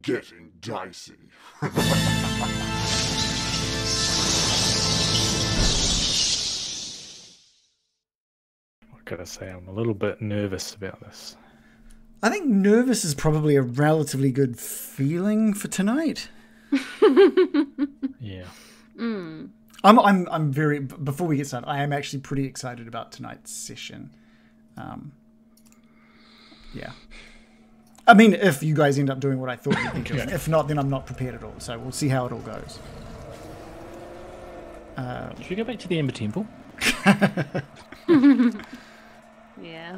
getting dicey. What can I say? I'm a little bit nervous about this. I think nervous is probably a relatively good feeling for tonight. Yeah. I'm very. Before we get started, I am actually pretty excited about tonight's session. Yeah. I mean, if you guys end up doing what I thought you'd be doing. If not, then I'm not prepared at all. So we'll see how it all goes. Should we go back to the Ember Temple? Yeah.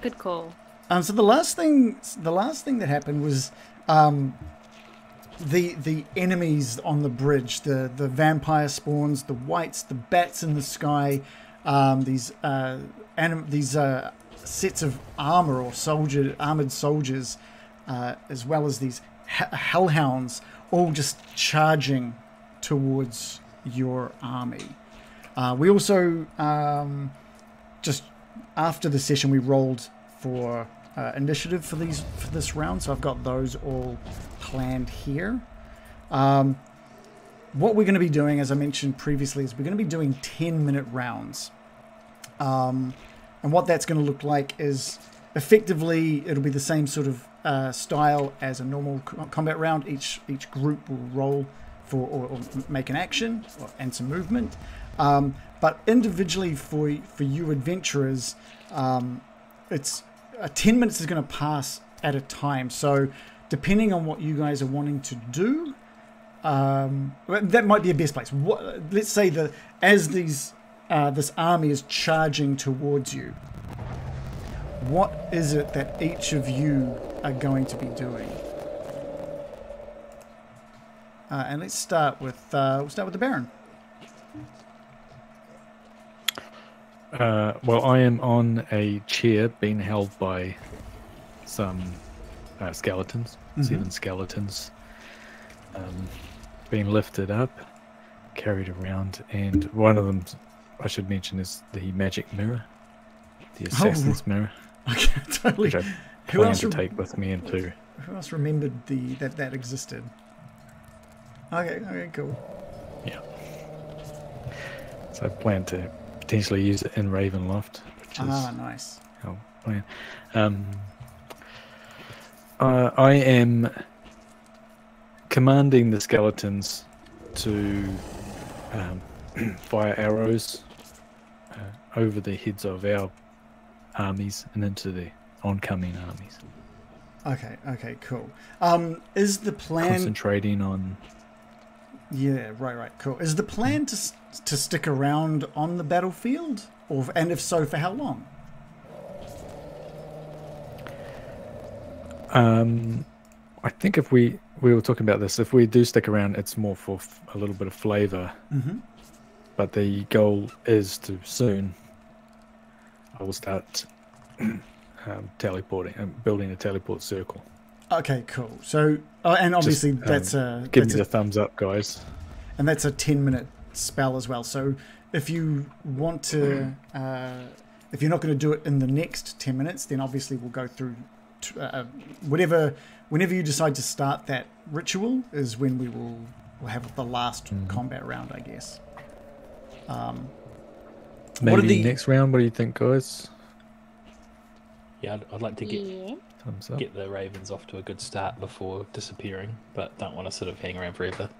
Good call. So the last thing that happened was the enemies on the bridge, the vampire spawns, the wights, the bats in the sky, these sets of armor or armored soldiers, as well as these hellhounds, all just charging towards your army. We also just after the session we rolled for initiative for this round, so I've got those all planned here. What we're going to be doing, as I mentioned previously, is we're going to be doing 10-minute rounds. And what that's going to look like is effectively it'll be the same sort of style as a normal combat round. Each group will roll for or make an action and some movement. But individually for you adventurers, it's 10 minutes is going to pass at a time. So depending on what you guys are wanting to do, that might be a best place. Let's say that as this army is charging towards you, what is it that each of you are going to be doing? And let's start with the Baron. Well, I am on a chair being held by some skeletons, 7 skeletons, being lifted up, carried around, and one of them, I should mention, is the magic mirror, the assassin's mirror. Okay, totally. Which I plan to take with me into. Who else remembered that existed? Okay, cool. Yeah. So I plan to potentially use it in Ravenloft, which is nice. our plan. I am commanding the skeletons to fire arrows over the heads of our armies and into the oncoming armies. Okay, cool. Is the plan concentrating on? Yeah, right, cool. Is the plan to stick around on the battlefield, and if so, for how long? I think if we were talking about this, if we do stick around, it's more for a little bit of flavour. Mm-hmm. But the goal is to soon. I will start teleporting and building a teleport circle. Okay, cool. So, and obviously that's a give me the thumbs up, guys. And that's a 10-minute spell as well. So, if you want to, if you're not going to do it in the next 10 minutes, then obviously we'll go through whenever you decide to start that ritual is when we'll have the last combat round, I guess. Maybe next round. What do you think, guys? Yeah, I'd like to get the ravens off to a good start before disappearing, but don't want to sort of hang around forever.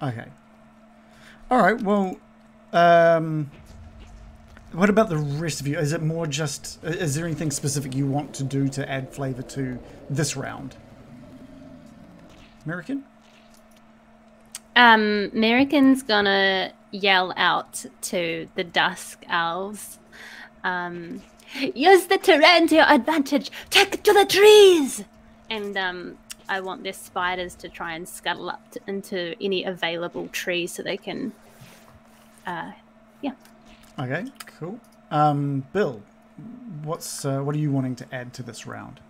Okay. All right. Well, what about the rest of you? Is it more just? Is there anything specific you want to do to add flavor to this round? American? American's gonna yell out to the dusk elves. Use the terrain to your advantage. Take it to the trees. And I want their spiders to try and scuttle up into any available trees so they can. Yeah. Okay. Cool. Bill, what are you wanting to add to this round?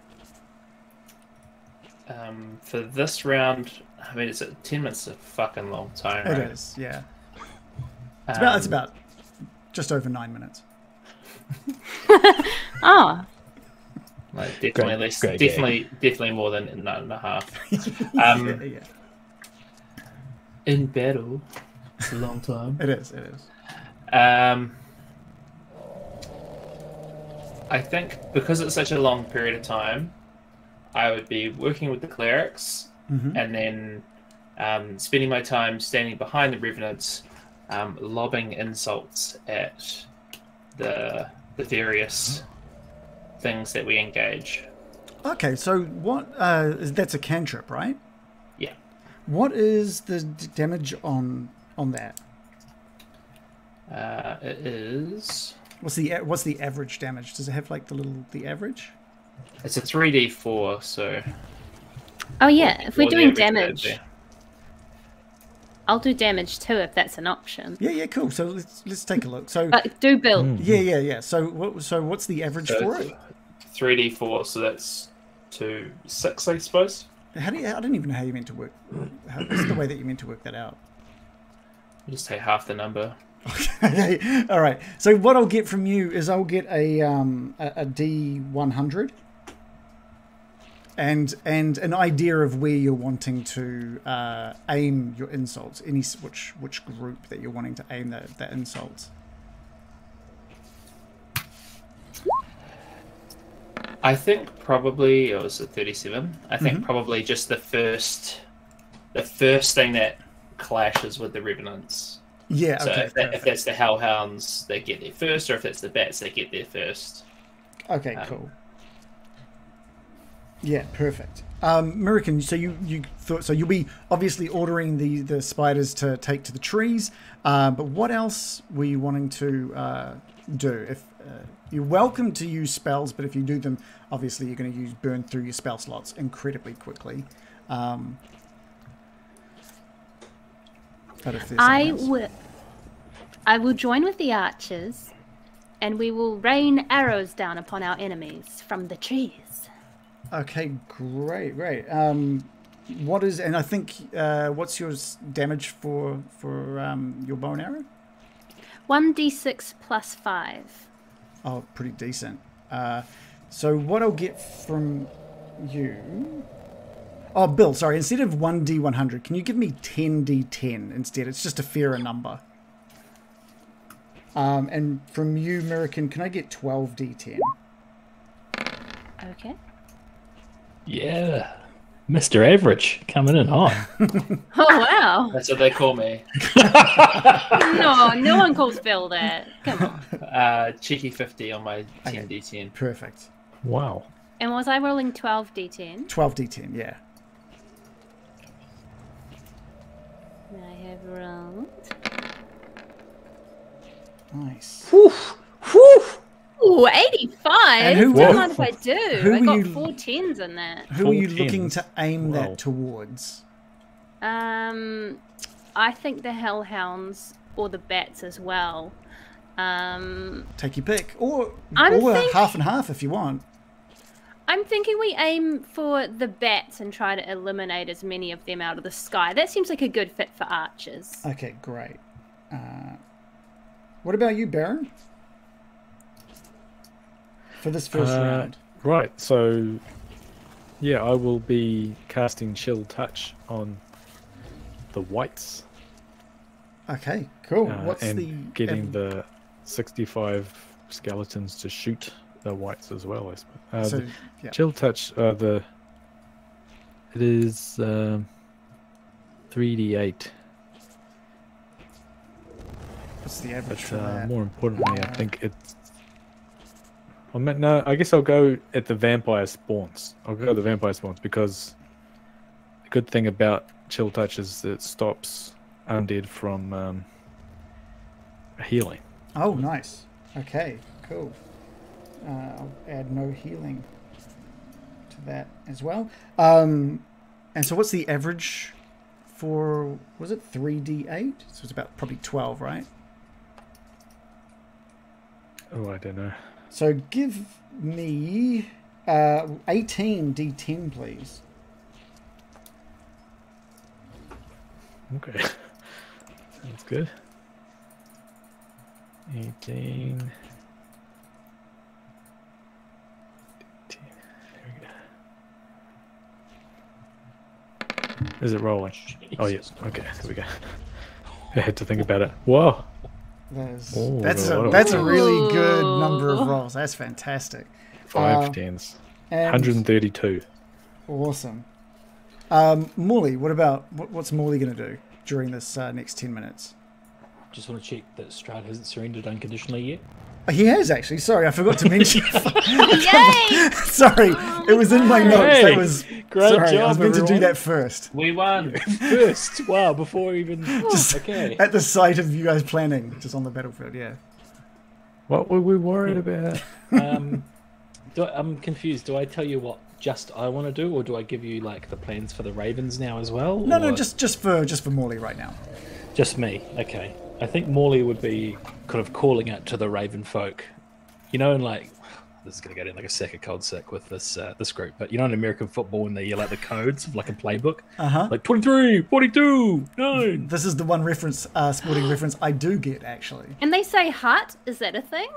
For this round, I mean, 10 minutes is a fucking long time, right? It is, yeah. It's about just over 9 minutes. Oh. Like definitely less. Great Definitely more than 9.5. Yeah. In battle, it's a long time. It is. I think because it's such a long period of time, I would be working with the clerics and then spending my time standing behind the revenants, lobbing insults at the various things that we engage. Okay, so what? That's a cantrip, right? Yeah. What is the damage on that? It is. What's the average damage? Does it have like the average? It's a 3d4, so. Oh yeah, if we're doing average damage, I'll do damage too if that's an option. Yeah, cool. So let's take a look. So do build. Yeah. So what's the average for it? 3d4, so that's 6, I suppose. I don't even know how you meant to work. What's the way that you meant to work that out? You just take half the number. Okay. All right. So what I'll get from you is I'll get a D100 and an idea of where you're wanting to aim your insults. Which group that you're wanting to aim that insults. I think probably it was a 37. I think probably just the first thing that clashes with the revenants. Yeah. So Okay. if that's the hellhounds, they get there first, or if it's the bats, they get there first. Okay. Cool. Yeah. Perfect. American. So you thought so you'll be obviously ordering the spiders to take to the trees. But what else were you wanting to do? If you're welcome to use spells, but if you do them, obviously you're going to burn through your spell slots incredibly quickly. But if I will join with the archers, and we will rain arrows down upon our enemies from the trees. Okay, great. What is, and I think what's your damage for your bow and arrow? 1d6 plus 5. Oh, pretty decent. So what I'll get from you... Oh, Bill, sorry. Instead of 1d100, can you give me 10d10 instead? It's just a fairer number. And from you, American, can I get 12d10? Okay. Yeah. Mr. Average coming in hot. Oh, wow. That's what they call me. No one calls Bill that. Come on. Cheeky 50 on my 10d10. Perfect. Wow. And was I rolling 12d10? 12d10, yeah. I have rolled. Nice. Ooh, 85? And who- What mind if I do? who I were got you- 4 10s in that. Who are you 14s. looking to aim Wow. that towards? I think the hellhounds or the bats as well. Take your pick. Or I'm half and half if you want. I'm thinking we aim for the bats and try to eliminate as many of them out of the sky. That seems like a good fit for archers. Okay, great. What about you, Baron? For this first round. Right, so yeah, I will be casting Chill Touch on the whites. Okay, cool. What's and the getting the 65 skeletons to shoot the whites as well, I suppose. So, The yeah. Chill Touch, it is 3d8. What's the average But for that? more importantly, I think it's... No, I guess I'll go at the vampire spawns. I'll go to the vampire spawns because the good thing about Chill Touch is that it stops undead from healing. Oh, nice. Okay, cool. I'll add no healing to that as well. And so what's the average for, was it 3d8? So it's about probably 12, right? Oh, I don't know. So give me 18d10, please. Okay. That's good. 18. Is it rolling? Oh yes. Okay, there we go. I had to think about it. Whoa. That's a really good number of rolls. That's fantastic. 5 tens. 132. Awesome. Morley, what's Morley going to do during this next 10 minutes? Just want to check that Strahd hasn't surrendered unconditionally yet. He has actually. Sorry, I forgot to mention. Yay! Sorry, it was in my notes. Hey, that was great sorry. job, I was meant to do everyone. that first. We won. First, wow! Before even Just okay. at the sight of you guys planning, just on the battlefield. Yeah. What were we worried about? I'm confused. Do I tell you what just I want to do, or do I give you like the plans for the Ravens now as well? No, just for Morley right now. Just me. Okay. I think Morley would be kind of calling out to the Raven folk, you know, and like this is going to go down like a sack of cold sick with this group, but you know, in American football when they yell out the codes of like a playbook, like 23, 42, 9. This is the one reference, sporting reference I do get actually. And they say hut. Is that a thing?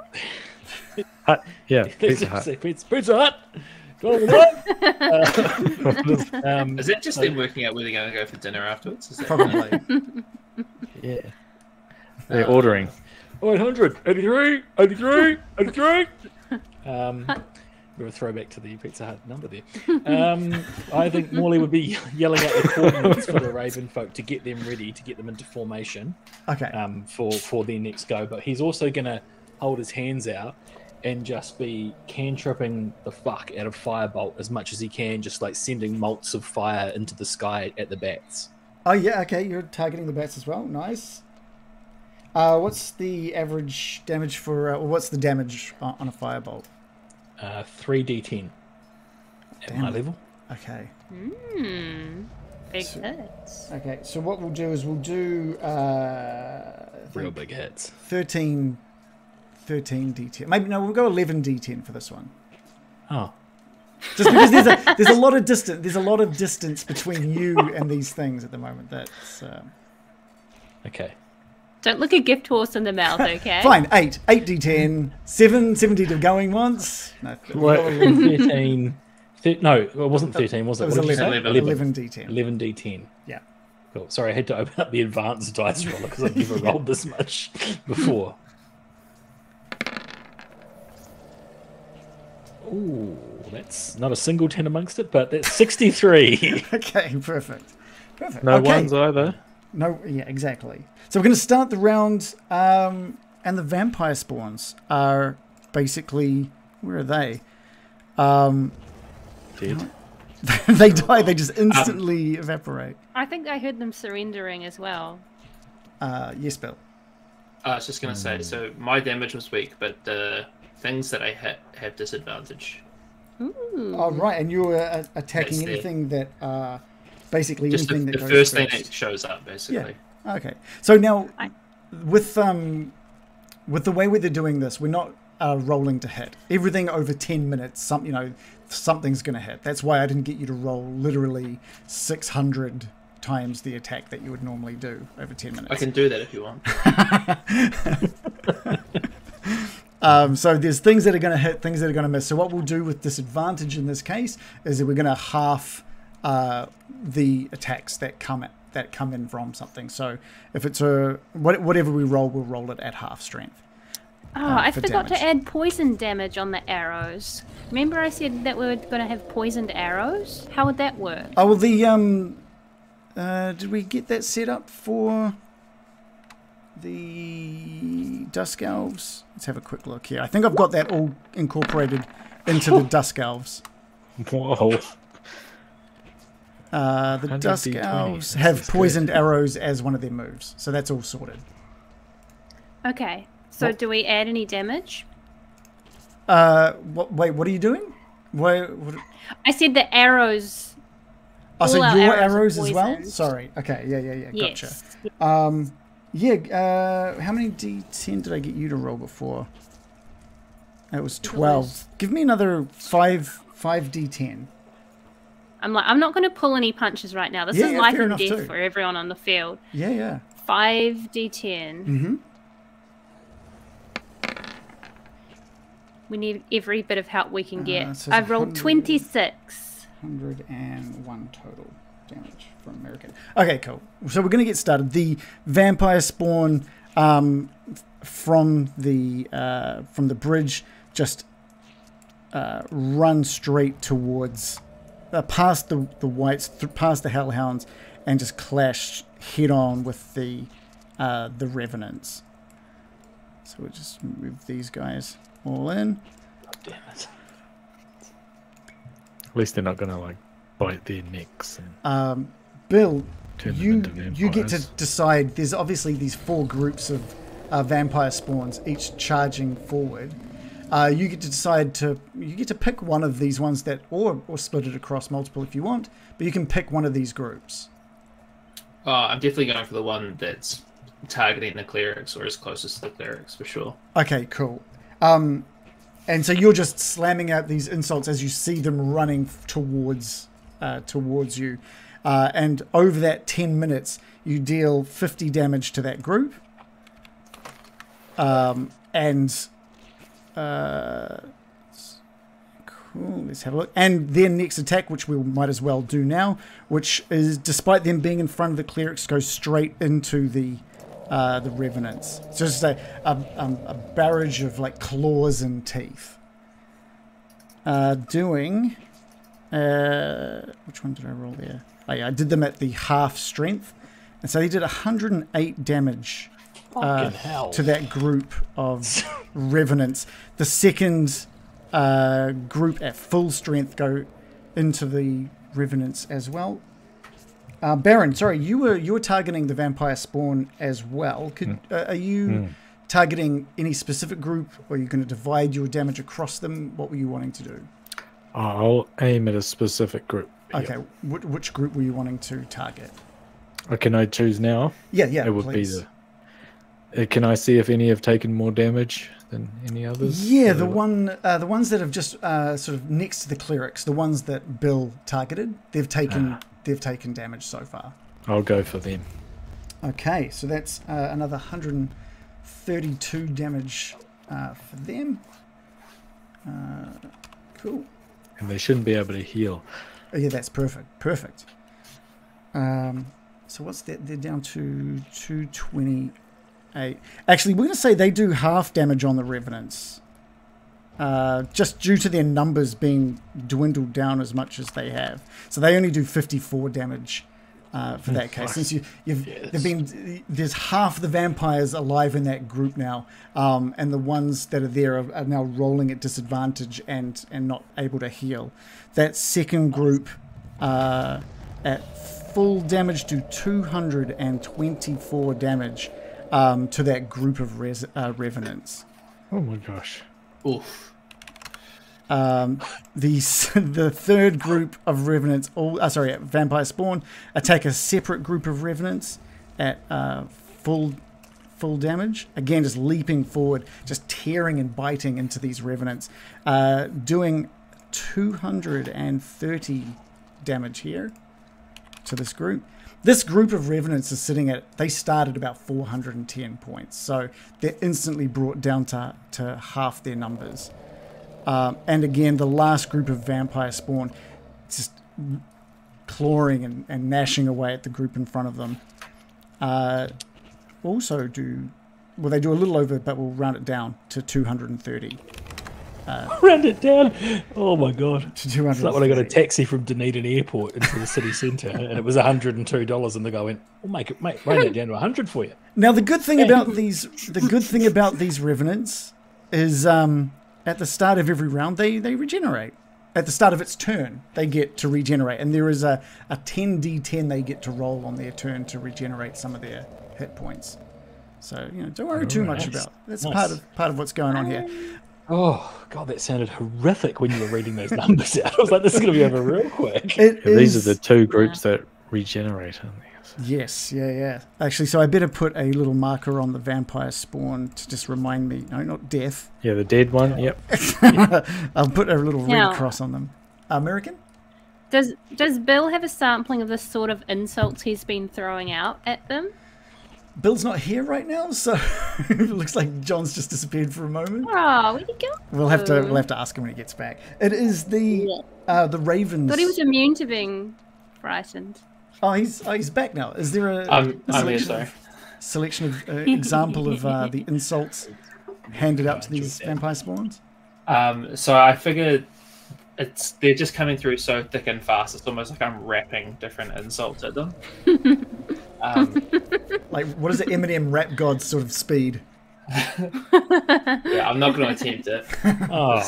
Hut. Yeah, Pizza Hut. Pizza Hut. Is it just them working out where they're going to go for dinner afterwards? Is that Probably. Yeah. They're ordering. 100, 83, 83, 83. We're a throwback to the Pizza Hut number there. I think Morley would be yelling out the coordinates for the Raven folk to get them ready, to get them into formation. Okay. For their next go, but he's also going to hold his hands out and just be cantripping the fuck out of Firebolt as much as he can, just like sending bolts of fire into the sky at the bats. Oh yeah, okay, you're targeting the bats as well. Nice. What's the average damage for? What's the damage on a firebolt? 3d10 at my level. Okay. Big hits. Okay, so what we'll do is we'll do real big hits. 13 d10. Maybe no, we'll go 11 d10 for this one. Oh. Just because there's a lot of distance. There's a lot of distance between you and these things at the moment. That's okay. Don't look a gift horse in the mouth, okay? Fine. 8 d10, 7 d10 going once. No, 13. No, it wasn't 13, was it? It was 11 d10. 11 d10. Yeah. Cool. Sorry, I had to open up the advanced dice roller because I've never rolled this much before. Ooh, that's not a single 10 amongst it, but that's 63. Okay, perfect. No ones either. No, yeah, exactly. So we're going to start the round, and the vampire spawns are basically, where are they? Dead. They die. They just instantly evaporate. I think I heard them surrendering as well. Yes, Bill. I was just going to say, so my damage was weak, but the things that I hit have disadvantage. Ooh. Oh, right, and you're attacking anything that, basically just anything that the goes first first. thing that shows up, basically. Yeah. Okay. So now, with the way they're doing this, we're not rolling to hit. Everything over 10 minutes, something's going to hit. That's why I didn't get you to roll literally 600 times the attack that you would normally do over 10 minutes. I can do that if you want. So there's things that are going to hit, things that are going to miss. So what we'll do with disadvantage in this case is that we're going to half the attacks that come in from something. So if it's whatever we roll, we'll roll it at half strength. Oh, I forgot damage. to add poison damage on the arrows. Remember I said that we were going to have poisoned arrows? How would that work? Oh, well, the did we get that set up for the Dusk Elves? Let's have a quick look here. I think I've got that all incorporated into the Dusk Elves. Whoa. The Dusk Elves have poisoned arrows as one of their moves, so that's all sorted. Okay, so do we add any damage? Wait, what are you doing? What? I said the arrows. Oh, so all your our arrows are as well? poisoned. Sorry. Okay, yeah, Yes. gotcha. How many d10 did I get you to roll before? It was 12. Give me another 5 d10. I'm not going to pull any punches right now. This is life and death for everyone on the field. Yeah. 5 d10. Mm-hmm. We need every bit of help we can get. So I've rolled 26. 101 total. damage from American. Okay, cool. So we're going to get started. The vampire spawn from the bridge just run straight towards past the whites, past the hellhounds, and just clash head on with the revenants. So we'll just move these guys all in. God damn it. At least they're not going to like bite their necks. And Bill, turn them you into get to vampires. decide. There's obviously these 4 groups of vampire spawns, each charging forward. You get to decide you get to pick one of these ones that, or split it across multiple if you want, but you can pick one of these groups. I'm definitely going for the one that's targeting the clerics or is closest to the clerics for sure. Okay, cool. And so you're just slamming out these insults as you see them running towards you. And over that 10 minutes, you deal 50 damage to that group. Cool, let's have a look. And their next attack, which we might as well do now, which is, despite them being in front of the clerics, goes straight into the revenants. So just a barrage of like claws and teeth. Doing which one did I roll there? Oh yeah, I did them at the half strength, and so they did 108 damage to that group of revenants. The second group at full strength go into the revenants as well. Baron, sorry, you were targeting the vampire spawn as well. Are you targeting any specific group, or are you going to divide your damage across them? What were you wanting to do? I'll aim at a specific group. Okay, which group were you wanting to target? Can I choose now? Yeah, It would please. be the. Can I see if any have taken more damage than any others? Yeah, the ones that have just sort of next to the clerics, the ones that Bill targeted, they've taken damage so far. I'll go for them. Okay, so that's another 132 damage for them. Cool. And they shouldn't be able to heal. Oh, yeah, that's perfect. Perfect. So what's that? They're down to 228. Actually, we're going to say they do half damage on the revenants. Just due to their numbers being dwindled down as much as they have. So they only do 54 damage for that case. Since there's half the vampires alive in that group now, and the ones that are there are now rolling at disadvantage and not able to heal. That second group at full damage do 224 damage to that group of revenants. Oh my gosh. Oof. The third group of revenants, vampire spawn, attack a separate group of revenants at full damage. Again, just leaping forward, just tearing and biting into these revenants, doing 230 damage here to this group. This group of revenants is sitting at, they started about 410 points, so they're instantly brought down to half their numbers. And again, the last group of vampire spawn just clawing and gnashing away at the group in front of them. Also they do a little over, but we'll round it down to 230. Round it down. Oh my god! To 230. It's like when I got a taxi from Dunedin Airport into the city centre, and it was $102, and the guy went, "We'll make it, round it down to 100 for you." Now the good thing about these revenants is at the start of every round they regenerate. At the start of its turn, they get to regenerate, and there is a 10d10 they get to roll on their turn to regenerate some of their hit points. So don't worry too much about. That's part of what's going on here. Oh god, that sounded horrific when you were reading those numbers out. I was like, "This is going to be over real quick." These are the two groups that regenerate, aren't they? Yes, yeah. Actually, so I better put a little marker on the vampire spawn to just remind me. No, not death. Yeah, the dead one. Yep. I'll put a little red cross on them. American? Does Bill have a sampling of the sort of insults he's been throwing out at them? Bill's not here right now, so it looks like John's just disappeared for a moment. Oh, where'd he go? We'll have to ask him when he gets back. It is the Ravens. Thought he was immune to being frightened. Oh, he's back now. Is there a I'm here, sorry. selection of example of the insults handed out to these vampire spawns? So I figured they're just coming through so thick and fast. It's almost like I'm rapping different insults at them. Like, what is it? Eminem rap god sort of speed. Yeah, I'm not going to attempt it. Oh,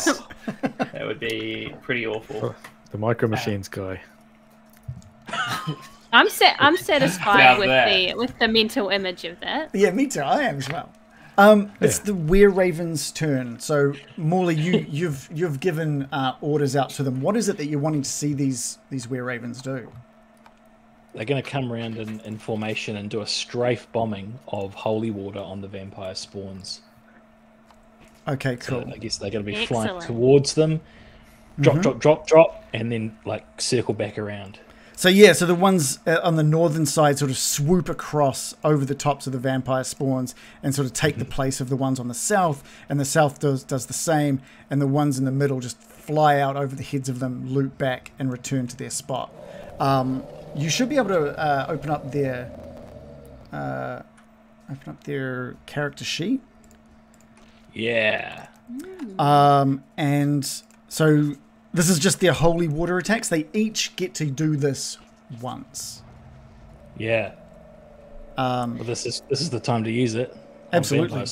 That would be pretty awful. The Micro Machines guy. I'm satisfied Now with the mental image of that. Yeah, me too. I am as well. It's the Were-Raven's turn. So, Morley, you've given orders out to them. What is it that you're wanting to see these Were-Ravens do? they're going to come around in formation and do a strafe bombing of holy water on the vampire spawns. Okay, cool. So I guess they're going to be Excellent. flying towards them. Drop, and then like circle back around. So yeah, so the ones on the northern side sort of swoop across over the tops of the vampire spawns and sort of take the place of the ones on the south, and the south does the same, and the ones in the middle just fly out over the heads of them, loop back, and return to their spot. You should be able to open up their character sheet. Yeah. And so this is just their holy water attacks. They each get to do this once. Yeah. Well, this is the time to use it. Absolutely.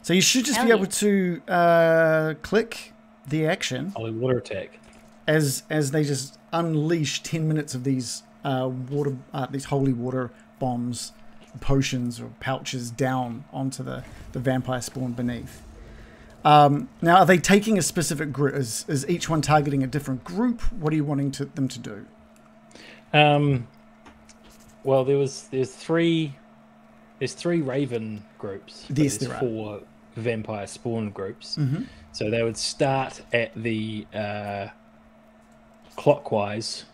So you should just be able to click the action Holy water attack. as they just unleash 10 minutes of these these holy water bombs, potions or pouches down onto the vampire spawn beneath. Now, are they taking a specific group? Is each one targeting a different group? What are you wanting them to do? Well, there's three Raven groups. But Yes, there's there are. 4 vampire spawn groups. Mm-hmm. So they would start at the clockwise,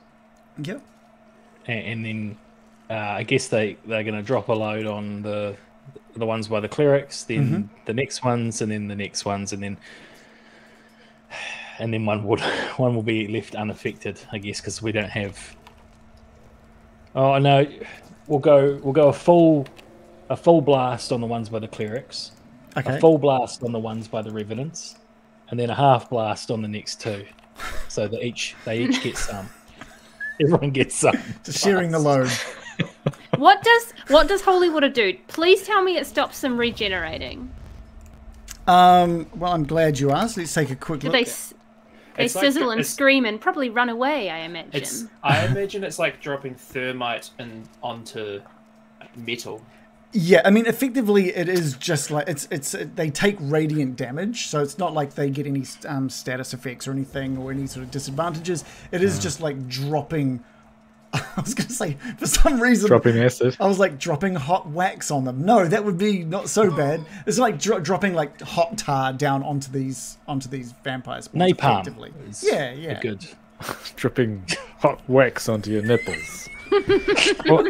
Yep. and then I guess they're going to drop a load on the ones by the clerics, then the next ones, and then the next ones, and then one will be left unaffected, I guess, because we don't have. Oh no, we'll go a full blast on the ones by the clerics, Okay. a full blast on the ones by the revenants, and then a half blast on the next 2. So they each get some. Everyone gets some. Just sharing the load. What does holy water do? Please tell me it stops them regenerating. Well, I'm glad you asked. Let's take a quick Do look. they It's like- sizzle and it's- scream and probably run away? I imagine. I imagine it's like dropping thermite onto metal. Yeah, I mean, effectively, it is just like they take radiant damage, so it's not like they get any status effects or anything or any sort of disadvantages. It is just like dropping. I was going to say, for some reason, Dropping acid. I was like dropping hot wax on them. No, that would be not so bad. It's like dropping like hot tar down onto these vampires. Napalm. effectively. is Yeah. good. Dripping hot wax onto your nipples. Well,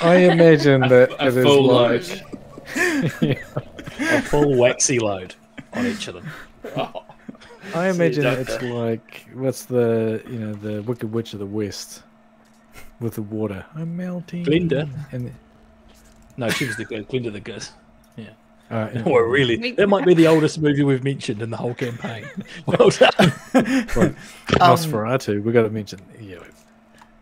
I imagine that A it is full like A full waxy load on each of them. I imagine See, it's like what's the Wicked Witch of the West with the water. I'm melting. Glinda. And No, she was the good. Glinda the good. Yeah. yeah. Oh, really? That might be the oldest movie we've mentioned in the whole campaign. Well done. Well, Nosferatu. We got to mention. Yeah.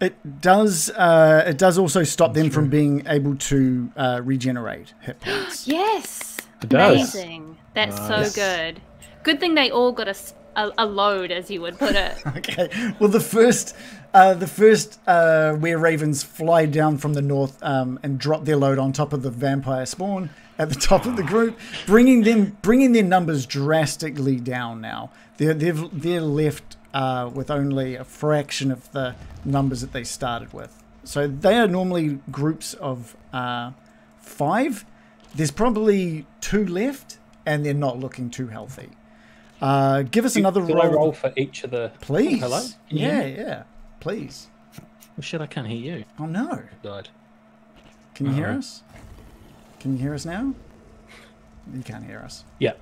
It does also stop them from being able to regenerate hit points. Yes. It does. Amazing. That's Nice. so good. Good thing they all got a load, as you would put it. Okay. Well, the first were ravens fly down from the north and drop their load on top of the vampire spawn at the top of the group, bringing their numbers drastically down. Now they're left with only a fraction of the numbers that they started with. So they are normally groups of 5. There's probably 2 left, and they're not looking too healthy. Give us another Do roll. I roll for each of the... Please. Hello? Can you hear me? Yeah. Please. Well, shit, I can't hear you. Oh no. Died. Can you hear Uh-oh. us? Can you hear us now? You can't hear us. Yeah.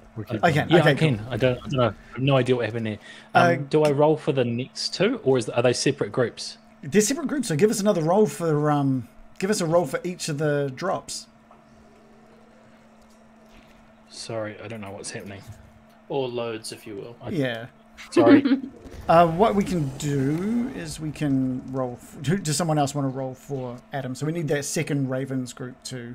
I can. Yeah, okay, I can. I don't know. I have no idea what happened there. Do I roll for the next 2, or are they separate groups? they're separate groups, so give us another roll for give us a roll for each of the drops. Sorry, I don't know what's happening. Or loads, if you will. Yeah. Sorry. What we can do is we can roll. Does someone else want to roll for Adam? So we need that second Ravens group to.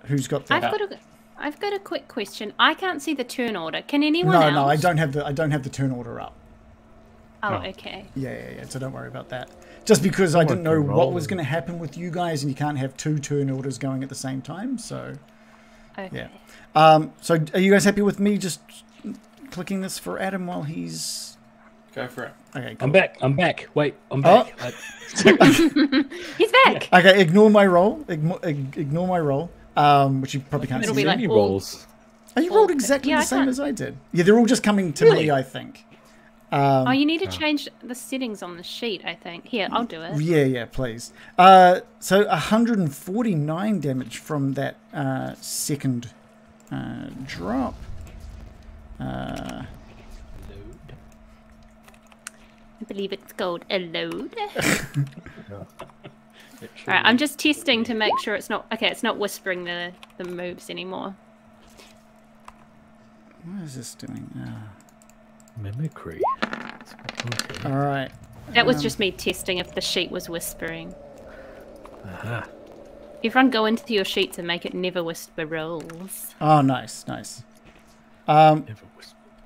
Who's got that? I've got a quick question. I can't see the turn order. Can anyone No, else? no, I don't have the turn order up. Oh, okay. Yeah. So don't worry about that. Just because I didn't know what was going to happen with you guys, and you can't have 2 turn orders going at the same time. So. Okay. Yeah. So are you guys happy with me just clicking this for Adam while he's... Go for it. Okay, cool. I'm back. Wait, I'm back. He's back. Okay, ignore my roll. Ignore my roll. Which you probably can't It'll see. be like Any all- rolls? Oh, you rolled exactly Yeah, the I same can't- as I did. Yeah, they're all just coming to me, I think. Oh, you need to change the settings on the sheet, I think. Here, I'll do it. Yeah, please. So 149 damage from that second drop. I believe it's called a load. Alright, I'm just testing to make sure it's not... Okay, it's not whispering the moves anymore. What is this doing? Mimicry. Okay. All right. That was just me testing if the sheet was whispering. Aha. Everyone go into your sheets and make it never whisper rolls. Oh, nice. Never whisper.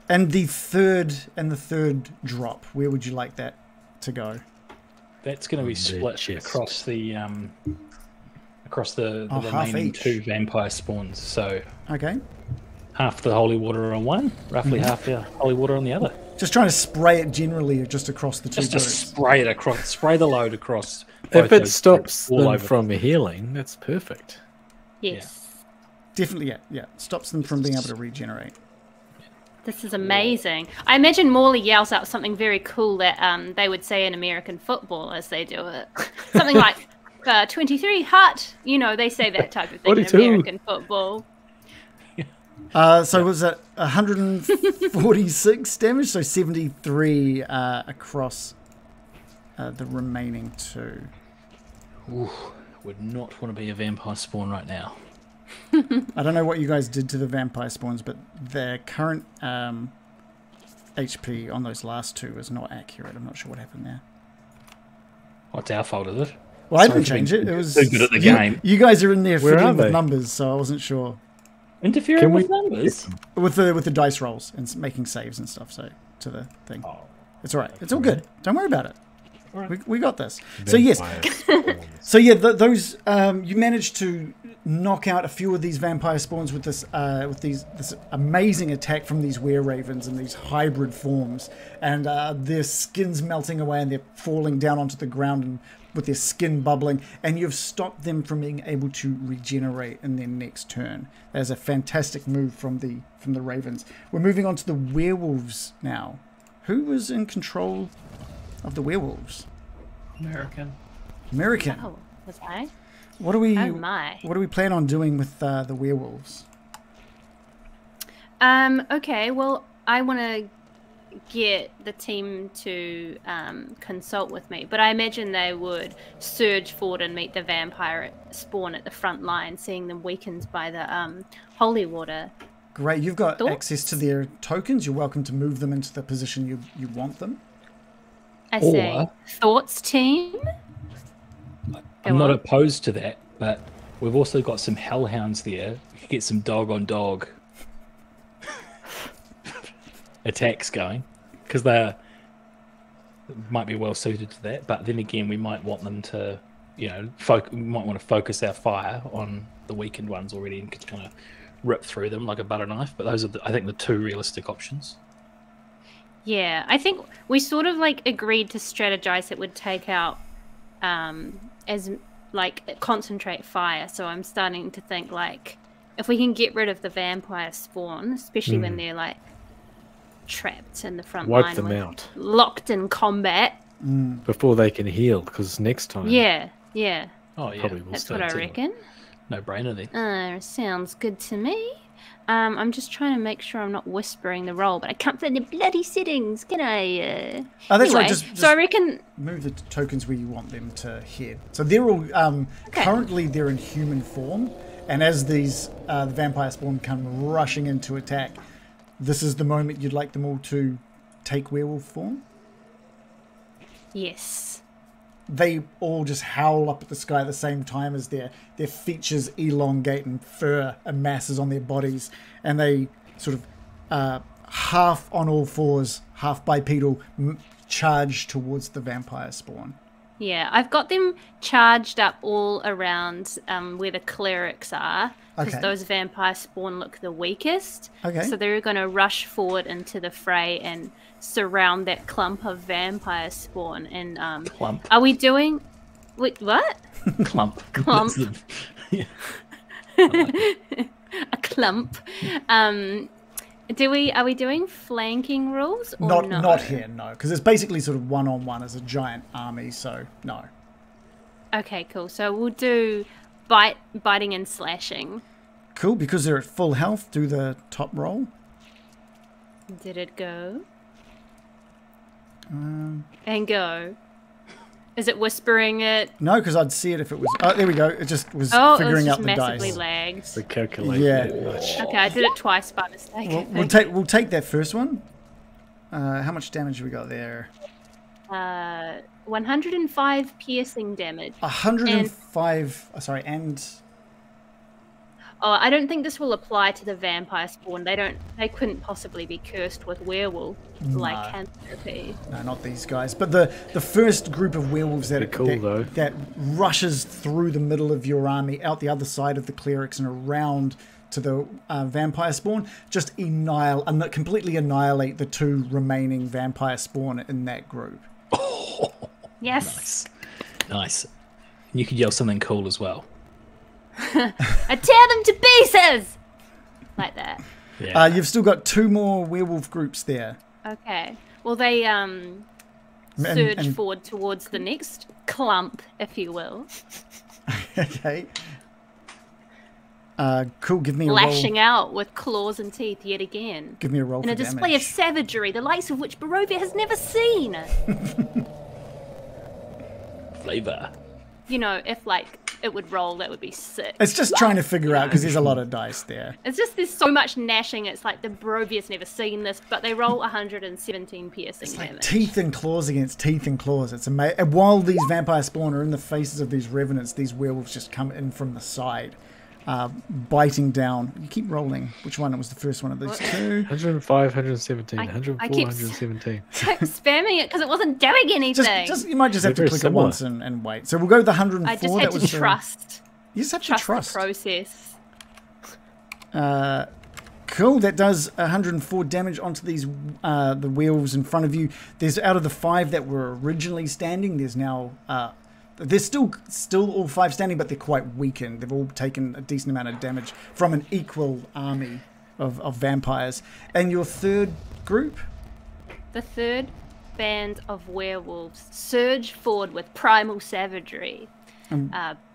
And the third drop, where would you like that to go? That's going to be split chest. across the Oh, half remaining each. 2 vampire spawns. So Okay. half the holy water on one, roughly half the holy water on the other. Just trying to spray it generally just across the two Just groups. spray it across, spray the load across. If both it those stops groups, all them over. from healing, that's perfect. Yes. Definitely, yeah. Stops them from being able to regenerate. This is amazing. I imagine Morley yells out something very cool that they would say in American football as they do it. Something like 23 hut. You know, they say that type of thing 42. in American football. So was it 146 damage? So 73 across the remaining 2. Ooh, would not want to be a vampire spawn right now. I don't know what you guys did to the vampire spawns, but their current HP on those last 2 is not accurate. I'm not sure what happened there. What's our fault, is it? Well, I Sorry didn't for change being it. It was so good at the game. You guys are in there Where fiddling are with they? numbers, so I wasn't sure Interfering Can with we- numbers? with the dice rolls and making saves and stuff. So to the thing, it's all right. It's all good. Don't worry about it. We got this. So yes, Vampire spawns. so yeah, those you managed to knock out a few of these vampire spawns with this amazing attack from these were-ravens in these hybrid forms, and their skin's melting away and they're falling down onto the ground and with their skin bubbling, and you've stopped them from being able to regenerate in their next turn. That is a fantastic move from the ravens. We're moving on to the werewolves now. Who was in control of the werewolves? American. American. Oh, was I? What do we Oh my. What do we plan on doing with the werewolves? Okay, well, I want to get the team to consult with me, but I imagine they would surge forward and meet the vampire spawn at the front line, seeing them weakened by the holy water. Great, you've got Thoughts? access to their tokens. You're welcome to move them into the position you want them. I say, Or- thoughts, team? I'm Go not on. opposed to that, but we've also got some hellhounds there. We could get some dog on dog attacks going, because they might be well suited to that. But then again, we might want them to, we might want to focus our fire on the weakened ones already and kind of rip through them like a butter knife. But those are, I think, the 2 realistic options. Yeah, I think we sort of agreed to strategize it would take out concentrate fire. So I'm starting to think if we can get rid of the vampire spawn, especially when they're trapped in the front Wipe line, them out locked in combat. before they can heal, because next time Yeah, Oh yeah, probably will that's start what I to- reckon. no brainer then. Sounds good to me. I'm just trying to make sure I'm not whispering the roll, but I can't find the bloody settings, can I? Oh, that's anyway, right. Just so I reckon move the tokens where you want them to head. So they're all currently they're in human form, and as these the vampire spawn come rushing in to attack, this is the moment you'd like them all to take werewolf form. yes. They all just howl up at the sky at the same time as their features elongate and fur amasses on their bodies, and they sort of half on all fours, half bipedal, charge towards the vampire spawn. Yeah, I've got them charged up all around where the clerics are, because Okay. those vampire spawn look the weakest. Okay. So they're going to rush forward into the fray and surround that clump of vampire spawn. And Clump. are we doing? Wait, what? Clump. Clump. That's yeah. A clump. Are we doing flanking rules or no? Not here, no, because it's basically sort of one-on-one as a giant army. So no. Okay, cool. So we'll do biting and slashing. Cool, because they're at full health. Do the top roll. Did it go? Um, And go. Is it whispering it? No, because I'd see it if it was. Oh, there we go. It just was Oh, it was figuring just out the massively dice. lagged. The calculation. Yeah. Much. Okay, I did it twice by mistake. We'll take that first one. How much damage we got there? 105 piercing damage. 105. Sorry, and Oh, I don't think this will apply to the vampire spawn. They couldn't possibly be cursed with werewolf lycanthropy. no, not these guys. But the first group of werewolves Pretty cool, though. that rushes through the middle of your army, out the other side of the clerics and around to the vampire spawn, just completely annihilate the two remaining vampire spawn in that group. Yes. Nice. You could yell something cool as well. I tear them to pieces! Like that. Yeah. You've still got two more werewolf groups there. Okay. Well, they surge and- forward towards the next clump, if you will. Okay. Cool. Give me a Lashing roll. out with claws and teeth yet again. Give me a roll In for a display of damage. savagery, the likes of which Barovia has never seen. Flavor. You know, if it would roll, that would be sick. It's just trying to figure out because there's a lot of dice there. It's just there's so much gnashing. It's like the Barovia's never seen this, but they roll 117 piercing damage. Teeth and claws against teeth and claws. It's amazing. And while these vampire spawn are in the faces of these revenants, these werewolves just come in from the side, biting down. You keep rolling. Which one? It was the first one of these two. 105, 117, 104, I keep 117. kept spamming it because it wasn't doing anything. You might just have to They're click very it once and wait. So we'll go with the 104. I just had that to was trust. You just have to Trust trust. the process. Cool. That does 104 damage onto these the werewolves in front of you. There's out of the 5 that were originally standing. There's now there's still all 5 standing, but they're quite weakened. They've all taken a decent amount of damage from an equal army of vampires. And your third group? The third band of werewolves surge forward with primal savagery,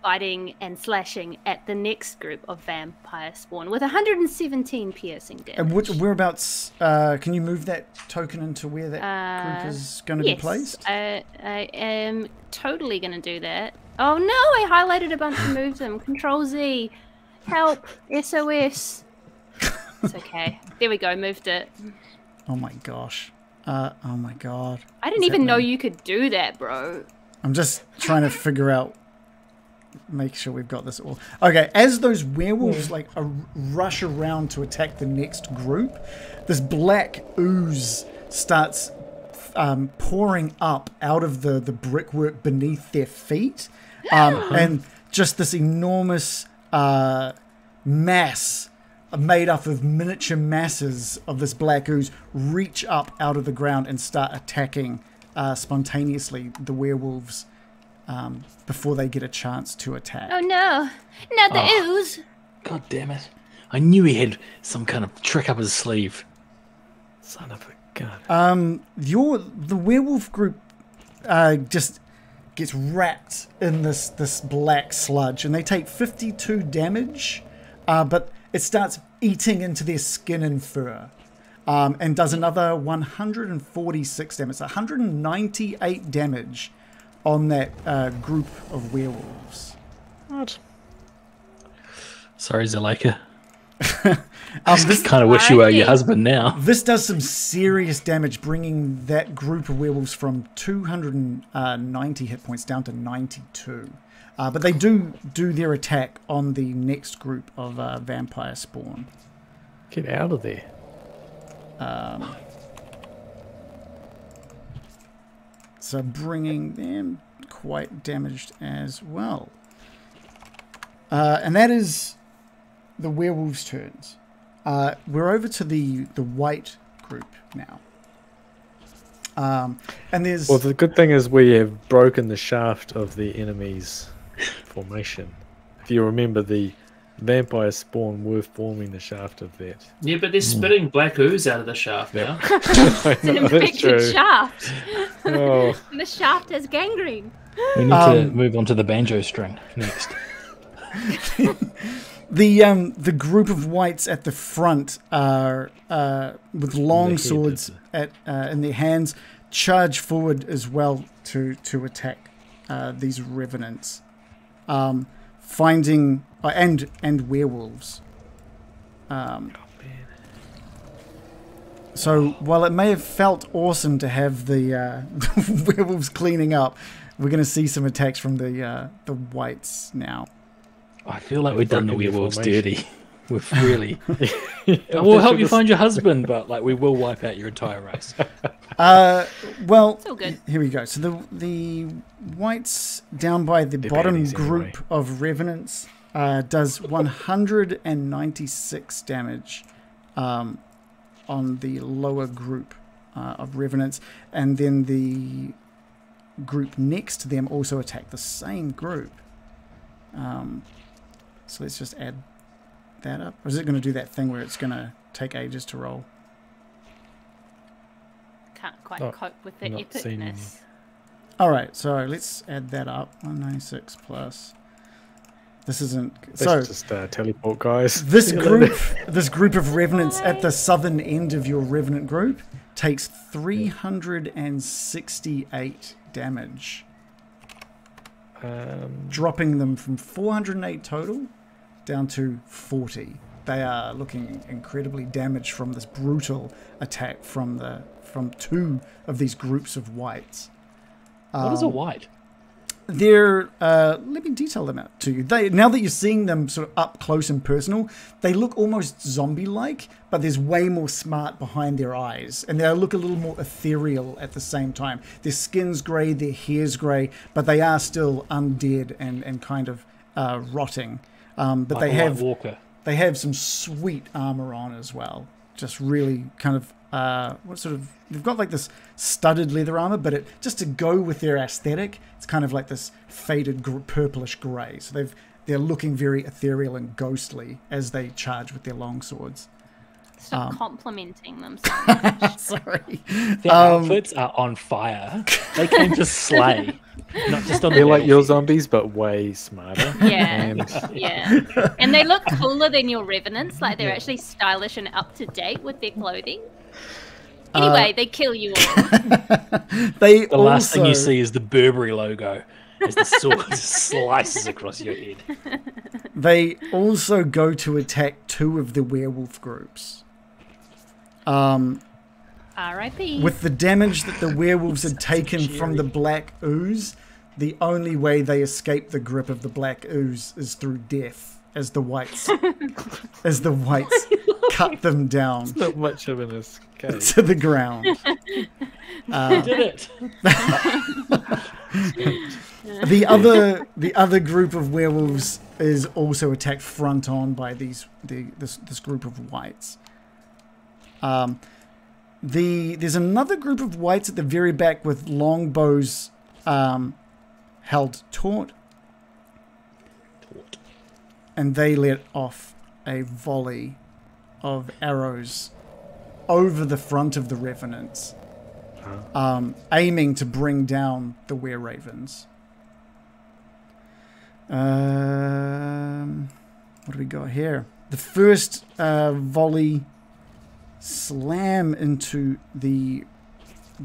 biting and slashing at the next group of vampire spawn with 117 piercing damage. And whereabouts? Can you move that token into where that group is going to be placed? I am totally going to do that. Oh no, I highlighted a bunch and moved them. Control Z. Help. SOS. It's okay. There we go, moved it. Oh my gosh. Oh my god. I didn't even know you could do that, bro. I'm just trying to figure out, make sure we've got this all. Okay, as those werewolves rush around to attack the next group, this black ooze starts pouring up out of the brickwork beneath their feet, and just this enormous mass made up of miniature masses of this black ooze reach up out of the ground and start attacking spontaneously the werewolves before they get a chance to attack. Oh no, not the ooze. God damn it. I knew he had some kind of trick up his sleeve. Son of a gun. The werewolf group just gets wrapped in this black sludge, and they take 52 damage, but it starts eating into their skin and fur. And does another 146 damage. So 198 damage on that group of werewolves. What? Sorry, Zuleika. This Kind of wish you were your husband now. This does some serious damage, bringing that group of werewolves from 290 hit points down to 92. But they do their attack on the next group of vampire spawn. Get out of there. So bringing them quite damaged as well. And that is the werewolves' turns. We're over to the white group now. And there's... Well, the good thing is we have broken the shaft of the enemy's formation. If you remember, the vampire spawn were forming the shaft of that. Yeah, but they're spitting black ooze out of the shaft now. It's an infected shaft. Oh. And the shaft has gangrene. We need to move on to the banjo string next. The group of whites at the front are with long swords in their hands, charge forward as well to attack these revenants, finding and werewolves. So while it may have felt awesome to have the werewolves cleaning up, we're going to see some attacks from the whites now. I feel like we've done the werewolves dirty. We've really. We'll help you find your husband, but like we will wipe out your entire race. Well, It's all good. here we go. So the whites down by the bottom baddies group anyway. of revenants does 196 damage on the lower group of revenants, and then the group next to them also attack the same group. So let's just add that up. Or is it going to do that thing where it's going to take ages to roll? Can't quite Oh, cope with the not seen any. epicness. All right, so let's add that up. 196 plus. This isn't Let's just teleport, guys. This group of revenants at the southern end of your revenant group takes 368 damage, dropping them from 408 total down to 40. They are looking incredibly damaged from this brutal attack from two of these groups of whites. What is a white? They're let me detail them out to you. Now that you're seeing them sort of up close and personal, they look almost zombie-like, but there's way more smart behind their eyes, and they look a little more ethereal at the same time. Their skin's grey, their hair's grey, but they are still undead and kind of rotting. But Like they a have White Walker. they have some sweet armor on as well. Just really kind of they've got like this studded leather armor, but just to go with their aesthetic, it's kind of like this faded purplish grey. So they're looking very ethereal and ghostly as they charge with their long swords. Stop complimenting them. Sorry. Their outfits are on fire. They came to slay, not just on the They're like your battlefield. zombies, but way smarter. Yeah, And yeah. And they look cooler than your revenants. Like they're actually stylish and up to date with their clothing. Anyway, they kill you all. The The last thing you see is the Burberry logo as the sword slices across your head. They also go to attack two of the werewolf groups. R.I.P. With the damage that the werewolves had taken from the black ooze, the only way they escape the grip of the black ooze is through death, as the whites cut them down not much of an escape. to the ground. You did it. The other group of werewolves is also attacked front on by this group of whites. There's another group of whites at the very back with longbows held taut, and they let off a volley of arrows over the front of the revenants, aiming to bring down the were-ravens. What do we got here? The first volley slam into the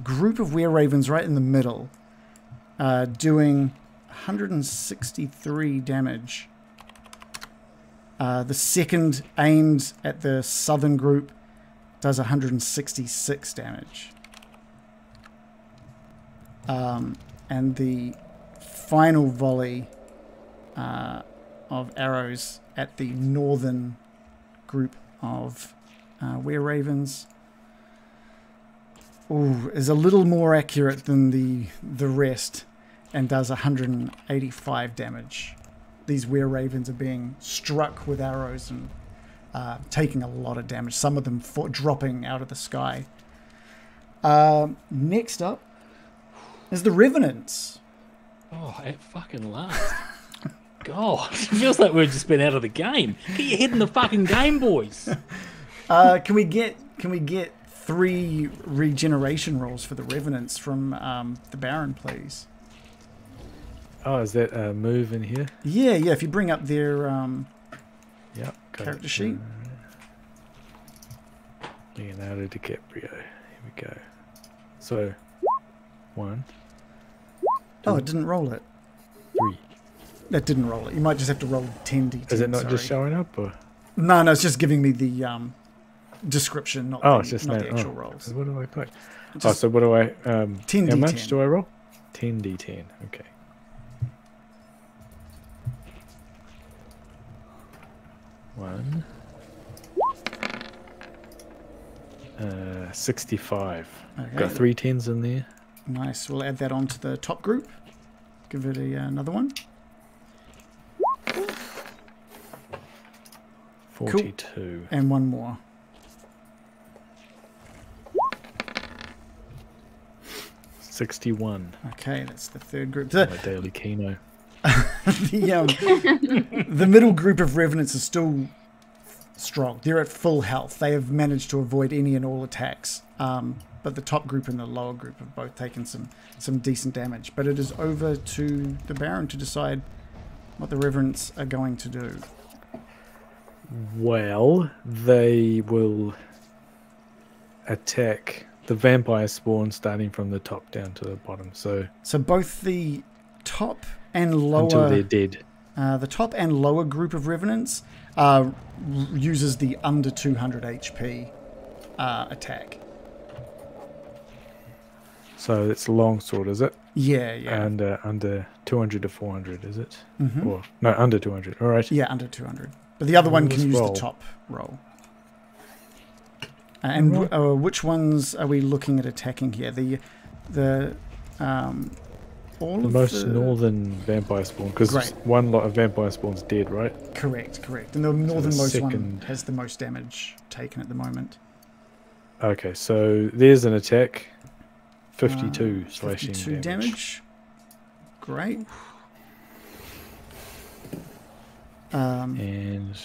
group of were-ravens right in the middle, doing 163 damage. The second, aimed at the southern group, does 166 damage. And the final volley of arrows at the northern group of were-ravens is a little more accurate than the rest and does 185 damage. These were-ravens are being struck with arrows and taking a lot of damage, some of them dropping out of the sky. Next up is the Revenants. Oh, at fucking last. God, it feels like we've just been out of the game. Get your head in the fucking game, boys. Can we get 3 regeneration rolls for the Revenants from the Baron, please? Oh, is that a move in here? Yeah. If you bring up their character sheet. Leonardo DiCaprio. Here we go. So, 1. Oh, it didn't roll it. 3. That didn't roll it. You might just have to roll 10d10. Is it not just showing up, or? No, it's just giving me the description, not the actual rolls. So what do I play? So what do I? 10d10. How much do I roll? 10d10. Okay. One. 65. Okay. Got 3 10s in there. Nice. We'll add that onto the top group. Give it another one. 42. Cool. And one more. $61. Okay, that's the third group. My daily keno. The middle group of Revenants is still strong. They're at full health. They have managed to avoid any and all attacks. But the top group and the lower group have both taken some decent damage. But it is over to the Baron to decide what the Revenants are going to do. Well, they will attack the vampire spawn starting from the top down to the bottom. So both the top and lower... Until they're dead. The top and lower group of Revenants uses the under 200 HP attack. So it's longsword, is it? Yeah. And under 200 to 400, is it? Mm-hmm. Or no, under 200. All right. Yeah, under 200. But the other one can use the top roll. And which ones are we looking at attacking here? The most northern vampire spawn, because one lot of vampire spawn's dead, right? Correct. And the northernmost one has the most damage taken at the moment. Okay, so there's an attack. 52 slashing 52 damage. Great. And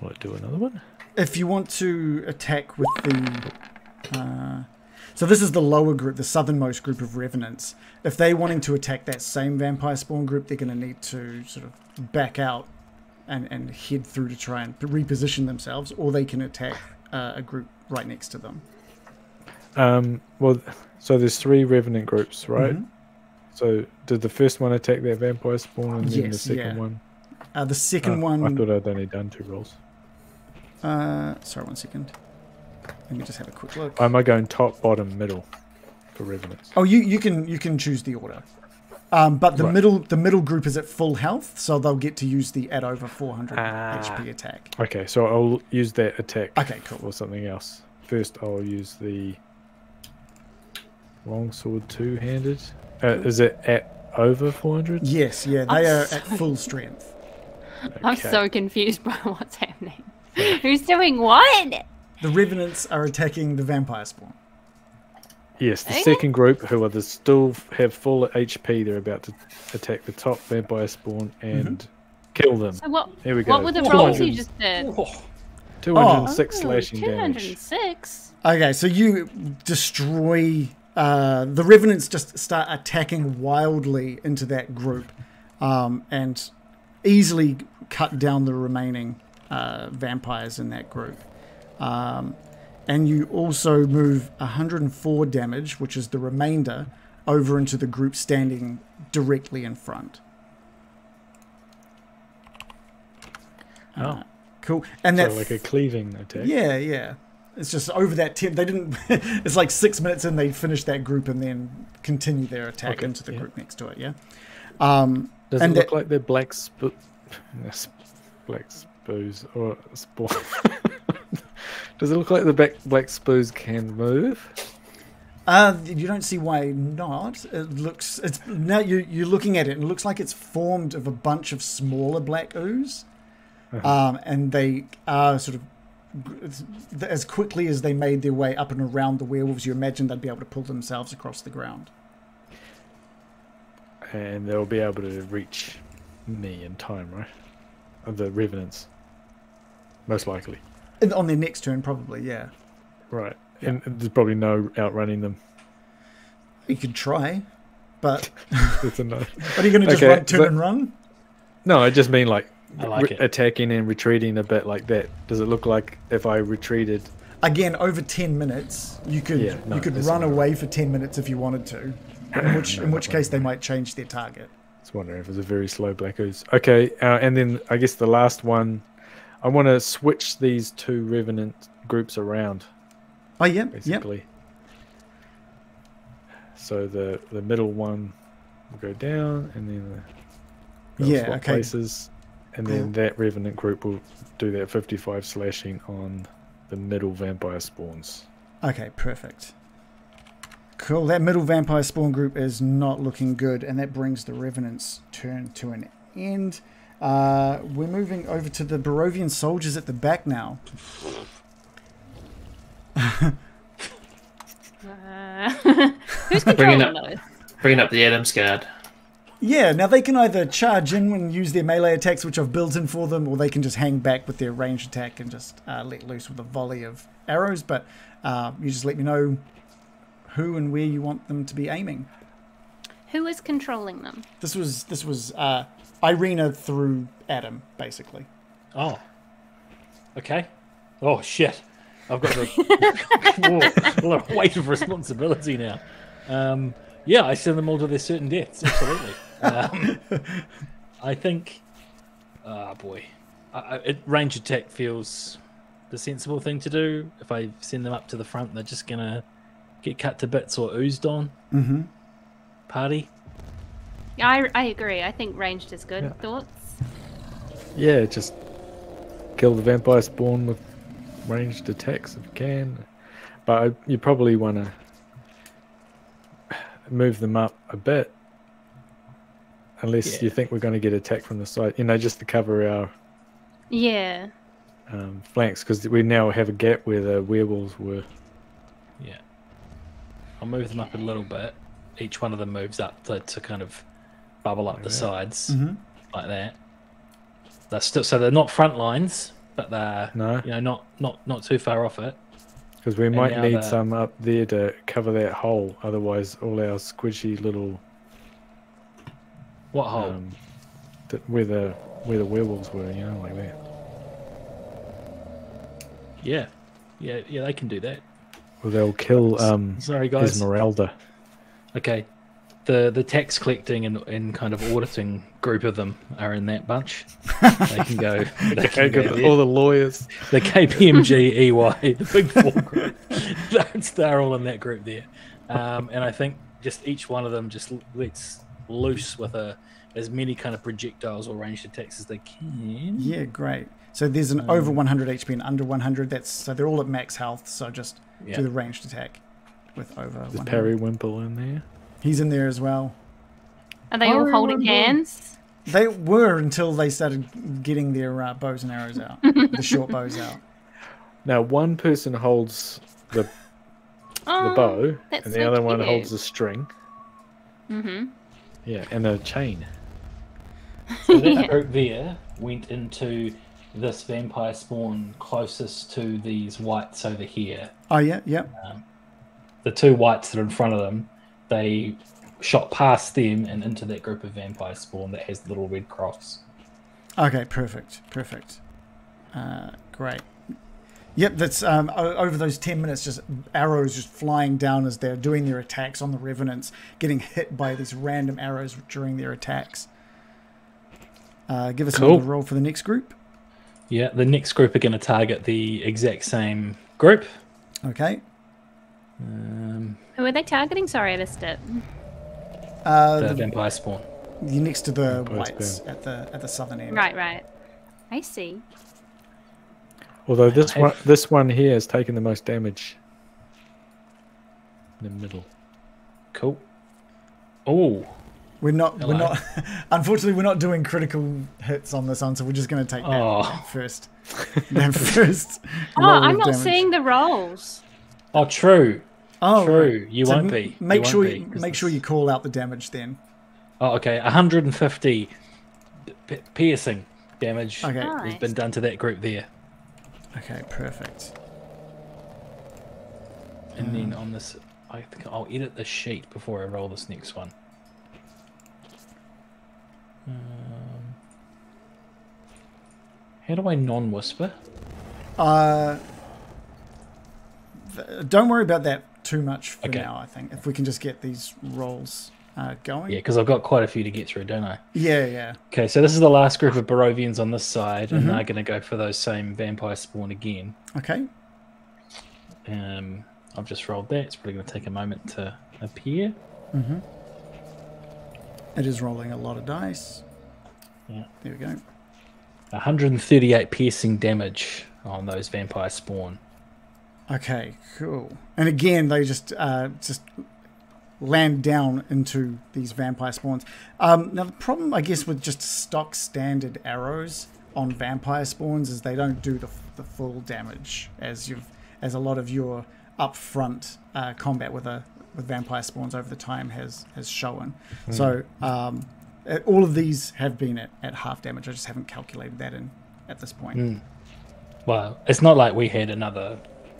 will it do another one? If you want to attack with the... so this is the lower group, the southernmost group of Revenants. If they're wanting to attack that same vampire spawn group, they're going to need to sort of back out and head through to try and reposition themselves, or they can attack a group right next to them. Well, so there's 3 Revenant groups, right? Mm-hmm. So did the first one attack that vampire spawn, and then the second one? The second one... I thought I'd only done 2 rolls. Sorry, 1 second. Let me just have a quick look. Am I going top, bottom, middle for Revenants? Oh, you can choose the order. But the middle group is at full health, so they'll get to use the at over 400 HP attack. Okay, so I'll use that attack. Okay, cool. Or something else. First, I'll use the longsword two-handed. Is it at over 400? Yes, yeah, they are at full strength. Okay. I'm so confused by what's happening. Who's doing what? The Revenants are attacking the vampire spawn. Yes, the second group, who are still have full HP, they're about to attack the top vampire spawn and kill them. So Here we go. What were the rolls you just did? 206 slashing 206. damage. Okay, so you destroy... the Revenants just start attacking wildly into that group and easily cut down the remaining vampires in that group. And you also move 104 damage, which is the remainder, over into the group standing directly in front. Cool. And So that's like a cleaving attack. yeah. It's just over that 10. They didn't. It's like 6 minutes in. They finish that group and then continue their attack into the group next to it. Yeah. Does it look like they're black spoos or spawn? Does it look like the black spoos can move? You don't see why not. It looks. It's now you're looking at it, and it looks like it's formed of a bunch of smaller black ooze, and they are sort of as quickly as they made their way up and around the werewolves. You imagine they'd be able to pull themselves across the ground, and they'll be able to reach me in time, right? Of the revenants, most likely. And on their next turn, probably, yeah. Right. Yeah. And there's probably no outrunning them. You could try, but It's a no. Are you going to just turn and run? No, I just mean like, it. attacking and retreating a bit like that. Does it look like if I retreated? Again, over 10 minutes, you could run away for 10 minutes if you wanted to. In which case they might change their target. I was wondering if it was a very slow black ooze. Okay, and then I guess the last one, I want to switch these two revenant groups around. Oh yeah, basically. Yep. So the middle one will go down, and then swap places, and then that revenant group will do that 55 slashing on the middle vampire spawns. Okay, perfect. Cool. That middle vampire spawn group is not looking good, and that brings the revenant's turn to an end. We're moving over to the Barovian soldiers at the back now. Who's controlling those? Bringing up the Adams Guard. Yeah, now they can either charge in and use their melee attacks, which I've built in for them, or they can just hang back with their ranged attack and just let loose with a volley of arrows. But you just let me know who and where you want them to be aiming. Who is controlling them? This was Irina through Adam, basically. Oh. Okay. Oh shit. I've got a lot of weight of responsibility now. Yeah, I send them all to their certain deaths. Absolutely. I think. Oh boy, range attack feels the sensible thing to do. If I send them up to the front, they're just gonna get cut to bits or oozed on. Mm-hmm. Party. I agree. I think ranged is good. Yeah. Thoughts? Yeah, just kill the vampire spawn with ranged attacks if you can. But you probably want to move them up a bit. Unless you think we're going to get attacked from the side. Just to cover our flanks. Because we now have a gap where the werewolves were. Yeah. I'll move them up a little bit. Each one of them moves up to kind of bubble up the sides like that. They're still they're not front lines, but they're not too far off it. Because we might need some up there to cover that hole. Otherwise, all our squishy little what hole? Where the werewolves were, like that. Yeah, they can do that. Well, they'll kill sorry guys, Esmeralda. Okay, the tax collecting and kind of auditing group of them are in that bunch. They can go. All the lawyers, the KPMG, EY, the Big Four group. They're all in that group there, and I think just each one of them just lets loose with as many kind of projectiles or ranged attacks as they can. Yeah, great. So there's an over 100 HP and under 100. So they're all at max health. So just do the ranged attack with over 100. Is Periwimple in there? He's in there as well. Are they all holding hands? They were until they started getting their bows and arrows out, the short bows out. Now one person holds the bow, and the other one holds the string. Mm-hmm. Yeah, and a chain. So that group there went into this vampire spawn closest to these whites over here. Oh, yeah. The two whites that are in front of them, they shot past them and into that group of vampire spawn that has the little red cross. Okay, perfect. Great. Yep, that's over those 10 minutes, just arrows just flying down as they're doing their attacks on the Revenants, getting hit by these random arrows during their attacks. Give us another roll for the next group. Yeah, the next group are going to target the exact same group. Okay. Who are they targeting? Sorry, I missed it. The vampire spawn. You're next to the Vampire whites spawn. at the southern end. Right. I see. Although this one here has taken the most damage. In the middle. Cool. Oh. We're not. Unfortunately, we're not doing critical hits on this one, so we're just going to take that first. That first. I'm not seeing the rolls. Oh, true. Oh, true. You so won't be. Make sure you call out the damage then. Oh, okay. 150 piercing damage has been done to that group there. Okay, perfect. And then on this, I think I'll edit the sheet before I roll this next one. How do I non-whisper? Don't worry about that too much for now, I think. If we can just get these rolls going. Yeah, because I've got quite a few to get through, don't I? Yeah. Okay, so this is the last group of Barovians on this side, and they're going to go for those same vampire spawn again. Okay. I've just rolled that. It's probably going to take a moment to appear. Mm-hmm. It is rolling a lot of dice. Yeah. There we go. 138 piercing damage on those vampire spawn. Okay, cool. And again, they just land down into these vampire spawns. Now, the problem, I guess, with just stock standard arrows on vampire spawns is they don't do the full damage as a lot of your upfront combat with vampire spawns over the time has shown. So all of these have been at half damage. I just haven't calculated that in at this point. Well, it's not like we had another.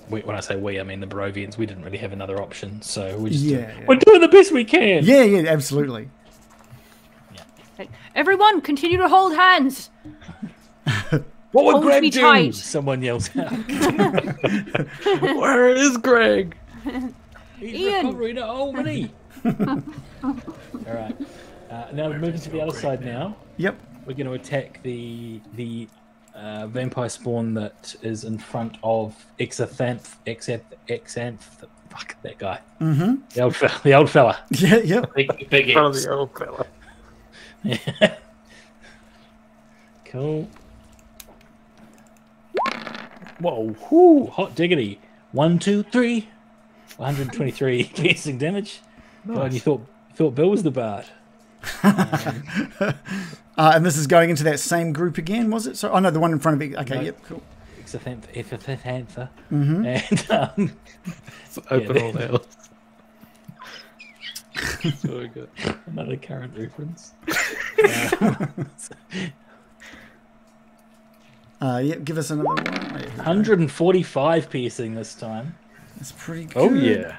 When I say we, I mean the Barovians. We didn't really have another option, so we're doing the best we can. Yeah, absolutely. Yeah. Everyone, continue to hold hands. What would Greg do? Tight. Someone yells out. Where is Greg? He's Ian. recovering at Albany. All right. Now we're moving to the other side now. Yep. We're going to attack the vampire spawn that is in front of Exanth. Fuck that guy. Mm-hmm. The old fella. Yeah, yep. Big The old fella. Yeah. Cool. Whoa. Whoo. Hot diggity. 1, 2, 3. 123 piercing damage. Nice. God, you thought Bill was the bard. And this is going into that same group again, was it? So, no, the one in front of it. Okay, yep, cool. Exanth. Mm-hmm. And Let's open all hell. So good. Another current reference. Yep, give us another one. 145 piercing this time. That's pretty good. Oh yeah.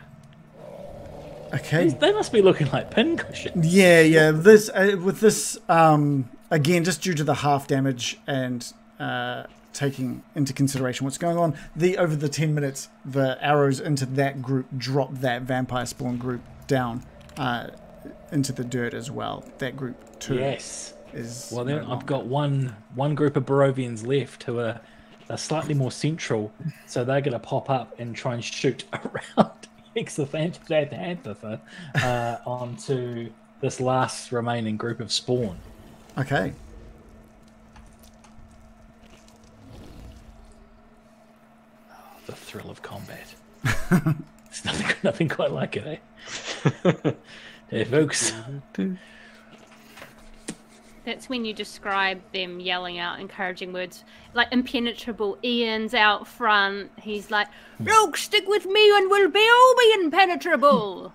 Okay. They must be looking like pin cushions. Yeah. This with this again, just due to the half damage and taking into consideration what's going on, over the 10 minutes, the arrows into that group drop that vampire spawn group down into the dirt as well. That group too. Yes. Well, then I've got one group of Barovians left who are slightly more central, so they're going to pop up and try and shoot around Exanth onto this last remaining group of spawn. Okay. Oh, the thrill of combat. It's nothing quite like it, eh? Hey, folks. That's when you describe them yelling out encouraging words. Like impenetrable Ian's out front. He's like, look, stick with me and we'll all be impenetrable.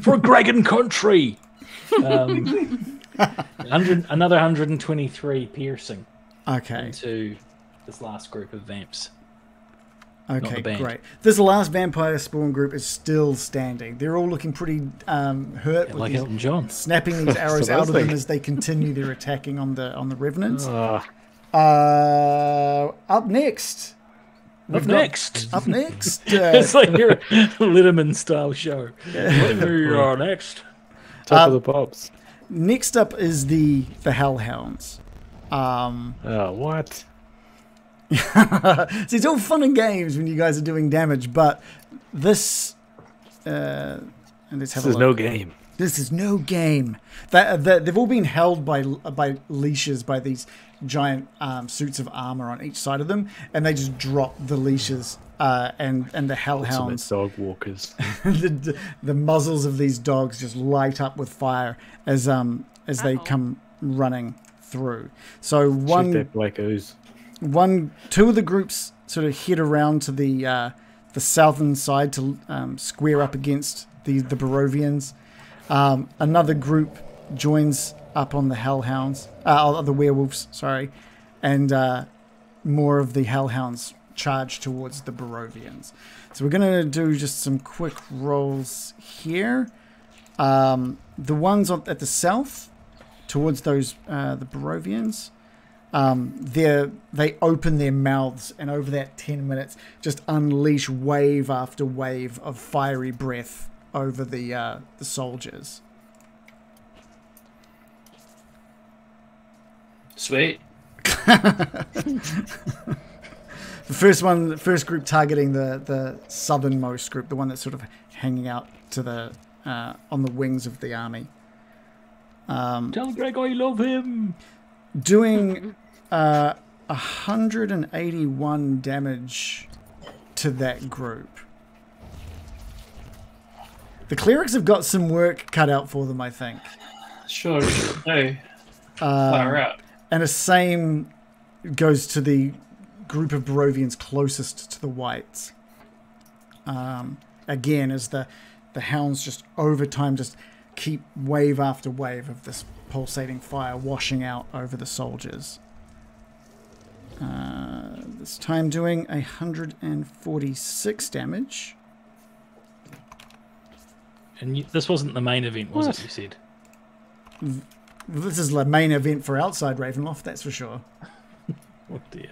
For Dragon Country. Another 123 piercing. Okay. Into this last group of vamps. Okay, great. This last vampire spawn group is still standing. They're all looking pretty hurt. Like Elton John. Snapping these arrows out of them as they continue their attacking on the Revenants. Up next. Up next. It's It's like your Letterman style show. You're next. Top of the pops. Next up is the Hellhounds. Oh, what? See, it's all fun and games when you guys are doing damage, but this... and let's have This a is look. no game. This is no game. They've all been held by leashes by these giant suits of armor on each side of them, and they just drop the leashes and the hellhounds. Ultimate dog walkers. the muzzles of these dogs just light up with fire as they come running through. So Shoot that black ooze. two of the groups sort of head around to the southern side to square up against the Barovians. Another group joins up on the hellhounds, the werewolves, sorry, and more of the hellhounds charge towards the Barovians. So we're going to do just some quick rolls here. The ones at the south, towards those the Barovians, they open their mouths, and over that 10 minutes, just unleash wave after wave of fiery breath over the soldiers. Sweet. The first group targeting the southernmost group, the one that's sort of hanging out to the on the wings of the army. Tell Greg I love him. Doing 181 damage to that group. The clerics have got some work cut out for them, I think. Sure. No. Fire out. And the same goes to the group of Barovians closest to the whites. Again, as the hounds just over time just keep wave after wave of this pulsating fire washing out over the soldiers. This time doing 146 damage. And this wasn't the main event, was it? You said. This is the main event for outside Ravenloft, that's for sure. Oh dear.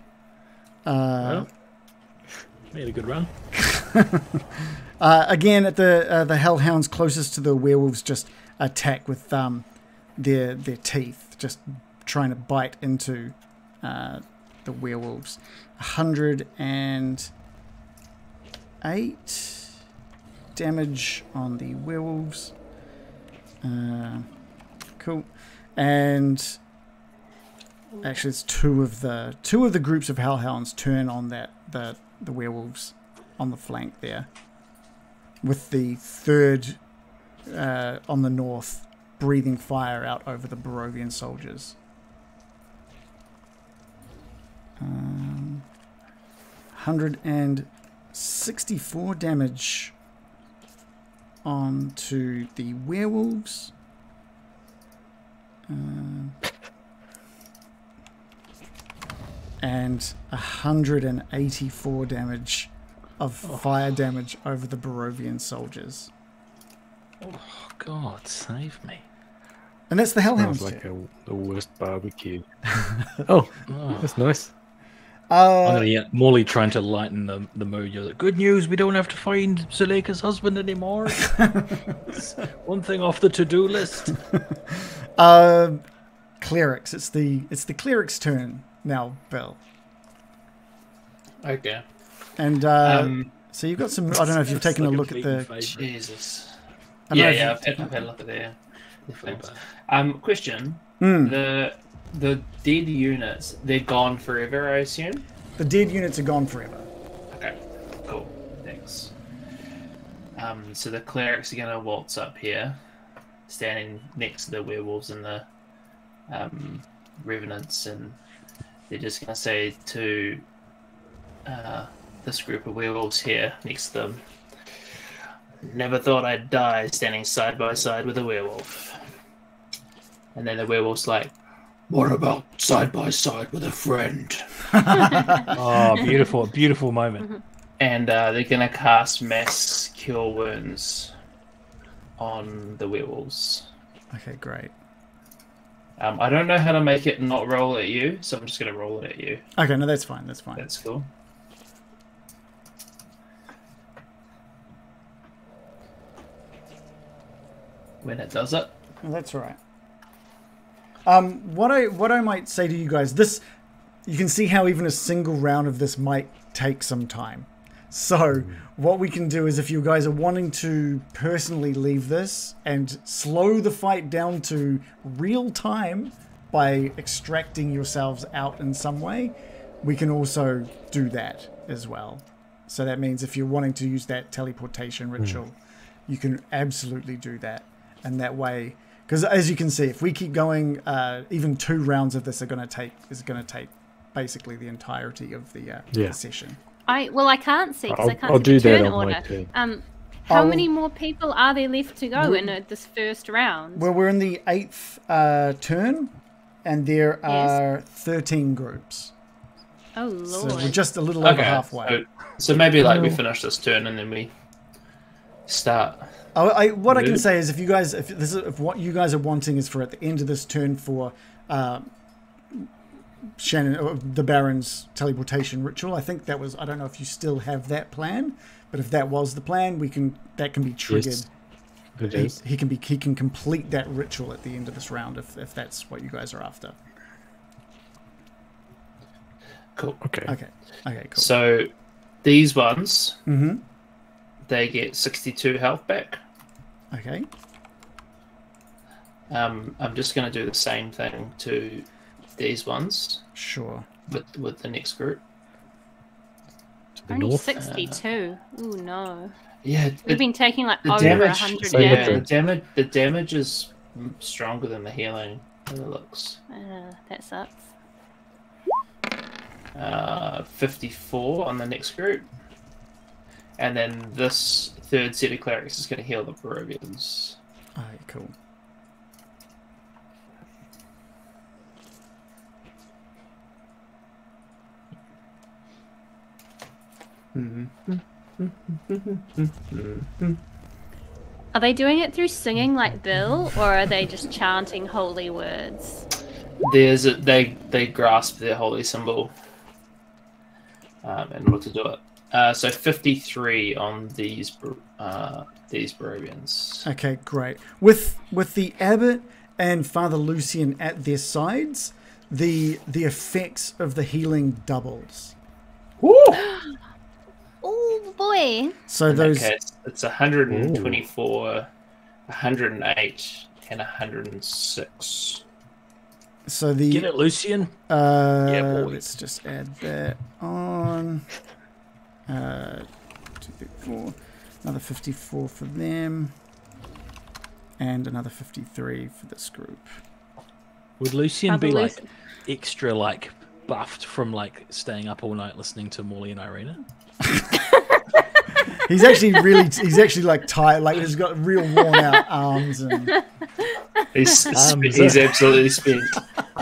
Well, we had a good run. Again, at the hellhounds closest to the werewolves just attack with their teeth, just trying to bite into the werewolves. 108 damage on the werewolves. Cool. And actually, it's two of the groups of hellhounds turn on the werewolves on the flank there, with the third on the north breathing fire out over the Barovian soldiers. 164 damage onto the werewolves. And 184 damage of fire damage over the Barovian soldiers. Oh God, save me! And that's the hellhounds. Sounds like the worst barbecue. Oh, that's nice. I'm gonna get Morley trying to lighten the mood. You're like, good news, we don't have to find Zuleika's husband anymore. It's one thing off the to-do list. Clerics. It's the cleric's turn now, Bill. Okay. And so you've got some. I don't know if you've taken a look at the. Jesus. I've I've had a look at the things. Question. The dead units, they're gone forever, I assume? The dead units are gone forever. Okay, cool. Thanks. So the clerics are going to waltz up here, standing next to the werewolves and the revenants, and they're just going to say to this group of werewolves here next to them, never thought I'd die standing side by side with a werewolf. And then the werewolf's like, what about side by side with a friend? Oh, beautiful moment. And they're going to cast Mass Cure Wounds on the werewolves. Okay, great. I don't know how to make it not roll at you, so I'm just going to roll it at you. Okay, no, that's fine. That's fine. That's cool. When it does it. Oh, that's all right. What I might say to you guys, this, you can see how even a single round of this might take some time. So what we can do is, if you guys are wanting to personally leave this and slow the fight down to real time by extracting yourselves out in some way, we can also do that as well. So that means if you're wanting to use that teleportation ritual, you can absolutely do that. And that way, because as you can see, if we keep going, even 2 rounds of this is going to take basically the entirety of the session. I can't see because I can't I'll see do the that turn on my order. turn. How many more people are there left to go in this first round? Well, we're in the 8th turn, and there are 13 groups. Oh lord! So we're just a little over halfway. So maybe like we finish this turn and then we start. What I can say is, if what you guys are wanting is for at the end of this turn for the Baron's teleportation ritual, I think that was, I don't know if you still have that plan, but if that was the plan, that can be triggered. Yes, it is. He can complete that ritual at the end of this round if that's what you guys are after. Cool. Okay, cool. So these ones, they get 62 health back. Okay. I'm just going to do the same thing to these ones. Sure. With the next group. Only 62. Ooh no. Yeah. We've been taking like the over damage, 100 damage. The damage is stronger than the healing. It looks. That sucks. 54 on the next group. And then this third set of clerics is going to heal the Barovians. Alright, cool. Are they doing it through singing like Bill, or are they just chanting holy words? They grasp their holy symbol in order to do it. So 53 on these Barovians. Okay, great. With the abbot and Father Lucian at their sides, the effects of the healing doubles. Woo! Oh boy! So those it's 124, 108, and 106. So the Get it, Lucian? yeah, boy. Let's just add that on. 2, 3, 4. Another 54 for them, and another 53 for this group. Would Lucian Father be Lucian. like extra like buffed from like staying up all night listening to Morley and Irina? He's actually like tired, like he's got real worn out arms and He's absolutely spent.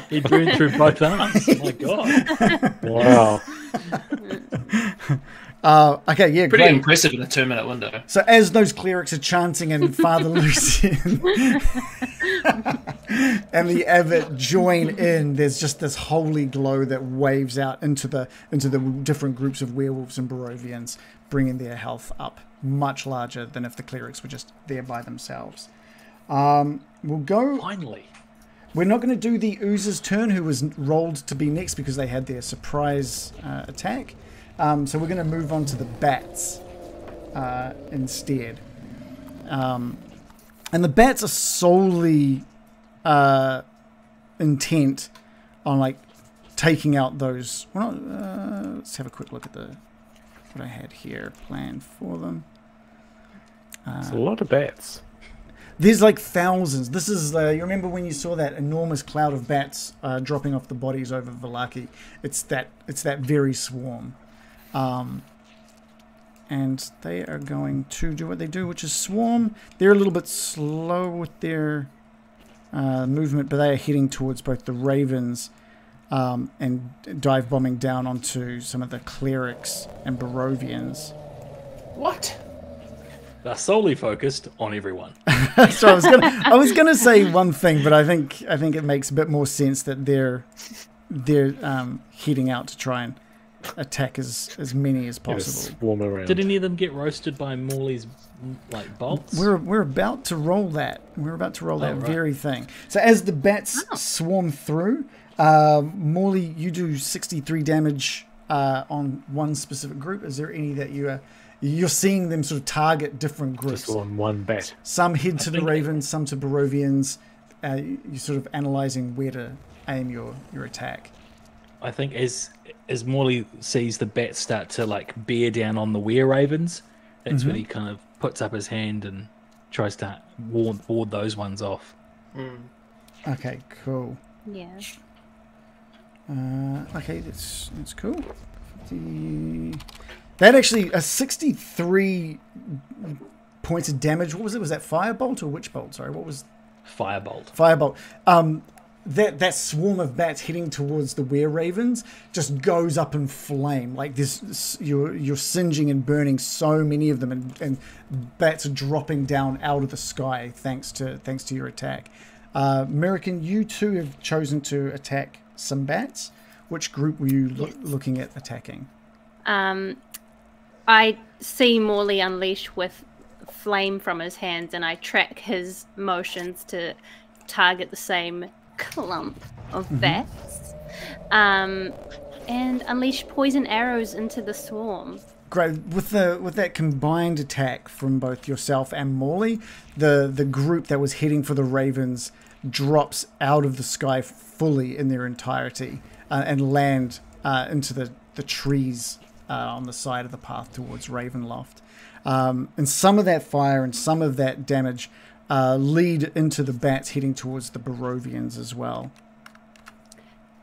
He burned through both arms. Oh my god! Wow. okay, yeah, Pretty great. impressive in a 2-minute window. So as those clerics are chanting and Father Lucian and the abbot join in, there's just this holy glow that waves out into the different groups of werewolves and Barovians, bringing their health up much larger than if the clerics were just there by themselves. We'll go. Finally. We're not going to do the Ooze's turn, who was rolled to be next because they had their surprise attack. So we're going to move on to the bats instead. And the bats are solely intent on like taking out those. Well, let's have a quick look at what I had here planned for them. It's a lot of bats. There's like thousands. This is you remember when you saw that enormous cloud of bats dropping off the bodies over Vallaki? It's that very swarm. And they are going to do what they do, which is swarm. They're a little bit slow with their movement, but they are heading towards both the ravens and dive bombing down onto some of the clerics and Barovians. What? They're solely focused on everyone. So I was gonna say one thing, but I think it makes a bit more sense that they're heading out to try and attack as many as possible. Swarm around. Did any of them get roasted by Morley's bolts? We're about to roll that. We're about to roll that right. very thing. So as the bats swarm through, Morley, you do 63 damage on one specific group. Is there any that you're seeing them sort of target different groups? Just on one bat. Some head to the Ravens, some to Barovians. You're sort of analysing where to aim your attack. I think as Morley sees the bats start to bear down on the were ravens, that's when he kind of puts up his hand and tries to ward those ones off. Okay, cool. Yeah. Okay, that's cool. That actually a 63 points of damage. What was it? Was that firebolt or witch bolt? Sorry, what was Firebolt. firebolt? That swarm of bats heading towards the were ravens just goes up in flame. Like this, you're singeing and burning so many of them, and bats are dropping down out of the sky thanks to your attack. American, you too have chosen to attack some bats. Which group were you looking at attacking? I see Morley unleash with flame from his hands, and I track his motions to target the same clump of bats, and unleash poison arrows into the swarm. Great. With that combined attack from both yourself and Morley, the group that was heading for the ravens drops out of the sky fully in their entirety and land into the trees on the side of the path towards Ravenloft. And some of that fire and some of that damage lead into the bats heading towards the Barovians as well.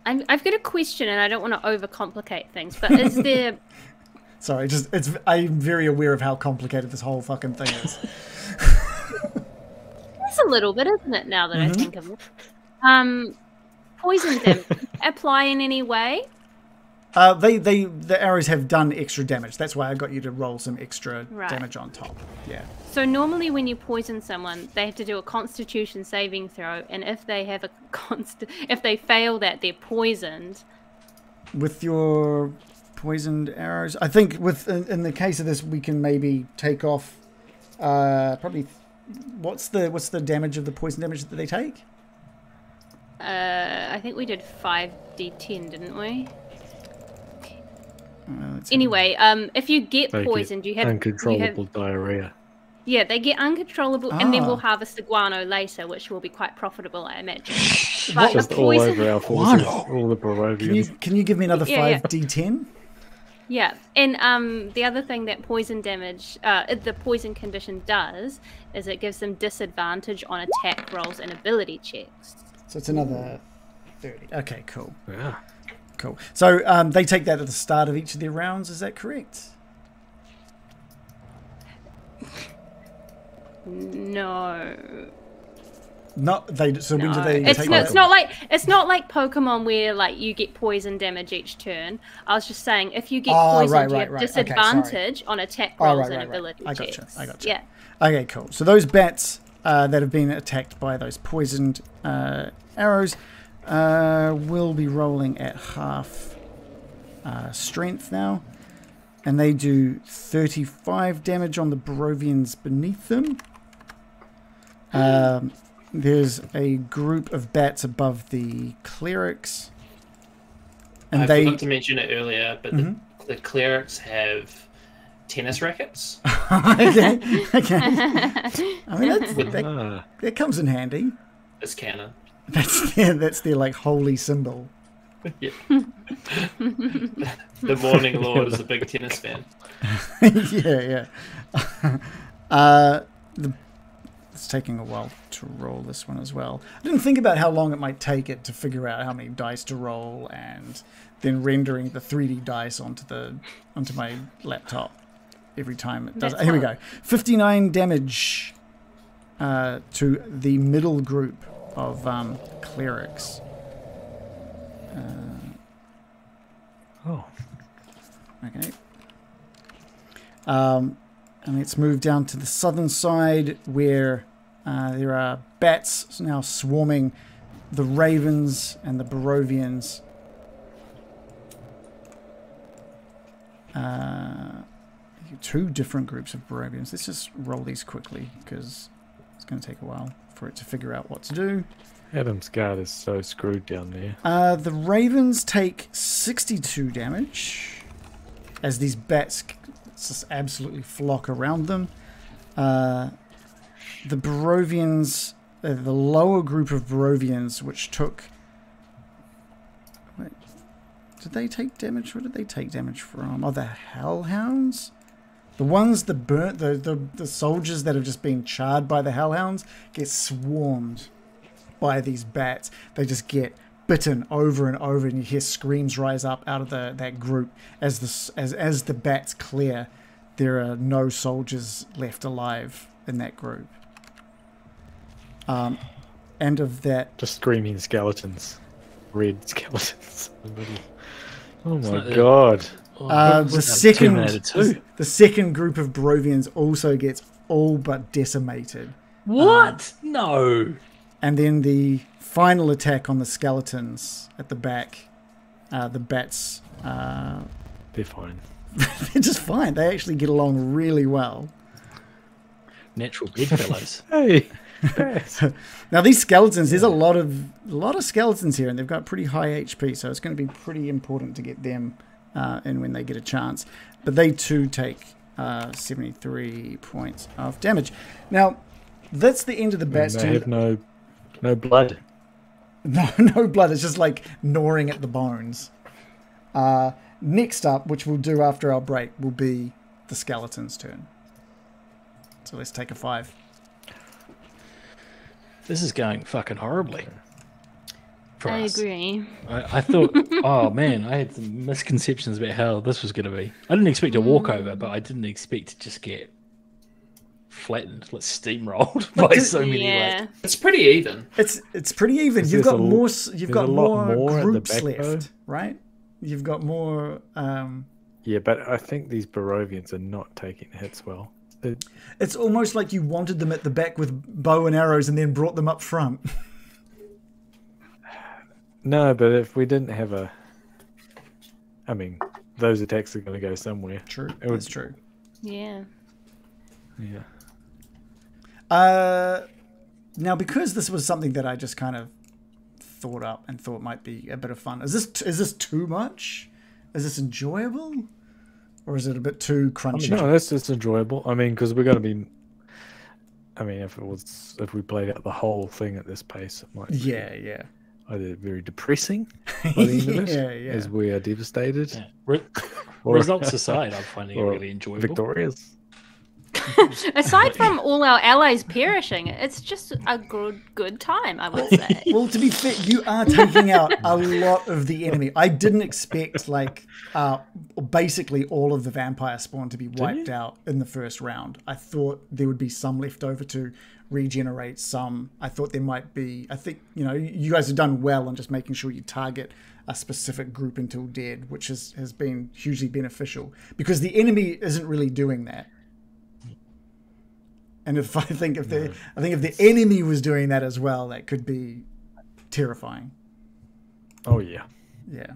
I've got a question, and I don't want to overcomplicate things, but is there... Sorry, I'm very aware of how complicated this whole fucking thing is. It's a little bit, isn't it, now that I think of it? Poison damage apply in any way? The arrows have done extra damage. That's why I got you to roll some extra damage on top. Yeah. So normally when you poison someone, they have to do a Constitution saving throw, and if they have if they fail that, they're poisoned. With your poisoned arrows, I think in the case of this, we can maybe take off probably. What's the damage of the poison damage that they take? I think we did 5d10, didn't we? Anyway, if you get poisoned, you have uncontrollable diarrhea. Yeah, they get uncontrollable, and then we'll harvest the guano later, which will be quite profitable, I imagine. But just all over our forces, all the Barovians. Can you give me another 5d10? Yeah, and the other thing that poison damage, the poison condition does, is it gives them disadvantage on attack rolls and ability checks. So it's another 30. Okay, cool. Yeah. Cool. So they take that at the start of each of their rounds, is that correct? No. When do they it's take not, it's not like Pokemon where you get poison damage each turn. I was just saying if you get poisoned, you have disadvantage on attack rolls and ability checks. I gotcha. Yeah. Okay, cool. So those bats that have been attacked by those poisoned arrows will be rolling at half strength now. And they do 35 damage on the Barovians beneath them. There's a group of bats above the clerics. And I forgot to mention it earlier, but the clerics have tennis rackets. Okay. I mean, that comes in handy. It's canon. That's their holy symbol. Yeah. The Morning Lord is a big tennis fan. Yeah. It's taking a while to roll this one as well. I didn't think about how long it might take it to figure out how many dice to roll, and then rendering the 3D dice onto my laptop every time it does. Here we go. 59 damage to the middle group of clerics. Okay. And let's move down to the southern side where there are bats now swarming the ravens and the Barovians. Two different groups of Barovians. Let's just roll these quickly because it's going to take a while for it to figure out what to do. Adam's guard is so screwed down there. The ravens take 62 damage as these bats just absolutely flock around them. The Barovians, the lower group of Barovians, which took... Wait, did they take damage? Where did they take damage from? Oh, the Hellhounds? The ones that burnt, the soldiers that have just been charred by the Hellhounds get swarmed by these bats. They just get bitten over and over, and you hear screams rise up out of that group as the bats clear. There are no soldiers left alive in that group. And of that, just screaming skeletons, red skeletons. Oh my god! The second group of Barovians also gets all but decimated. What? No. And then the final attack on the skeletons at the back, the bats. They're fine. They're just fine. They actually get along really well. Natural bedfellows. Hey. Now these skeletons, there's a lot of skeletons here, and they've got pretty high HP, so it's going to be pretty important to get them in when they get a chance. But they too take 73 points of damage. Now that's the end of the bats. They have no blood. No blood. It's just like gnawing at the bones. Next up, which we'll do after our break, will be the skeleton's turn. So let's take a 5. This is going fucking horribly. I agree. I thought, oh man, I had some misconceptions about how this was going to be. I didn't expect a walkover, but I didn't expect to just get flattened, like steamrolled by so many. Yeah. It's pretty even. It's pretty even. You've got more. You've got more groups left, right? You've got more. Yeah, but I think these Barovians are not taking hits well. It's almost like you wanted them at the back with bow and arrows and then brought them up front. No, but if we didn't have a... I mean, those attacks are going to go somewhere. True, that's true. Yeah. Yeah. Now, because this was something that I just kind of thought up and thought might be a bit of fun, is this too much? Is this enjoyable? Or is it a bit too crunchy? No, that's just enjoyable. I mean, because we're going to be... I mean, if we played out the whole thing at this pace, it might be either very depressing by the end of it, as we are devastated. Yeah. Results aside, I'm finding it really enjoyable. Victorious. Aside from all our allies perishing, it's just a good time, I would say. Well, to be fair, you are taking out a lot of the enemy. I didn't expect basically all of the vampire spawn to be wiped out in the first round. I thought there would be some left over to regenerate some. I thought there might be. I think you guys have done well on just making sure you target a specific group until dead, which has been hugely beneficial because the enemy isn't really doing that. And if the enemy was doing that as well, that could be terrifying. Oh yeah. Yeah.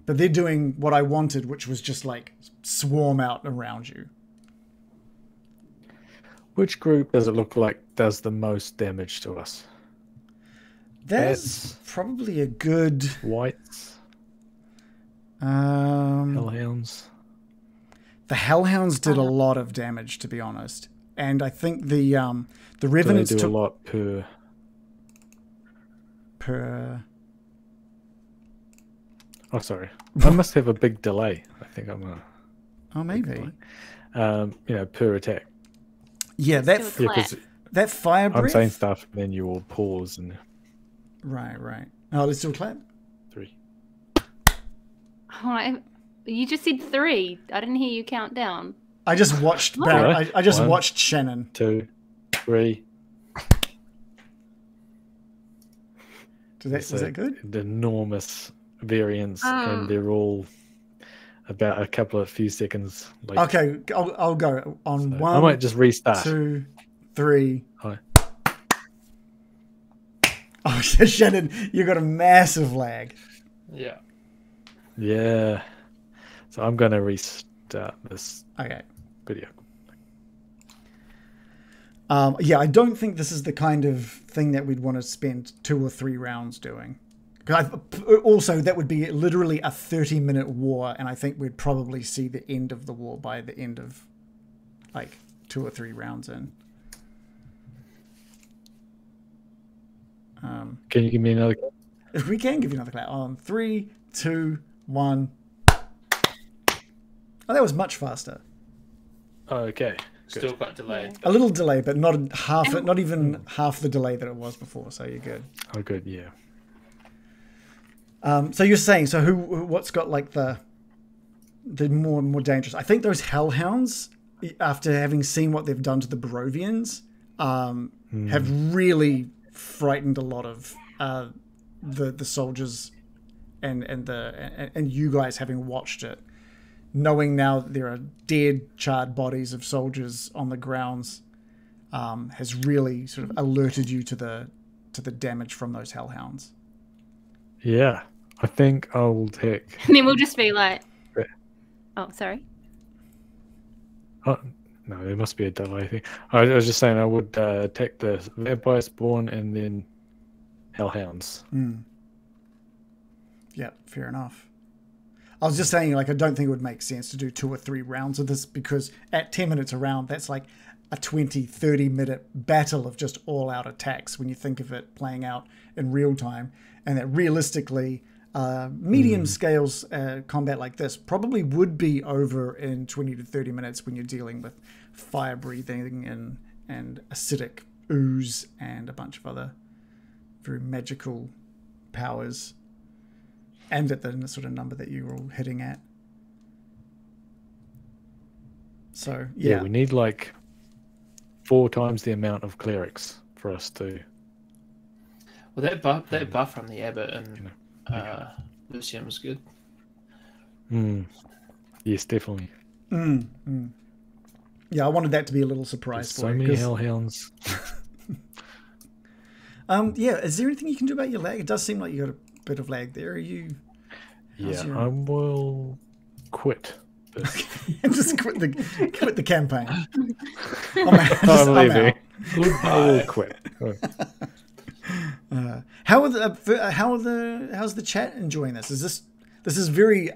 But they're doing what I wanted, which was just like swarm out around you. Which group does it look like does the most damage to us? That's probably a good whites. Hellhounds. The Hellhounds did a lot of damage, to be honest. And I think the Revenants took a lot per. Oh, sorry. I must have a big delay. I think I'm a. Oh, maybe. Per attack. Yeah, that fire breath. I'm saying stuff, and then you all pause and. Right. Oh, let's do a clap. 3. Oh, you just said 3. I didn't hear you count down. I just watched Barrett. I just watched Shannon. 2, 3. Was that good? An enormous variance, and they're all about a few seconds later. Okay, I'll go on So one. I might just restart. 2, 3. Hi. Oh, Shannon, you got a massive lag. Yeah. Yeah. So I'm going to restart this Okay. video. Yeah, I don't think this is the kind of thing that we'd want to spend 2 or 3 rounds doing. Also, that would be literally a 30-minute war, and I think we'd probably see the end of the war by the end of, like, 2 or 3 rounds in. Can you give me another? If we can give you another clap. On 3, 2, 1. Oh, that was much faster. Oh, okay. Still quite delayed. A little delay, but not even half the delay that it was before. So you're good. Oh, good. Yeah. So you're saying, so what's got like the more dangerous? I think those hellhounds, after having seen what they've done to the Barovians, have really frightened a lot of the soldiers and you guys having watched it, knowing now that there are dead, charred bodies of soldiers on the grounds, has really sort of alerted you to the damage from those hellhounds. Yeah. I think I'll take. And then we'll just be like, oh, sorry. Oh, no, there must be a delay thing. I was just saying I would take the vampire spawn and then hellhounds. Yeah, fair enough. I was just saying, like, I don't think it would make sense to do 2 or 3 rounds of this, because at 10 minutes a round, that's like a 20, 30-minute battle of just all-out attacks when you think of it playing out in real time. And that realistically, medium scales combat like this probably would be over in 20 to 30 minutes when you're dealing with fire breathing and acidic ooze and a bunch of other very magical powers, and at the sort of number that you were all hitting at. So yeah, We need like 4 times the amount of clerics for us to. Well, that buff from the abbot and Lucian was good. Yes, definitely. Yeah, I wanted that to be a little surprise for So you. many hellhounds. Yeah, is there anything you can do about your lag? It does seem like you got a bit of lag there. Are you? Yeah, I will quit. Just quit the campaign. I'm leaving. I will quit. How's the chat enjoying this? This is very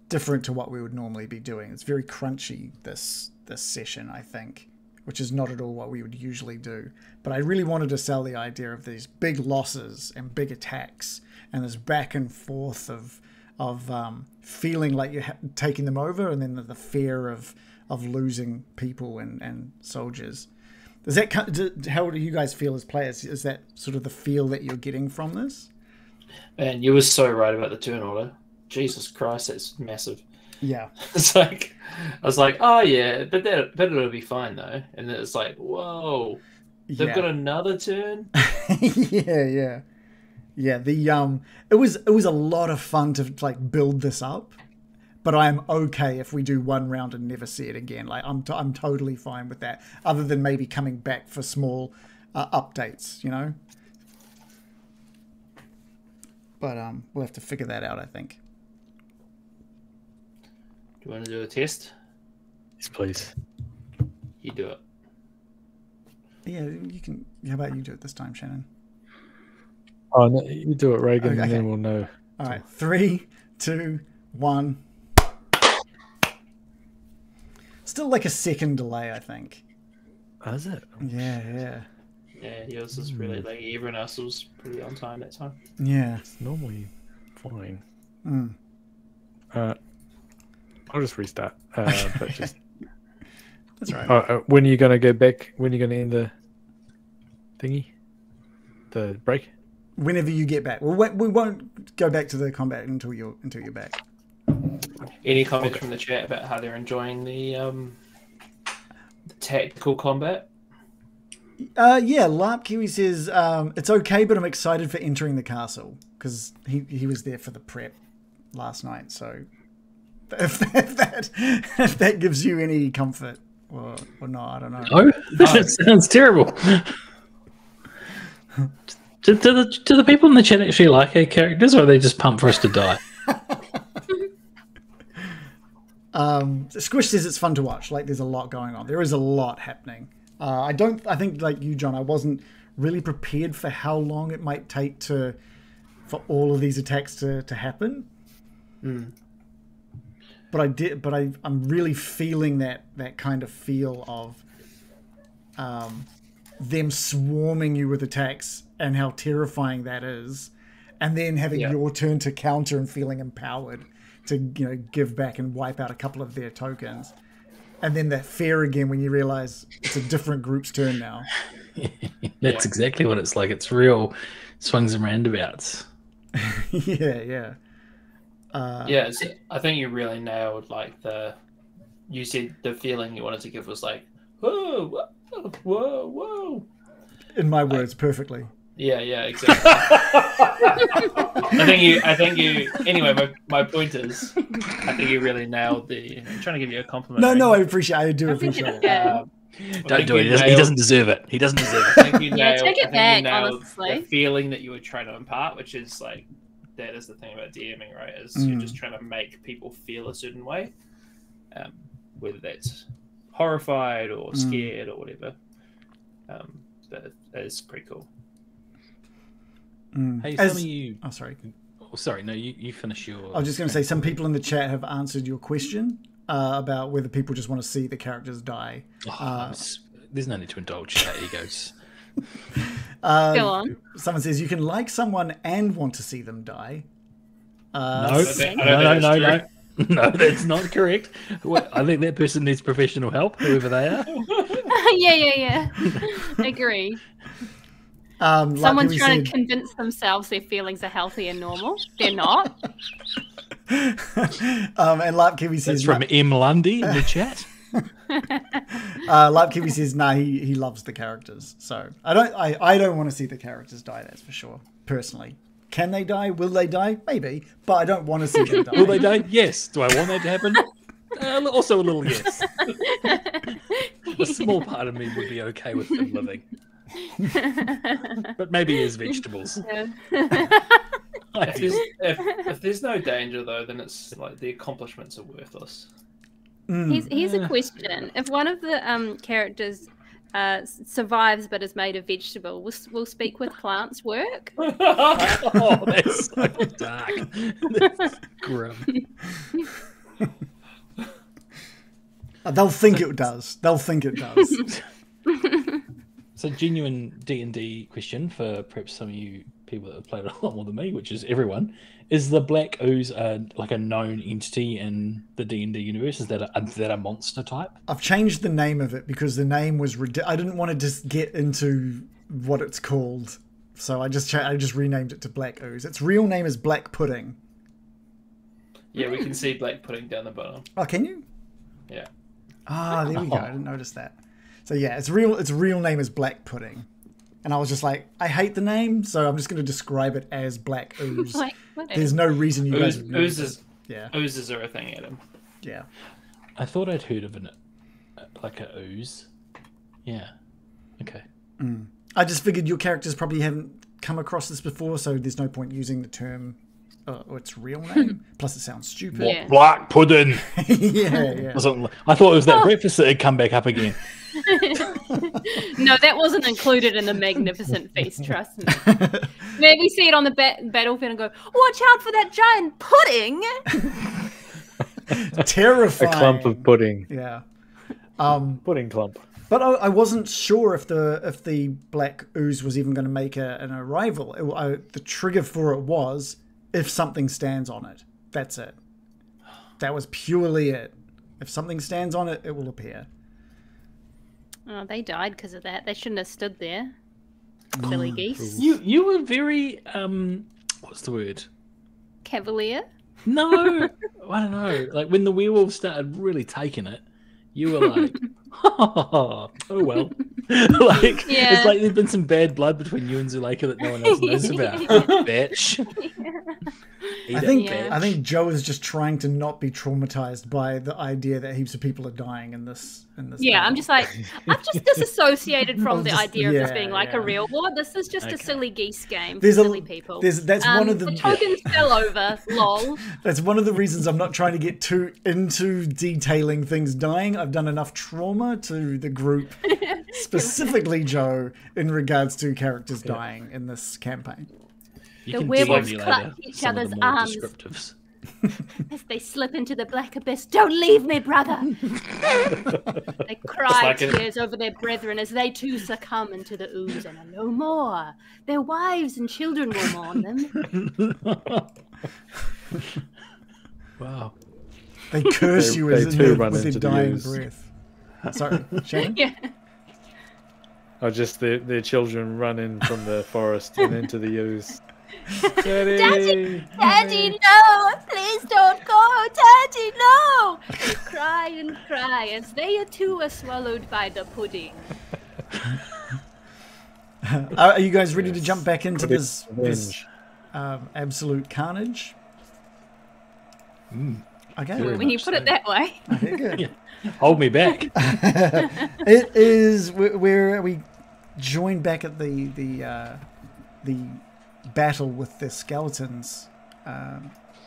different to what we would normally be doing. It's very crunchy this session, I think, which is not at all what we would usually do. But I really wanted to sell the idea of these big losses and big attacks and this back and forth of feeling like you're taking them over, and then the fear of losing people and soldiers. Does that, how do you guys feel as players? Is that sort of the feel that you're getting from this? Man, you were so right about the turn order. Jesus Christ, that's massive. Yeah. It's like, I was like, oh yeah, but it'll be fine though. And then it's like, whoa, they've got another turn. Yeah. The it was a lot of fun to like build this up, but I'm okay if we do 1 round and never see it again. Like I'm totally fine with that. Other than maybe coming back for small updates, you know. But we'll have to figure that out, I think. Do you want to do a test? Yes, please. You do it. Yeah, you can. How about you do it this time, Shannon? Oh, no, you do it, Reagan, Okay. and then we'll know. All right, 3, 2, 1. Still like a second delay, I think. Oh, is it? Yeah. Yeah, yours is really like everyone else was pretty on time that time. Yeah. It's normally fine. Mm. I'll just restart. But just That's right. when are you going to go back? When are you going to end the thingy? The break? Whenever you get back. We won't go back to the combat until you're back. Any comments from the chat about how they're enjoying the tactical combat? Yeah, Larp Kiwi says it's okay, but I'm excited for entering the castle because he was there for the prep last night. So If that gives you any comfort or not, I don't know. No, that sounds terrible. Do the people in the chat actually like our characters, or are they just pumped for us to die? Squish says it's fun to watch. Like, there's a lot going on. There is a lot happening. I think like you, John, I wasn't really prepared for how long it might take for all of these attacks to happen. But I'm really feeling that kind of feel of them swarming you with attacks and how terrifying that is, and then having your turn to counter and feeling empowered to give back and wipe out a couple of their tokens, and then that fear again when you realize it's a different group's turn now. That's exactly what it's like. It's real swings and roundabouts. Yeah. I think you really nailed you said the feeling you wanted to give was like, whoa, whoa, whoa, whoa. In my words, perfectly. Yeah, exactly. I think you. Anyway, my point is, I think you really nailed the. I'm trying to give you a compliment. No, I do appreciate it. Don't do it. He doesn't deserve it. He doesn't deserve it. I think you nailed, take it back, nailed honestly. the feeling that you were trying to impart, which is like, that is the thing about DMing, right? Is you're just trying to make people feel a certain way, whether that's horrified or scared or whatever. That is pretty cool. Hey, some of you. Oh, sorry. Oh, sorry. No, you finish your. I was just going to say, some people in the chat have answered your question about whether people just want to see the characters die. There's no need to indulge our egos. Go on. Someone says you can like someone and want to see them die. No, that's not correct. I think that person needs professional help, whoever they are. Yeah. Agree. Someone's trying to convince themselves their feelings are healthy and normal. They're not. And Lap Kiwi says... That's from M. Lundy in the chat. Lap Kiwi says, he loves the characters. So I don't want to see the characters die, that's for sure, personally. Can they die? Will they die? Maybe. But I don't want to see them die. Will they die? Yes. Do I want that to happen? Also a little yes. A small part of me would be okay with them living. But maybe as vegetables. If there's no danger, though, then it's like the accomplishments are worthless. Here's a question. If one of the characters survives but is made a vegetable, will speak with plants work? Oh, that's so dark. That's grim. They'll think it does. So, genuine D&D question for perhaps some of you people that have played a lot more than me, which is everyone. Is the black ooze like a known entity in the D&D universe? Is that a monster type? I've changed the name of it because the name was I didn't want to just get into what it's called, so I just renamed it to black ooze. Its real name is black pudding. Yeah, we can see black pudding down the bottom. Oh, can you? Yeah. Ah, there we go. I didn't notice that. So yeah, its real name is black pudding. And I was just like, I hate the name, so I'm just going to describe it as black ooze. There's no reason you guys would know. Oozes are a thing, Adam. Yeah. I thought I'd heard of like a ooze. Yeah. Okay. I just figured your characters probably haven't come across this before, so there's no point using the term or its real name. Plus, it sounds stupid. Yeah. Black pudding. Yeah. I thought it was that breakfast that had come back up again. No, that wasn't included in the Magnificent Feast, trust me. Maybe we see it on the battlefield and go, watch out for that giant pudding! Terrifying. A clump of pudding. Yeah. Pudding clump. But I wasn't sure if the black ooze was even going to make an arrival. The trigger for it was if something stands on it. That's it. That was purely it. If something stands on it, it will appear. Oh, they died because of that. They shouldn't have stood there. Silly geese. You were very what's the word? Cavalier? No, I don't know. Like when the werewolves started really taking it, you were like, oh well. Like it's like there's been some bad blood between you and Zuleika that no one else knows about. Bitch. I think Joe is just trying to not be traumatized by the idea that heaps of people are dying in this. Yeah, battle. I'm just like, I've just disassociated from the idea of this being like yeah. a real war. This is just a silly geese game There's for silly people. That's one of the tokens fell over. Lol. That's one of the reasons I'm not trying to get too into detailing things dying. I've done enough trauma to the group, specifically Joe, in regards to characters dying in this campaign. The werewolves clutch each some of other's the more arms descriptives. as they slip into the black abyss. Don't leave me, brother! They cry tears over their brethren as they too succumb into the ooze and are no more. Their wives and children will mourn them. Wow. They curse you as too with run their into the dying ooze. breath. Sorry, Shannon? Yeah. Oh, just their children run in from the forest and into the ooze. Daddy! Daddy, no! Please don't go! Daddy, no! They cry and cry as they too are swallowed by the pudding. Are you guys ready to jump back into Pudding this revenge. absolute carnage? Okay. When you put it that way. Okay, good. Hold me back. It is where we join back at the battle with the skeletons.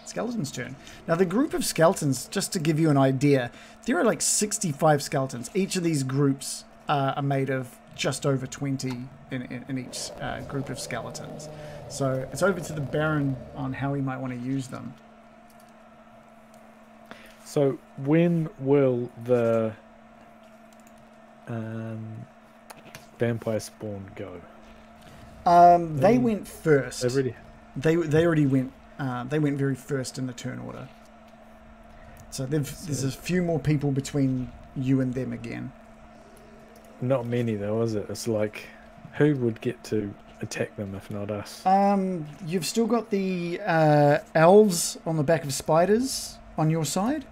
Skeletons' turn. Now, the group of skeletons, just to give you an idea, there are like 65 skeletons. Each of these groups are made of just over 20 in each group of skeletons. So it's over to the Baron on how he might want to use them. So when will the vampire spawn go? They went first. Already. They already went. They went very first in the turn order. So there's a few more people between you and them again. Not many though, is it? It's like, who would get to attack them if not us? You've still got the elves on the back of spiders on your side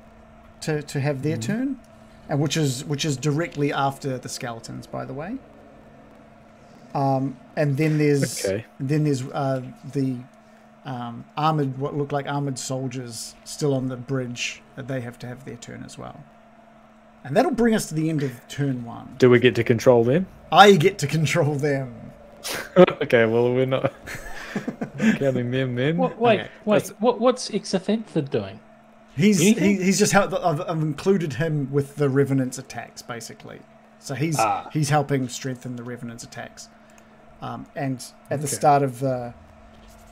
to have their turn, and which is directly after the skeletons, by the way. And then there's the armored, what look like armored soldiers still on the bridge. They have to have their turn as well. And that'll bring us to the end of turn 1. Do we get to control them? I get to control them. Okay, well we're not counting them then. Wait. What's Exathantha doing? He's just helped. I've included him with the Revenant's attacks, basically. So he's helping strengthen the Revenant's attacks. And at the start of the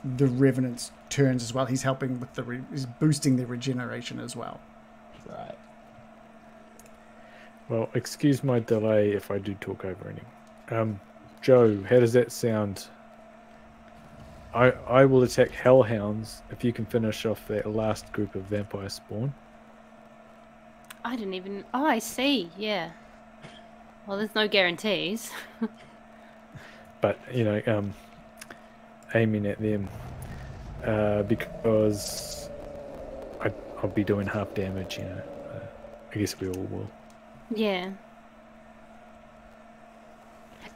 Revenant's turns as well, he's helping with he's boosting their regeneration as well. Right. Well, excuse my delay if I do talk over anything. Joe, how does that sound? I will attack Hellhounds if you can finish off that last group of vampire spawn. I didn't even... Oh, I see. Yeah. Well, there's no guarantees. But, aiming at them because I'll be doing half damage, I guess we all will. Yeah.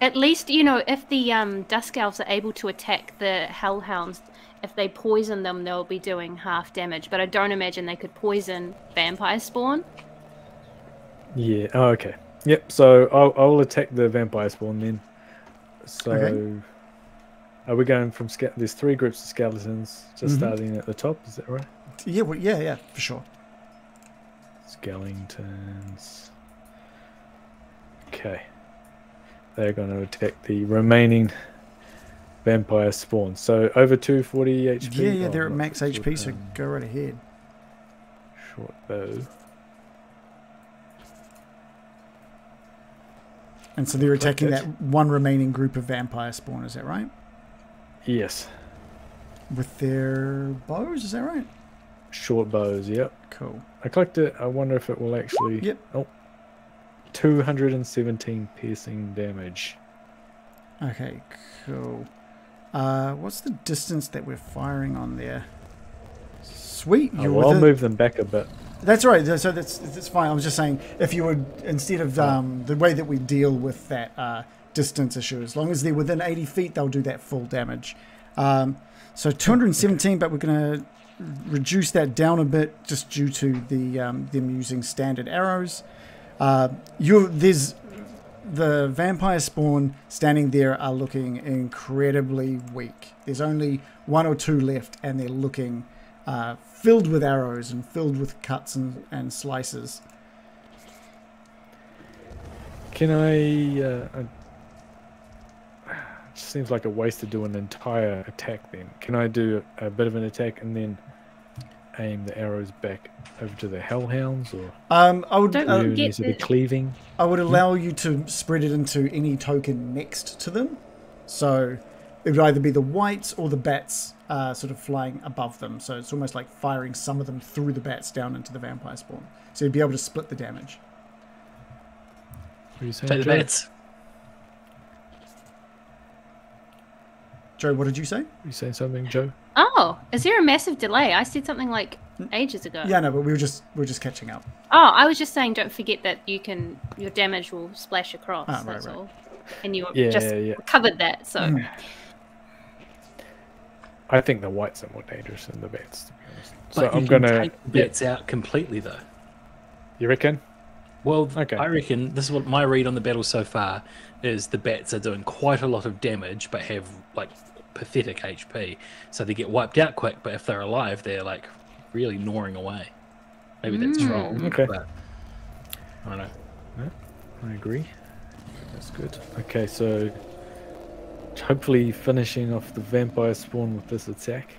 At least, if the Dusk Elves are able to attack the Hellhounds, if they poison them, they'll be doing half damage. But I don't imagine they could poison Vampire Spawn. Yeah, oh, okay. Yep, so I'll attack the Vampire Spawn then. So, are we going from... There's 3 groups of skeletons, just starting at the top, is that right? Yeah, yeah, for sure. Skeletons. Okay. They're going to attack the remaining vampire spawn. So over 240 HP. Yeah, they're at max HP, so go right ahead. Short bow. And so they're attacking that one remaining group of vampire spawn, is that right? Yes. With their bows, is that right? Short bows, yep. Cool. I clicked it. I wonder if it will actually... Yep. Oh. 217 piercing damage. Okay, cool. What's the distance that we're firing on there? Sweet. I'll move them back a bit. That's right. So that's fine. I was just saying, if you would, instead of the way that we deal with that distance issue, as long as they're within 80 feet, they'll do that full damage. So 217, but we're going to reduce that down a bit just due to them using standard arrows. There's the vampire spawn standing there are looking incredibly weak. There's only 1 or 2 left, and they're looking filled with arrows and filled with cuts and slices. Can it seems like a waste to do an entire attack then. Can I do a bit of an attack and then aim the arrows back over to the hellhounds, or I would Don't get sort of cleaving? I would allow you to spread it into any token next to them. So it would either be the whites or the bats sort of flying above them. So it's almost like firing some of them through the bats down into the vampire spawn. So you'd be able to split the damage. What are you saying, Take the Joe? bats. Joe, what did you say? You saying something, Joe? Oh, is there a massive delay? I said something like ages ago. Yeah, no, but we're just catching up. Oh, I was just saying, don't forget that your damage will splash across. Ah, that's right. all. And you Yeah, just yeah. covered that. So I think the whites are more dangerous than the bats, to be honest. So But I'm you can gonna. take the bats out completely, though. You reckon? Well, Okay. I reckon this is what my read on the battle so far is. The bats are doing quite a lot of damage, but have like pathetic HP, so they get wiped out quick. But if they're alive, they're like really gnawing away. Maybe that's wrong. Okay. But I don't know. Yeah, I agree. That's good. Okay, so hopefully finishing off the vampire spawn with this attack.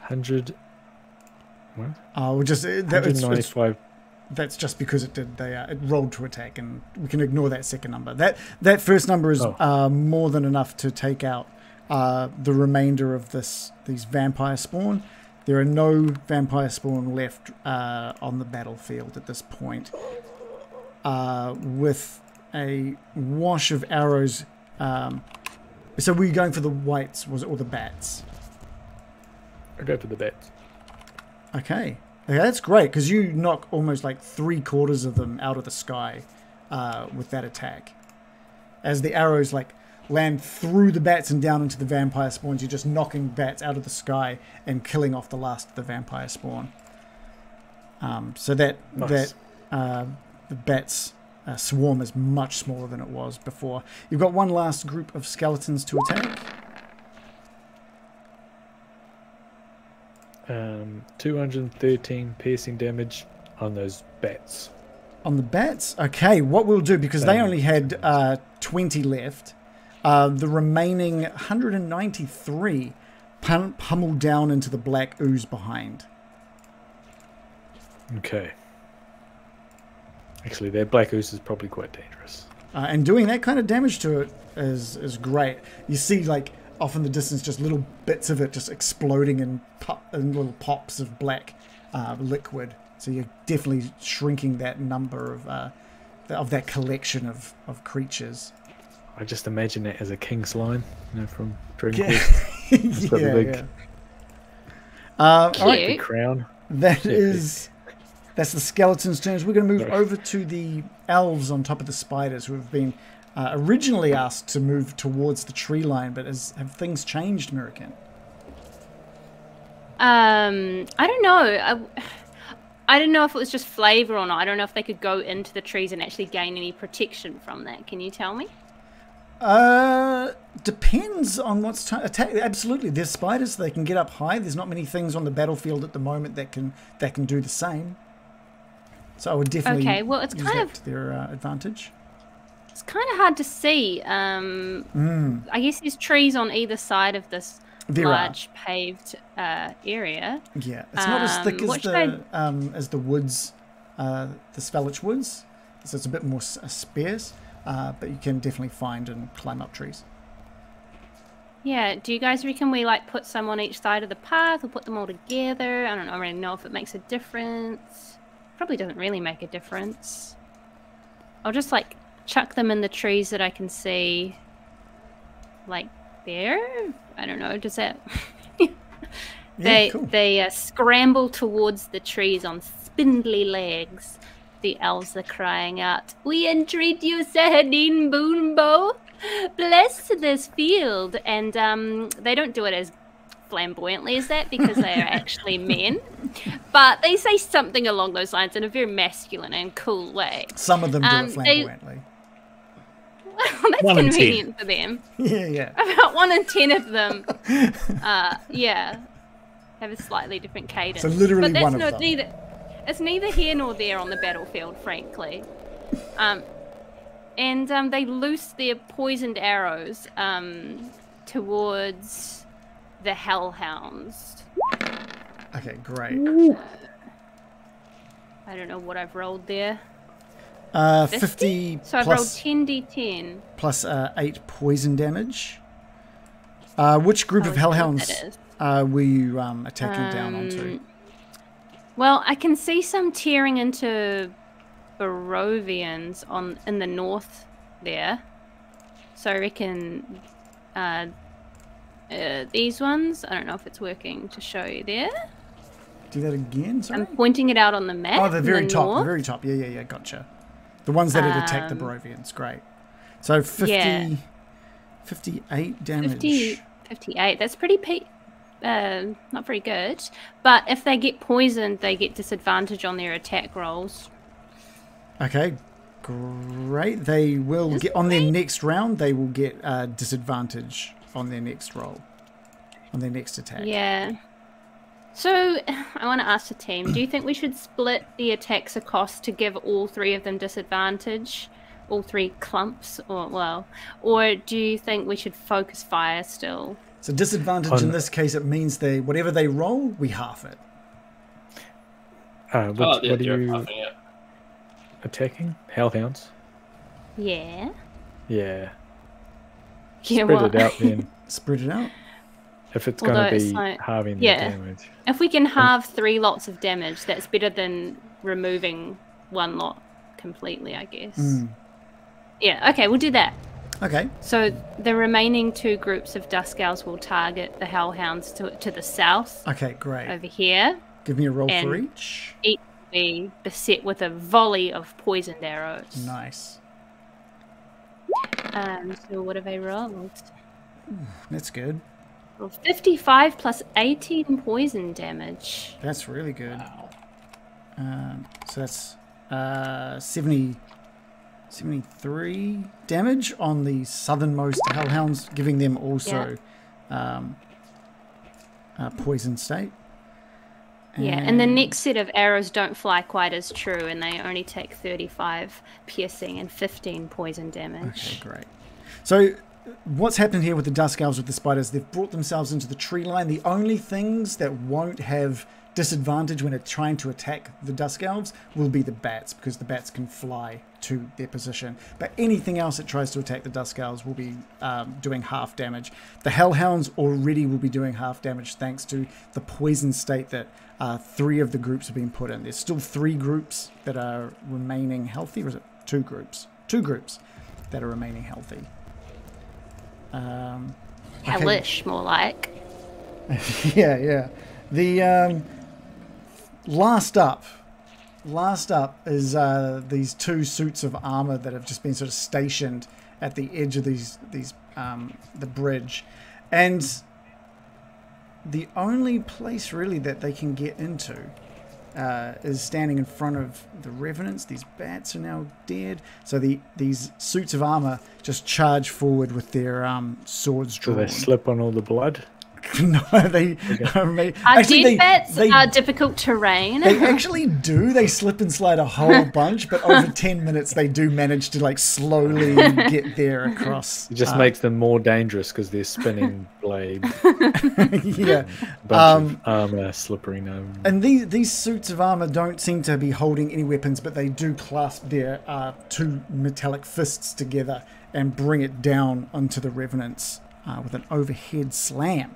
100. What? We'll just it's 195. that's just because it did. It rolled to attack, and we can ignore that second number. That first number is more than enough to take out the remainder of these vampire spawn. There are no vampire spawn left on the battlefield at this point. With a wash of arrows. So were you going for the whites, or the bats? I'll go for the bats. Okay, that's great, because you knock almost like 3/4 of them out of the sky with that attack. As the arrows like land through the bats and down into the vampire spawns, you're just knocking bats out of the sky and killing off the last of the vampire spawn. So that Nice. the bats swarm is much smaller than it was before. You've got one last group of skeletons to attack. 213 piercing damage on those bats. On the bats? Okay, what we'll do, because they only had 20 left, the remaining 193 pummel down into the black ooze behind. Okay. Actually, their black ooze is probably quite dangerous. And doing that kind of damage to it is great. You see, like, off in the distance, just little bits of it just exploding in little pops of black liquid. So you're definitely shrinking that number of that collection of creatures. I just imagine it as a king slime, from Dragon Yeah. Quest. It's got the big, all right, big crown. That's the skeletons' turns. We're going to move over to the elves on top of the spiders, who have been originally asked to move towards the tree line, but have things changed, Mirakin? I don't know. I don't know if it was just flavor or not. I don't know if they could go into the trees and actually gain any protection from that. Can you tell me? Depends on what's attack. Absolutely, there's spiders. They can get up high. There's not many things on the battlefield at the moment that can do the same. So I would definitely it's use kind that of to their advantage. It's kind of hard to see. I guess there's trees on either side of this large paved area. Yeah, it's not as thick as the woods, the Svalich woods, so it's a bit more sparse. But you can definitely find and climb up trees. Yeah, do you guys reckon we like put some on each side of the path or put them all together? I don't really know if it makes a difference. Probably doesn't really make a difference. I'll just like chuck them in the trees that I can see, like there. I don't know. Does that? They scramble towards the trees on spindly legs. The elves are crying out, "We entreat you, Sahadin Boonbo!" bless this field, and they don't do it as flamboyantly as that because they are actually men, but they say something along those lines in a very masculine and cool way. Some of them do it flamboyantly. Well, that's convenient for them. Yeah. About 1 in 10 of them, have a slightly different cadence. So literally but one of them. It's neither here nor there on the battlefield, frankly. And they loose their poisoned arrows towards the hellhounds. Okay, great. I don't know what I've rolled there. 50 So I've rolled 10d10. plus 8 poison damage. Which group of hellhounds were you attacking down onto? Well, I can see some tearing into Barovians in the north there. So I reckon these ones. I don't know if it's working to show you there. Do that again, sorry? I'm pointing it out on the map. Oh, the very top. north. The very top. Yeah, gotcha. The ones that had attacked the Barovians. Great. So 58 damage. 58. That's pretty not very good. But if they get poisoned, they get disadvantage on their attack rolls. Okay, great. They will get on their next round. They will get disadvantage on their next roll, on their next attack. Yeah. So I want to ask the team: do you think we should split the attacks across to give all 3 of them disadvantage, all 3 clumps, or do you think we should focus fire still? So disadvantage in this case, it means whatever they roll, we half it. What are you attacking? Hellhounds? Yeah. Yeah. You know Spread what? it out then. Spread it out. If it's going to be halving the damage. If we can halve 3 lots of damage, that's better than removing 1 lot completely, I guess. Yeah, okay, we'll do that. Okay. So the remaining 2 groups of Dusk Owls will target the Hellhounds to the south. Okay, great. Over here. Give me a roll for each. Each will be beset with a volley of poisoned arrows. Nice. So what have I rolled? That's good. Well, 55 plus 18 poison damage. That's really good. Wow. So that's 73 damage on the southernmost hellhounds, giving them also poison state. And the next set of arrows don't fly quite as true, and they only take 35 piercing and 15 poison damage. Okay, great. So what's happened here with the Dusk Elves with the spiders, they've brought themselves into the tree line. The only things that won't have disadvantage when it's trying to attack the Dusk Elves will be the bats, because the bats can fly to their position. But anything else that tries to attack the Dusk Elves will be doing half damage. The Hellhounds already will be doing half damage thanks to the poison state that 3 of the groups have been put in. There's still 3 groups that are remaining healthy, or is it 2 groups? 2 groups that are remaining healthy. Hellish, more like. Yeah. The last up is these 2 suits of armor that have just been sort of stationed at the edge of the bridge, and the only place really that they can get into is standing in front of the revenants. These bats are now dead, so these suits of armor just charge forward with their swords drawn. Do they slip on all the blood? No, they bats are difficult terrain. They actually do. They slip and slide a whole bunch, but over 10 minutes they do manage to slowly get there across. It just makes them more dangerous because they're spinning blades. Yeah. Bunch of armor slippery over. And these suits of armor don't seem to be holding any weapons, but they do clasp their 2 metallic fists together and bring it down onto the revenants with an overhead slam.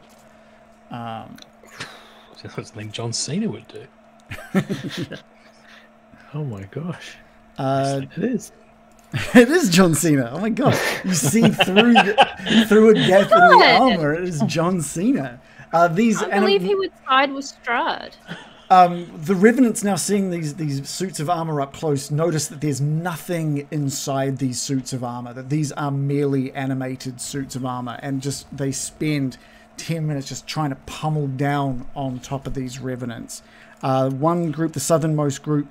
That's something John Cena would do. Oh my gosh. It is. It is John Cena. Oh my gosh. You see through a gap in the armor. It is John Cena. I believe he would side with Strahd. The Revenants, now seeing these suits of armor up close, notice that there's nothing inside these suits of armor, that these are merely animated suits of armor, and just they spend 10 minutes just trying to pummel down on top of these Revenants. One group, the southernmost group,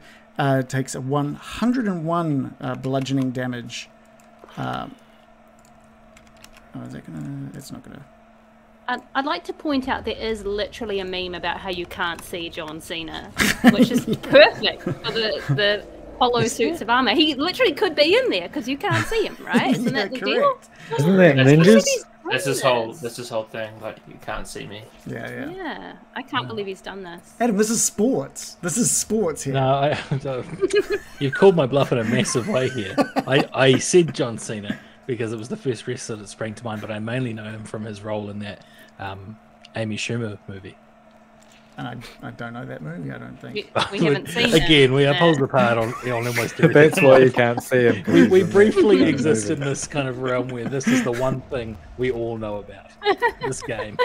takes a 101 bludgeoning damage. Is that gonna? It's not gonna. I'd like to point out there is literally a meme about how you can't see John Cena, which is perfect for the hollow suits of armor. He literally could be in there because you can't see him, right? Isn't that the deal? Isn't that ninjas? This is whole thing. Like, you can't see me. Yeah. I can't believe he's done this. Adam, this is sports. This is sports here. No, you've called my bluff in a massive way here. I said John Cena because it was the first wrestler that sprang to mind, but I mainly know him from his role in that Amy Schumer movie. And I don't know that movie, I don't think. We haven't seen it. Again, we are poles apart on almost everything. That's why you can't see him. We briefly exist in this kind of realm where this is the one thing we all know about. This game.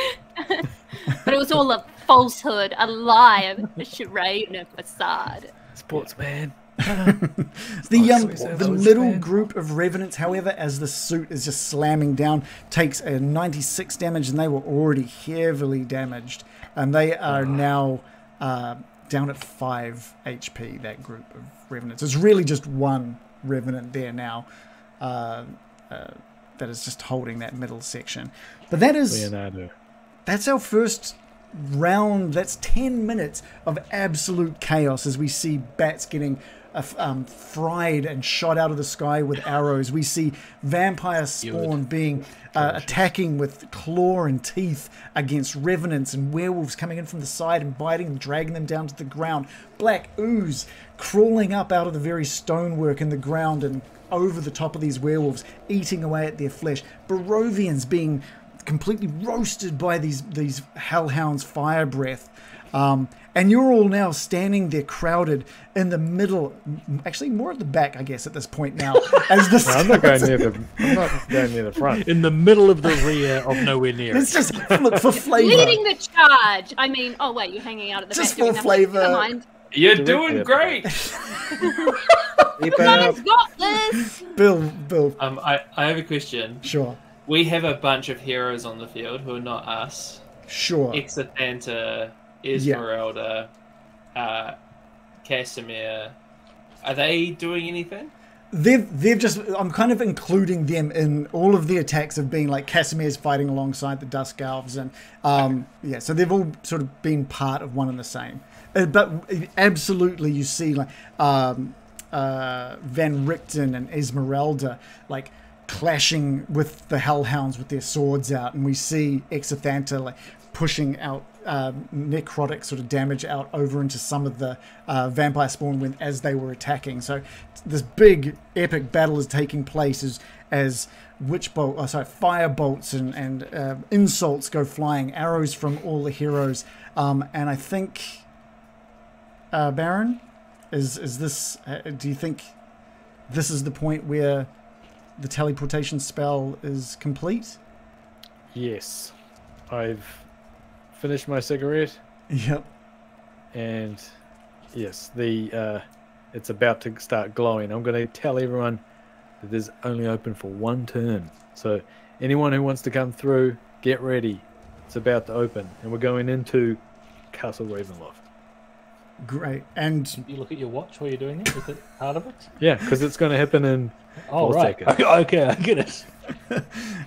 But it was all a falsehood, a lie, a charade, and a facade. Sportsman. The middle group of Revenants, however, as the suit is just slamming down, takes a 96 damage, and they were already heavily damaged. And they are now down at 5 HP, that group of Revenants. It's really just one Revenant there now that is just holding that middle section. But that is... Leonardo. That's our first round. That's 10 minutes of absolute chaos as we see bats getting fried and shot out of the sky with arrows. We see vampire spawn being attacking with claw and teeth against revenants, and werewolves coming in from the side and biting and dragging them down to the ground. Black ooze crawling up out of the very stonework in the ground and over the top of these werewolves, eating away at their flesh. Barovians being completely roasted by these hellhounds' fire breath. And you're all now standing there crowded in the middle, actually more at the back, I guess, at this point now. As the I'm not going near the front. In the middle of the rear of nowhere near. Let's just look for flavour. Leading the charge. I mean, oh wait, you're hanging out at the just back. Just for flavour. You're doing great. Someone's got this. Bill. I have a question. Sure. We have a bunch of heroes on the field who are not us. Sure. Exitanta, Esmeralda, Casimir. Are they doing anything? They've just... I'm kind of including them in all of the attacks of being like Casimir's fighting alongside the Dusk Elves, and so they've all sort of been part of one and the same. But absolutely, you see like Van Richten and Esmeralda like clashing with the Hellhounds with their swords out, and we see Exithanta like pushing out necrotic sort of damage out over into some of the vampire spawn as they were attacking. So this big epic battle is taking place as fire bolts and insults go flying, arrows from all the heroes, and I think Baron, is this? Do you think this is the point where the teleportation spell is complete? Yes, I've finished my cigarette. Yep. And yes, it's about to start glowing. I'm going to tell everyone that this is only open for one turn. So anyone who wants to come through, get ready. It's about to open, and we're going into Castle Ravenloft. Great. And do you look at your watch while you're doing it? Is it part of it? Yeah, because it's going to happen in 4 seconds. Okay, I get it.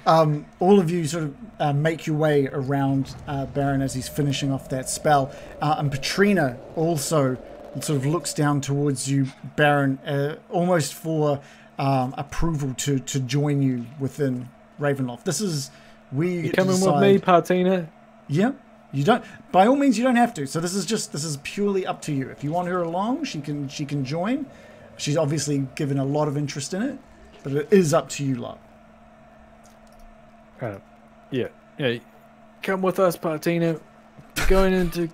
All of you sort of make your way around Baron as he's finishing off that spell. And Petrina also sort of looks down towards you, Baron, almost for approval to join you within Ravenloft. This is where you coming with me, Partina? Yeah. You don't. By all means, you don't have to. So this is purely up to you. If you want her along, she can join. She's obviously given a lot of interest in it, but it is up to you lot. Yeah. Come with us, Partina. Going into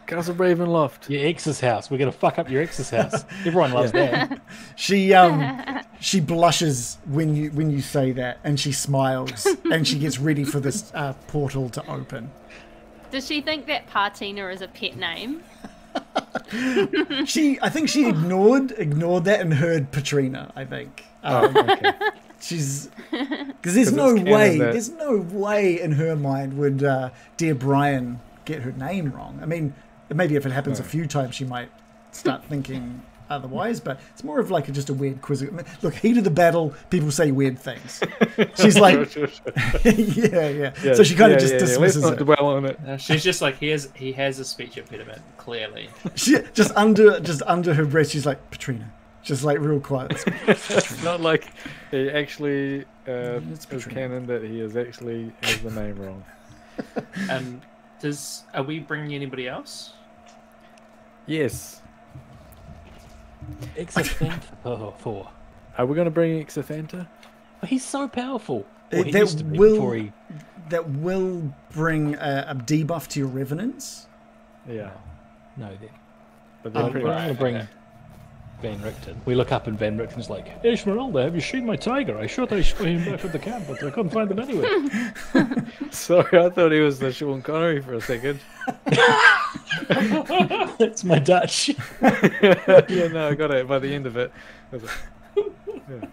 Castle Ravenloft. Your ex's house. We're gonna fuck up your ex's house. Everyone loves that. She blushes when you say that, and she smiles, and she gets ready for this portal to open. Does she think that Partina is a pet name? I think she ignored that and heard Patrina. I think. Okay. She's because there's no way in her mind would dear Brian get her name wrong. I mean, maybe if it happens a few times, she might start thinking otherwise. But it's more of like just a weird quiz. I mean, look, heat of the battle, people say weird things. She's like, Sure. yeah. So she kind of just dismisses Let's not it. dwell on it. She's just like, he has a speech impediment, clearly. She just under her breath, she's like, Patrina, just like real quiet. It's not like he actually It's is Patrina. canon that he has actually has the name wrong. Are we bringing anybody else? Yes. Four. Are we going to bring Exathanta? He's so powerful. Well, he That used to be will- before he... That will bring a debuff to your revenants. Yeah. No, then. But Oh, they're pretty We're much. going to bring Van Richten. We look up and Van Richten's like, Esmeralda, have you seen my tiger? I shot him back at the camp, but I couldn't find him anywhere. Sorry, I thought he was the Sean Connery for a second. That's my Dutch. Yeah, no, I got it by the end of it. I was like, yeah.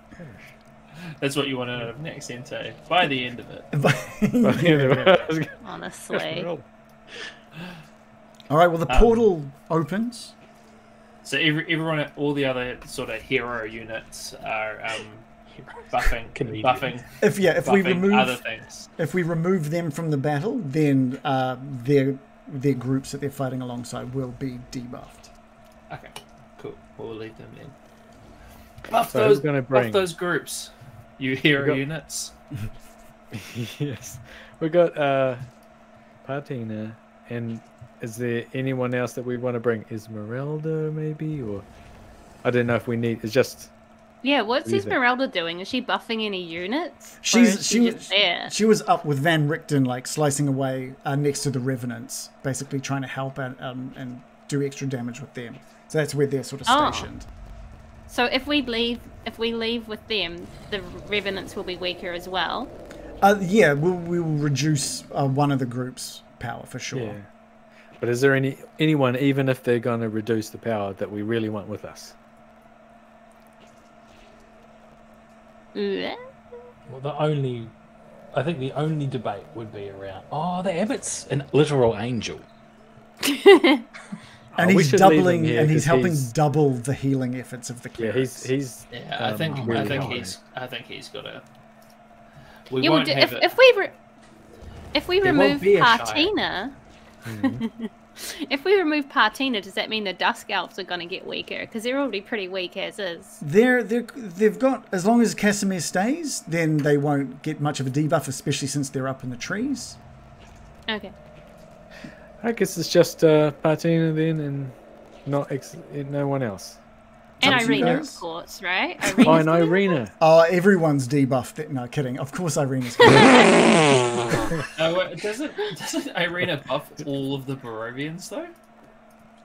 That's what you want to know next, Ente. By the end of it. By the end of it, I was going, Honestly. Esmeralda. All right. Well, the portal opens. So everyone, all the other sort of hero units are buffing If we buffing other things. if we remove them from the battle, then their groups that they're fighting alongside will be debuffed. Okay, cool. We'll leave them then. Buff So who's gonna buff bring? those groups, you hero got- units. Yes. We got Partina, and is there anyone else that we want to bring? Esmeralda, maybe? Or I don't know if we need... It's just... Yeah, what's What do you think? Esmeralda doing? Is she buffing any units? Or She is just there? was up with Van Richten, like slicing away next to the Revenants, basically trying to help out and do extra damage with them. So that's where they're sort of Oh. stationed. So if we leave with them, the Revenants will be weaker as well. Yeah, we will reduce one of the group's power for sure. Yeah. But is there anyone, even if they're going to reduce the power, that we really want with us? Ooh. Well, I think the only debate would be around, the Abbot's an literal angel. And we he's should leave him doubling, here and he's 'cause helping he's- double the healing efforts of the Yeah, clerics. he's Yeah, I think really high. he's got a. We Yeah, well, won't have it. if we There won't remove be a Shire. Partina, if we remove Partina, does that mean the Dusk Elves are going to get weaker? Because they're already pretty weak as is. They've got, as long as Casimir stays, then they won't get much of a debuff, especially since they're up in the trees. Okay. I guess it's just Partina then, and no one else. And Up to you Irina, guys. of course, right? Oh, Irina's and gonna- Irina. Oh, everyone's debuffed. No, kidding. Of course, Irina's. Doesn't Irina buff all of the Barovians though?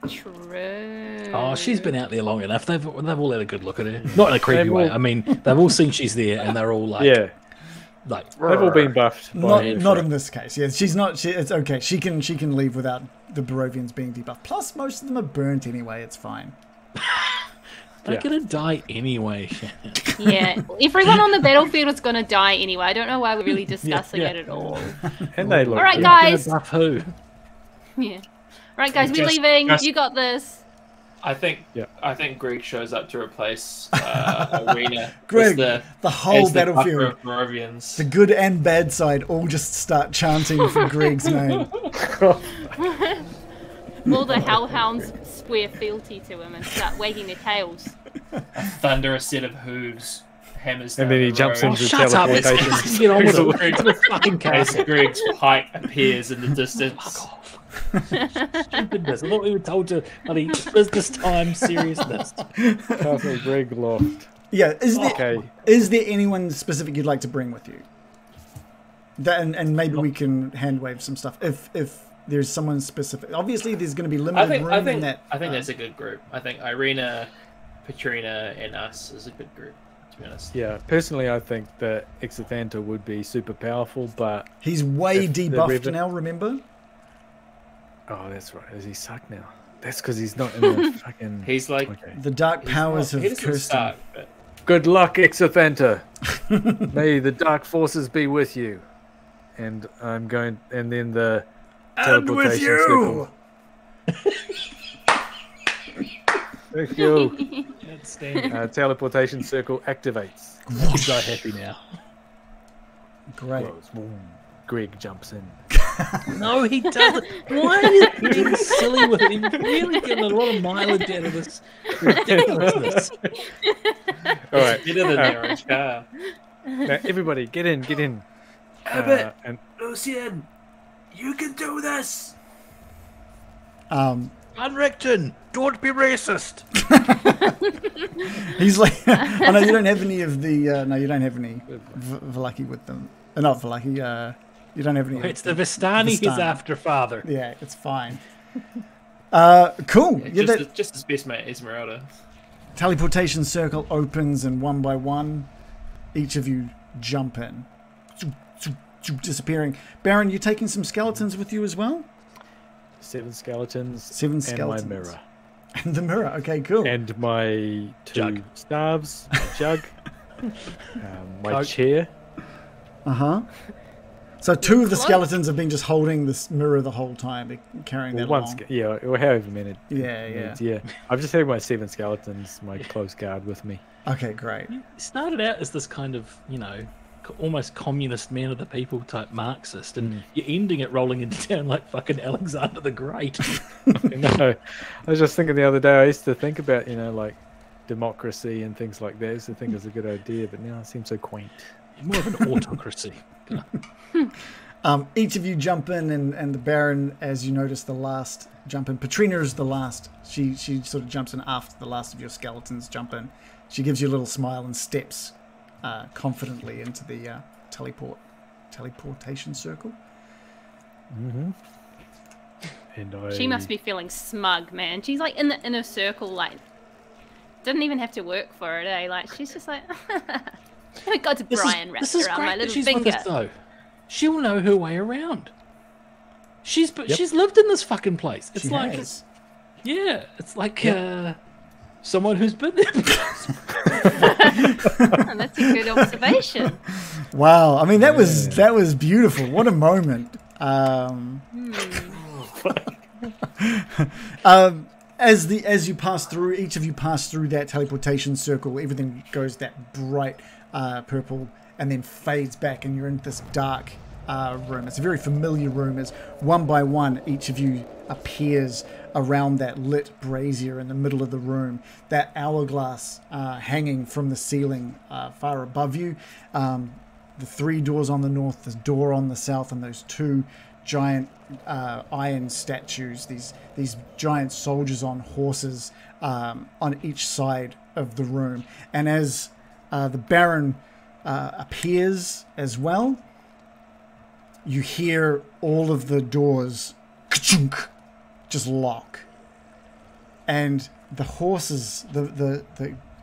True. Oh, she's been out there long enough. They've all had a good look at her. Not in a creepy They've way. all- I mean, they've all seen she's there, and they're all like, Yeah, like they've all been buffed. By not in this case. Yeah, she's not. It's okay. She can leave without the Barovians being debuffed. Plus, most of them are burnt anyway. It's fine. they're Yeah. gonna die anyway. Yeah, everyone on the battlefield is going to die anyway. I don't know why we're really discussing yeah. it at all. And they look. All right, good. guys. Buff who? Yeah. Right, guys, we're Just- leaving. just- You got this. I think Yeah. Greg shows up to replace Irina. Greg, as the whole as the buffer battlefield, of Barovians. the good and bad side, all just start chanting for Greg's name. All the hellhounds swear fealty to him and start wagging their tails. Thunderous set of hooves hammers And down then he the jumps road. into Shut up! Let's teleportation. get on with it. Greg's- To the fucking As castle. Greg's pike appears in the distance. Stupidness. I thought we were told to bloody business time seriousness. Castle Greg Loft. Yeah, is Okay. there anyone specific you'd like to bring with you? That and maybe we can hand wave some stuff if there's someone specific. Obviously, there's going to be limited room in that. I think that's a good group. I think Irina, Patrina, and us is a good group. To be honest. Yeah, personally, I think that Exathanta would be super powerful, but He's way if the debuffed Reven- now. Remember? oh, that's right. Does he suck now? That's because he's not in the fucking. He's like Okay. The dark powers he have doesn't cursed him. start, but Good luck, Exothanta. May the dark forces be with you. And I'm going, and then the teleportation circle. Thank you. Outstanding. Teleportation circle activates. He's so happy now. Great. Close. Boom. Greg jumps in. No, he doesn't. Why are you being silly with him? He's really getting a lot of mileage out of this ridiculousness. All right. better than the orange car. Now, everybody, get in, get in. Abbott. And Lucian, you can do this. Unrickton, don't be racist. He's like, oh no, you don't have any of the. No, you don't have any Velaki with them. Not Velaki. You don't have any. It's the Vistani he's after, father. Yeah, it's fine. Cool. Yeah, Just his best mate, Esmeralda. teleportation circle opens, and one by one, each of you jump in, disappearing. Baron, you taking some skeletons with you as well? 7 skeletons. 7 skeletons. And my mirror. And the mirror. Okay, cool. And my 2 Jug. staves, my jug, my Coke. chair. So 2 of the skeletons have been just holding this mirror the whole time, carrying that along. Yeah, or however many. Yeah. Yeah. I've just had my 7 skeletons, my close guard with me. Okay, great. He started out as this kind of, almost communist man of the people type Marxist, and you're ending it rolling into town like fucking Alexander the Great. No, I was just thinking the other day, I used to think about, like democracy and things like that. I used to think it was a good idea, but now it seems so quaint. More of an autocracy. Each of you jump in, and the Baron, as you notice, the last jump in. Patrina is the last. She sort of jumps in after the last of your skeletons jump in. She gives you a little smile and steps confidently into the teleportation circle. Mm-hmm. And She must be feeling smug, man. She's like in the inner circle, like didn't even have to work for it, eh? Like she's just like, oh, God's Brian wrapped around my little she's finger. with us, though. She'll know her way around. She's lived in this fucking place. It's it's like someone who's been there. That's a good observation. Wow, I mean that was beautiful. What a moment. As you pass through, each of you pass through that teleportation circle, everything goes that bright purple and then fades back, and you're in this dark room. It's a very familiar room as one by one each of you appears around that lit brazier in the middle of the room, that hourglass hanging from the ceiling far above you, the 3 doors on the north, the door on the south, and those 2 giant iron statues, these giant soldiers on horses on each side of the room. And as the Baron appears as well, you hear all of the doors ka-chunk, just lock, and the horses, the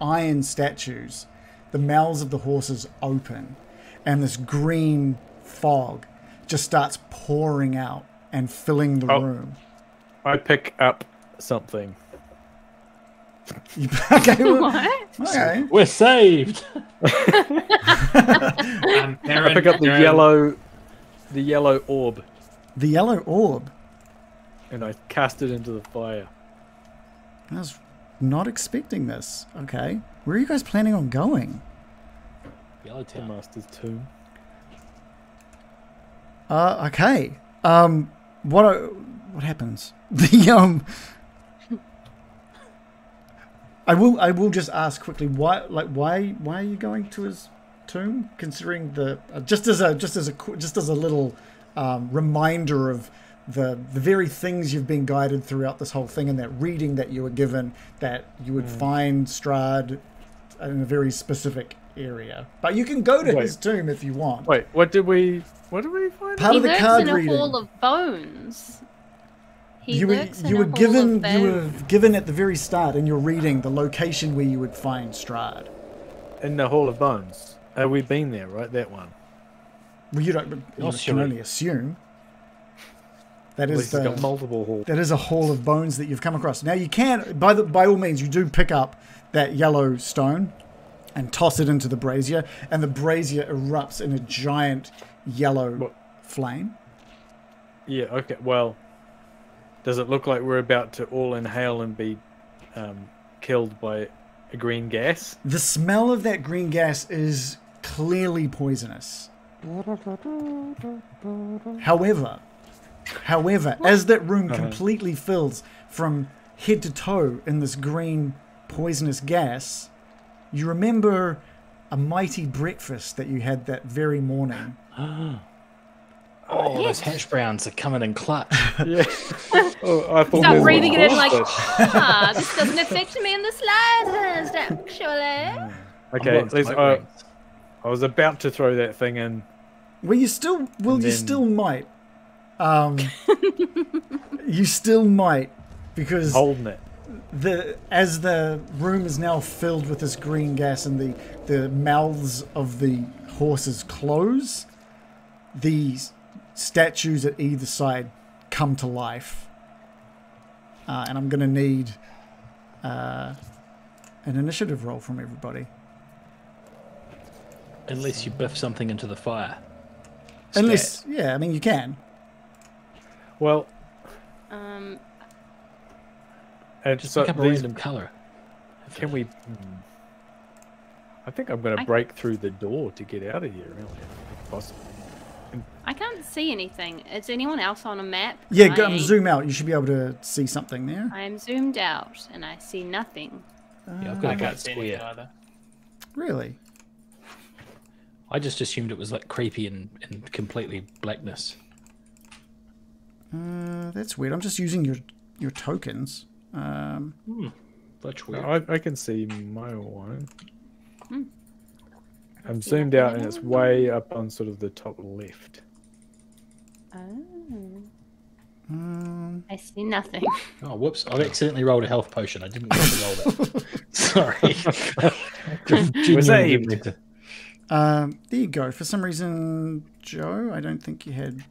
iron statues, the mouths of the horses open, and this green fog just starts pouring out and filling the room. I pick up something. Okay, What? okay. We're saved. I pick up the yellow orb, The yellow orb. and I cast it into the fire. I was not expecting this. Okay, where are you guys planning on going? The Yellowtown. Master's tomb. Okay. What happens? I will just ask quickly why are you going to his tomb, considering the just as a little reminder of the very things you've been guided throughout this whole thing, and that reading that you were given, that you would find Strahd in a very specific area. But you can go to his tomb if you want. Wait, what did we find? Part He of the lurks card in a reading. hall of bones. You were given at the very start in your reading the location where you would find Strahd. In the Hall of Bones. We've been there, right? That one. Well, you can only assume. That is He's got multiple halls. that is a haul of bones that you've come across. Now you can, by all means, you do pick up that yellow stone and toss it into the brazier, and the brazier erupts in a giant yellow flame. Yeah, okay, well, does it look like we're about to all inhale and be killed by a green gas? The smell of that green gas is clearly poisonous. However, as that room completely fills from head to toe in this green poisonous gas, you remember a mighty breakfast that you had that very morning. Oh, those hash browns are coming in clutch. Yeah. Oh, I thought Start breathing it in like, this doesn't affect me in the slightest, actually. Okay, I was about to throw that thing in. Well, you still might. You still might, because Holding it. as the room is now filled with this green gas and the mouths of the horses close, these statues at either side come to life. And I'm going to need an initiative roll from everybody. Unless you biff something into the fire. Unless, yeah, I mean, you can. Well, just pick up a random colour. Can we... I think I'm going to break through the door to get out of here, really, if possible. I can't see anything. Is anyone else on a map? Yeah, zoom out. You should be able to see something there. I am zoomed out, and I see nothing. Yeah, I've got I a can't white see anything square. either. Really? I just assumed it was like creepy and completely blackness. That's weird. I'm just using your tokens. That's weird. No, I can see my one. I'm zoomed out and it's way up on sort of the top left. Oh. I see nothing. Oh, whoops. I've accidentally rolled a health potion. I didn't mean to roll that. Sorry. Saved. There you go. For some reason, Joe, I don't think you had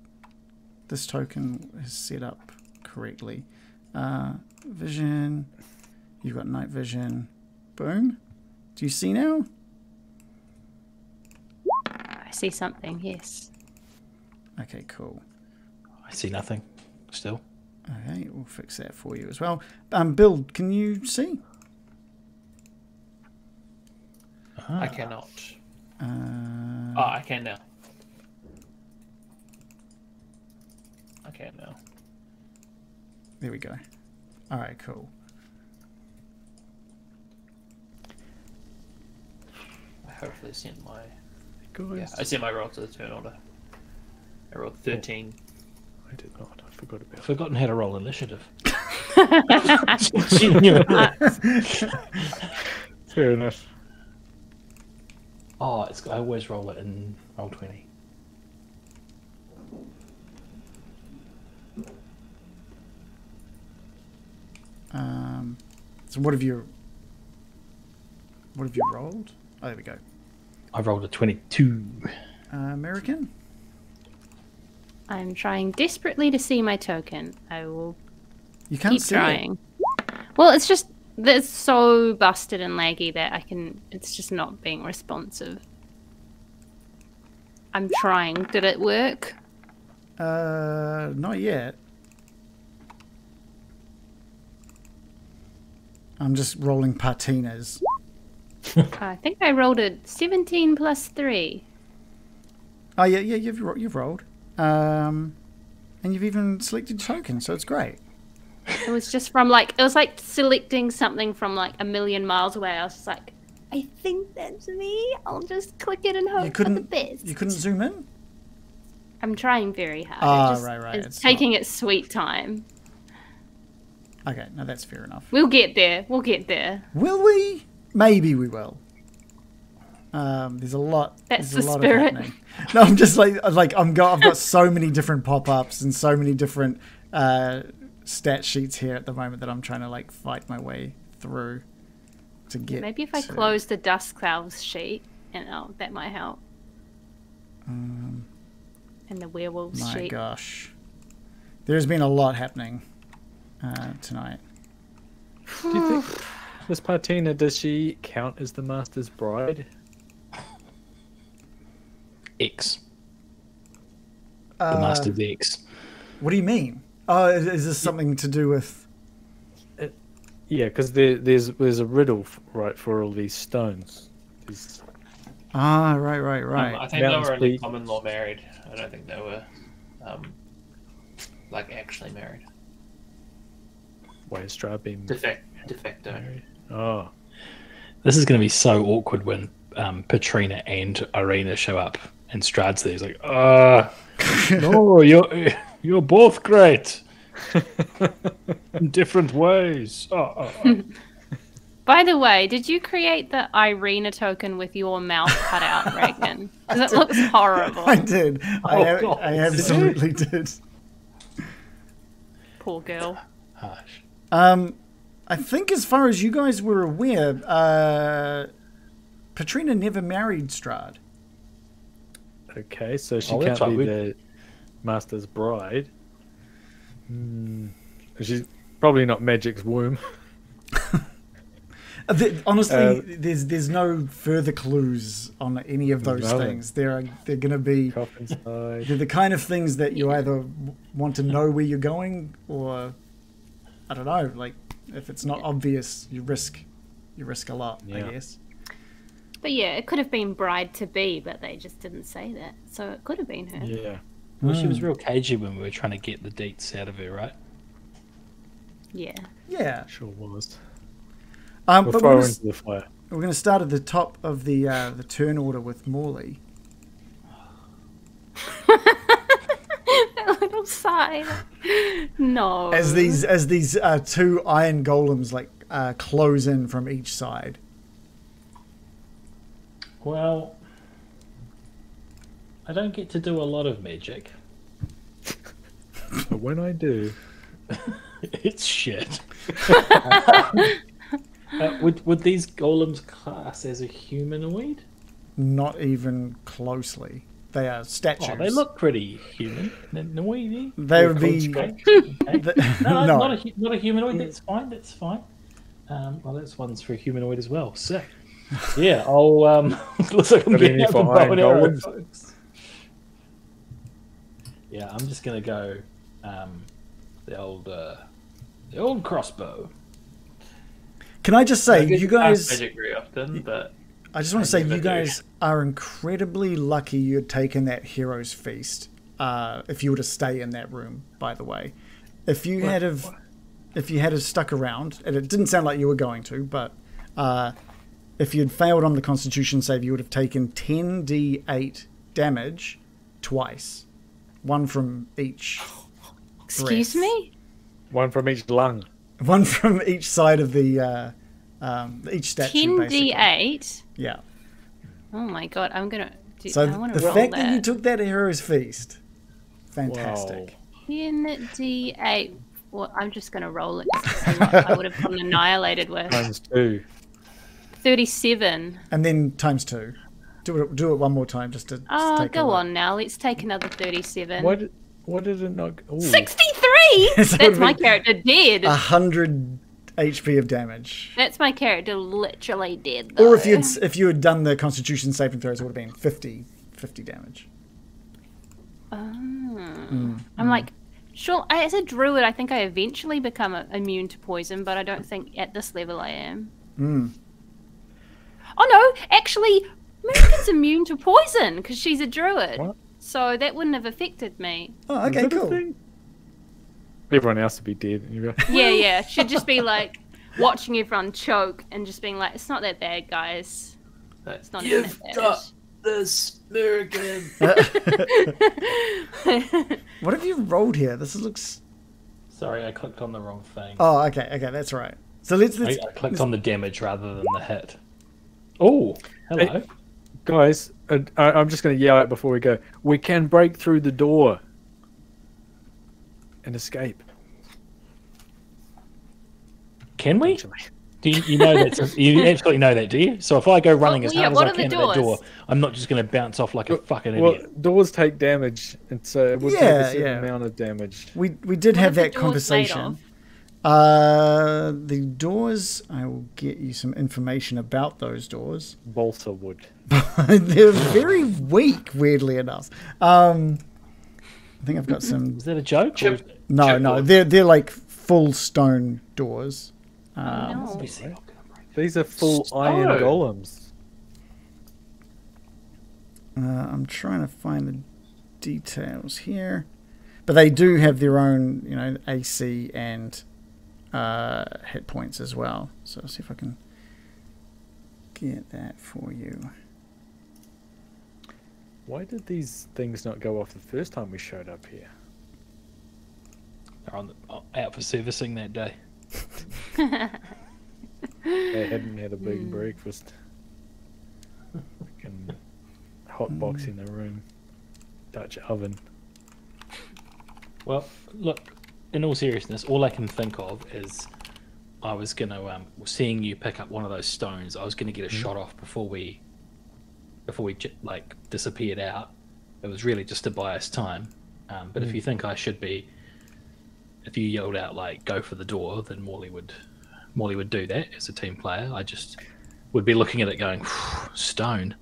this token is set up correctly. Vision. You've got night vision. Boom. Do you see now? I see something, yes. Okay, cool. I see nothing. Still. Okay, we'll fix that for you as well. Bill, can you see? I cannot. I can now. I can now. There we go. All right, cool. I hopefully sent my... Guys, Yeah, I sent my roll to the turn order. I rolled 13. I did not. I forgot about Forgotten how to roll initiative. Fair enough. Oh, I always roll it in roll 20. So what have you rolled? Oh, there we go. I rolled a 22. American? I'm trying desperately to see my token. I will You can't keep see trying. Well, it's just that it's so busted and laggy that it's just not being responsive. I'm trying. Did it work? Not yet. I'm just rolling patinas. I think I rolled a 17 plus 3. Oh yeah, you've rolled. And you've even selected token, so it's great. It was just from it was like selecting something from like a million miles away. I was just like, I think that's me. I'll just click it and hope for the best. You couldn't zoom in? I'm trying very hard. Right. It's taking its sweet time. Okay, no, that's fair enough. We'll get there. We'll get there. Will we? Maybe we will. There's a lot. That's there's the a lot spirit. happening. No, I'm just I've got so many different pop-ups and so many different stat sheets here at the moment that I'm trying to fight my way through to get. Maybe if I close the dust clouds sheet, that might help. And the werewolves My sheet. gosh. There's been a lot happening tonight. Do you think this Partina, does she count as the Master's bride? X. The Master's X. What do you mean? Oh, is this something to do with? Yeah, because there's a riddle, right, for all these stones. Ah, right. I think they were only common law married. I don't think they were, like actually married. Why is Strahd being De facto. married? Oh, This is going to be so awkward when Patrina and Irina show up and Strahd's there. He's like, no, you're both great. In different ways. By the way, did you create the Irina token with your mouth cut out, Reagan? Because it looks horrible. I did. God. I absolutely did. Poor girl. Harsh. I think as far as you guys were aware, Patrina never married Strahd. okay, so she that's can't right, be the Master's bride. She's probably not Magic's womb. Honestly, there's no further clues on any of those Nothing. things. They're going to be Coffin's side. they're the kind of things that you either want to know where you're going, or I don't know. Like if it's not obvious, you risk a lot. I Yeah. guess. But yeah, it could have been bride to be, but they just didn't say that. So it could have been her. Yeah. Well, she was real cagey when we were trying to get the deets out of her, right? Yeah. Yeah. Sure was. But We'll we're throw her gonna, into the fire. we're going to start at the top of the turn order with Morley. That little sigh. No. As these two iron golems close in from each side. Well, I don't get to do a lot of magic. But when I do, It's shit. Would these golems class as a humanoid? Not even closely. They are statues. Oh, they look pretty humanoid. They would be. No, No. not a humanoid. That's fine. That's fine. Well, that's one's for a humanoid as well. Sick. Yeah, I'll. Looks like I'm But getting any out the for bow iron and arrow, golems? folks. Yeah, I'm just gonna go. The old crossbow. Can I just say, I get you to cast guys? magic very often, but I just want to I say, never you do. guys are incredibly lucky you had taken that hero's feast. If you were to stay in that room, by the way, if you had stuck around, and it didn't sound like you were going to, but if you'd failed on the Constitution save, you would have taken 10d8 damage twice, one from each. Excuse breath. me? one from each lung. One from each side of the each statue. basically. 10d8? Yeah. Oh my god, I'm gonna. So I want to the roll fact that. that you took that hero's feast, fantastic. 10d8. Well, I'm just gonna roll it. 'cause it's a lot I would have gotten annihilated with. Times 2. 37. And then times 2. Do it one more time just to. Oh, take a go look. on now. Let's take another 37. What did it not? Ooh. 63? So it That's would my be character dead. 100 HP of damage. That's my character literally dead. Though. Or if you had done the Constitution saving throws, it would have been 50 damage. I'm like, sure. As a druid, I think I eventually become immune to poison, but I don't think at this level I am. Oh no, actually, Morgan's immune to poison because she's a druid. What? So that wouldn't have affected me. Oh, Is okay, that a cool. thing? Everyone else would be dead. And you'd be like, Yeah. She'd just be like watching everyone choke and just being like, "It's not that bad, guys. It's not even you've that bad." got this, Morgan. What have you rolled here? This looks. Sorry, I clicked on the wrong thing. Oh, okay, that's right. So let's I clicked on the damage rather than the hit. Oh, hello. Hey. Guys, I'm just going to yell out before we go. We can break through the door and escape. Can we? Actually. Do you know that? You absolutely know that, do you? So if I go running as hard as what I are the can at that door, doors? I'm not just going to bounce off like a fucking Well, idiot. doors take damage, and so it would take Yeah, a certain yeah. amount of damage. We did What have are the that doors made conversation. of? The doors, I will get you some information about those doors. Balsa wood. They're very weak, weirdly enough. I think I've got some. Is that a joke? Chip- No, chipboard. they're like full stone doors. No. These are full iron Stone. golems. I'm trying to find the details here, but they do have their own, AC and hit points as well. So let's see if I can get that for you. Why did these things not go off the first time we showed up here? They're out for servicing that day. They hadn't had a big breakfast. Fucking hot box in the room. Dutch oven. Well, look, in all seriousness, all I can think of is I was going to, seeing you pick up one of those stones, I was going to get a shot off before we like disappeared out. It was really just to buy us time. But if you think I should be, if you yelled out like "go for the door," then Morley would do that as a team player. I just would be looking at it going, stone.